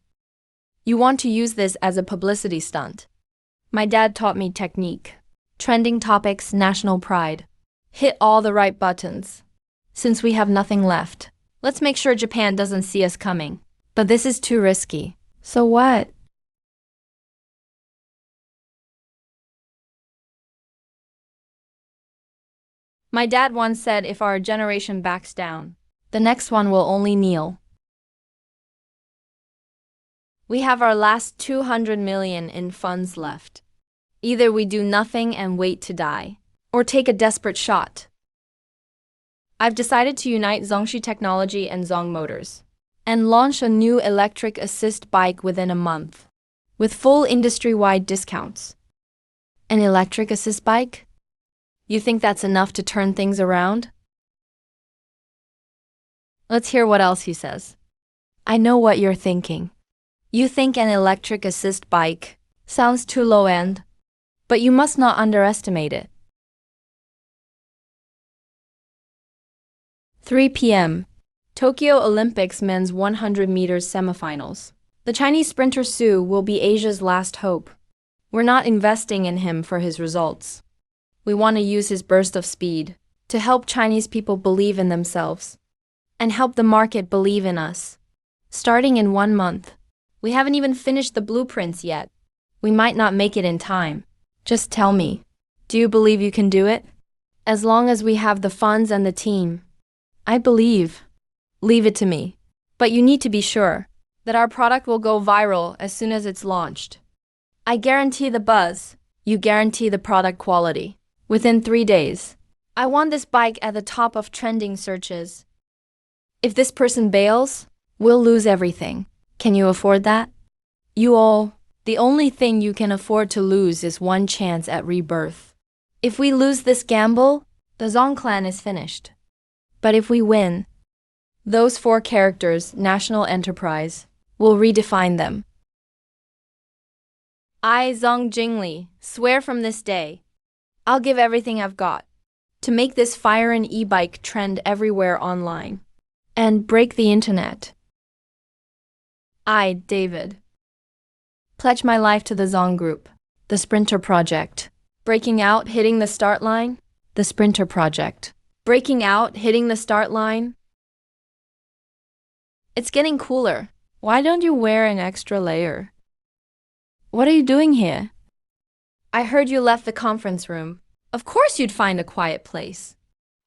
You want to use this as a publicity stunt. My dad taught me technique. Trending topics, national pride. Hit all the right buttons. Since we have nothing left, let's make sure Japan doesn't see us coming. But this is too risky. So what? My dad once said if our generation backs down, the next one will only kneel. We have our last 200 million in funds left. Either we do nothing and wait to die, or take a desperate shot. I've decided to unite Zongxi Technology and Zong Motors, and launch a new electric assist bike within a month, with full industry-wide discounts. An electric assist bike? You think that's enough to turn things around? Let's hear what else he says. I know what you're thinking. You think an electric assist bike sounds too low-end, but you must not underestimate it. 3 p.m. Tokyo Olympics men's 100 meters semifinals. The Chinese sprinter Su will be Asia's last hope. We're not investing in him for his results. We want to use his burst of speed to help Chinese people believe in themselves and help the market believe in us. Starting in 1 month. We haven't even finished the blueprints yet. We might not make it in time. Just tell me, do you believe you can do it? As long as we have the funds and the team. I believe. Leave it to me. But you need to be sure that our product will go viral as soon as it's launched. I guarantee the buzz. You guarantee the product quality. Within 3 days. I want this bike at the top of trending searches. If this person bails, we'll lose everything. Can you afford that? The only thing you can afford to lose is one chance at rebirth. If we lose this gamble, the Zong clan is finished. But if we win, those 4 characters, national enterprise, will redefine them. I, Zong Jingli, swear from this day, I'll give everything I've got to make this fire and e-bike trend everywhere online and break the internet. I, David, pledge my life to the Zong Group, the Sprinter Project. Breaking out, hitting the start line, the Sprinter Project. Breaking out, hitting the start line. It's getting cooler. Why don't you wear an extra layer? What are you doing here? I heard you left the conference room. Of course you'd find a quiet place.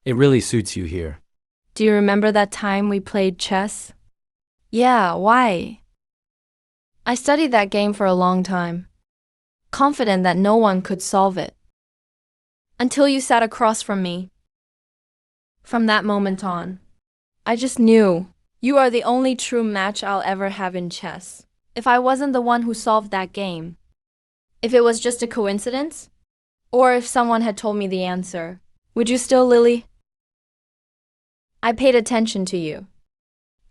It really suits you here. Do you remember that time we played chess? Yeah, why? I studied that game for a long time, confident that no one could solve it. Until you sat across from me. From that moment on, I just knew you are the only true match I'll ever have in chess. If I wasn't the one who solved that game, if it was just a coincidence, Or if someone had told me the answer, would you still, Lily? I paid attention to you.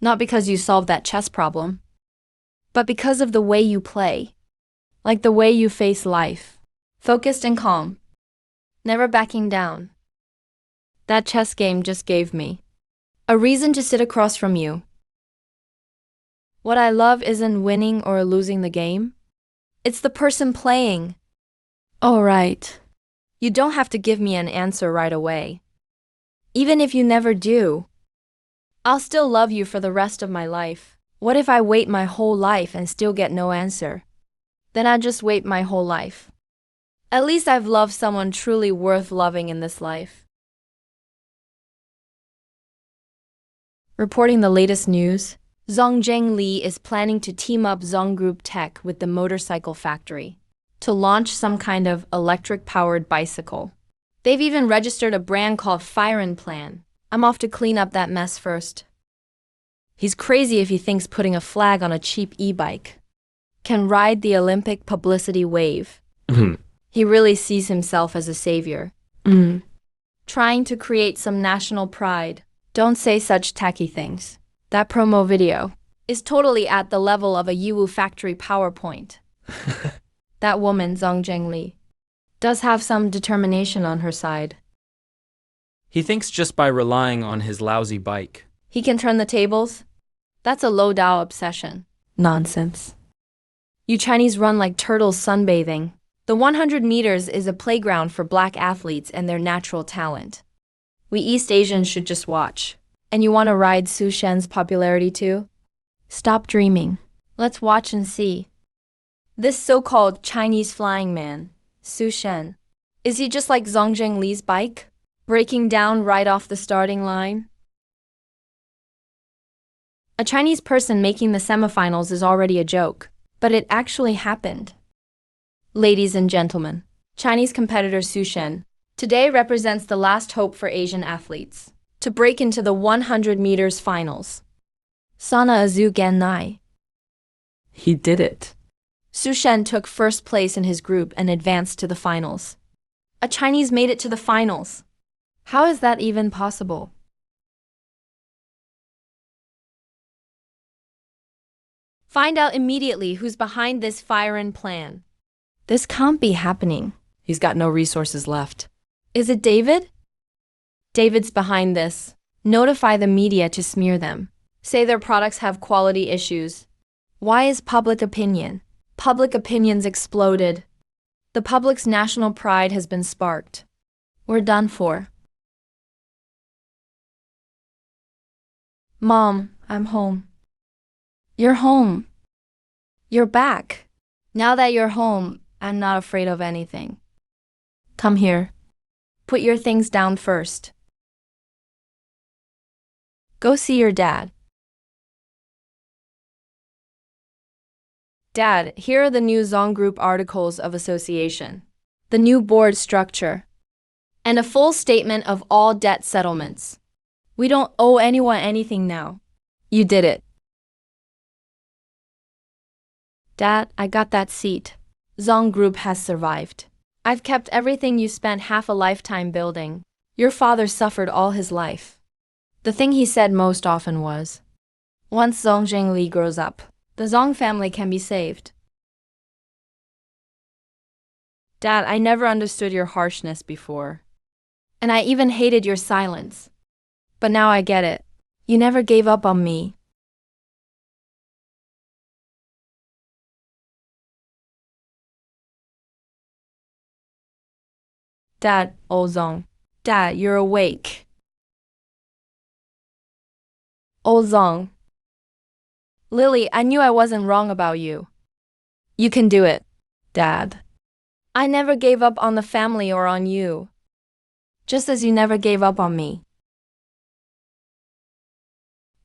Not because you solved that chess problem, but because of the way you play. Like the way you face life. Focused and calm. Never backing down. That chess game just gave me a reason to sit across from you. What I love isn't winning or losing the game. It's the person playing. All right. You don't have to give me an answer right away. Even if you never do, I'll still love you for the rest of my life. What if I wait my whole life and still get no answer? Then I'd just wait my whole life. At least I've loved someone truly worth loving in this life. Reporting the latest news, Zhongzheng Li is planning to team up Zong Group Tech with the motorcycle factory to launch some kind of electric-powered bicycle. They've even registered a brand called Firen Plan. I'm off to clean up that mess first. He's crazy if he thinks putting a flag on a cheap e-bike can ride the Olympic publicity wave. He really sees himself as a savior. Trying to create some national pride. Don't say such tacky things. That promo video is totally at the level of a Yiwu factory PowerPoint. That woman, Zhongzheng Li, does have some determination on her side. He thinks just by relying on his lousy bike, He can turn the tables? That's a low-dow obsession. Nonsense. You Chinese run like turtles sunbathing. The 100 meters is a playground for black athletes and their natural talent. We East Asians should just watch. And you want to ride Su Shen's popularity too? Stop dreaming. Let's watch and see. This so-called Chinese flying man, Su Shen, is he just like Zhongzheng Li's bike? Breaking down right off the starting line? A Chinese person making the semifinals is already a joke, but it actually happened. Ladies and gentlemen, Chinese competitor Su Shen today represents the last hope for Asian athletes to break into the 100 meters finals. Sana Azu Gan. He did it. Su Shen took first place in his group and advanced to the finals. A Chinese made it to the finals. How is that even possible? Find out immediately who's behind this Firen Plan. This can't be happening. He's got no resources left. Is it David? David's behind this. Notify the media to smear them. Say their products have quality issues. Why is public opinion? Public opinion's exploded. The public's national pride has been sparked. We're done for. Mom, I'm home. You're home. You're back. Now that you're home, I'm not afraid of anything. Come here. Put your things down first. Go see your dad. Dad, here are the new Zong Group Articles of Association, the new board structure, and a full statement of all debt settlements. We don't owe anyone anything now. You did it. Dad, I got that seat. Zong Group has survived. I've kept everything you spent half a lifetime building. Your father suffered all his life. The thing he said most often was, once Zhongzheng Li grows up, the Zong family can be saved. Dad, I never understood your harshness before. And I even hated your silence. But now I get it. You never gave up on me. Dad, oh Zong. Dad, you're awake. Oh Zong. Lily, I knew I wasn't wrong about you. You can do it, Dad. I never gave up on the family or on you. Just as you never gave up on me.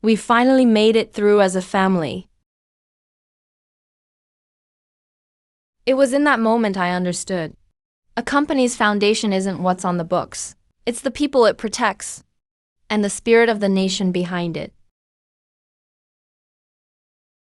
We finally made it through as a family. It was in that moment I understood. A company's foundation isn't what's on the books. It's the people it protects, and the spirit of the nation behind it.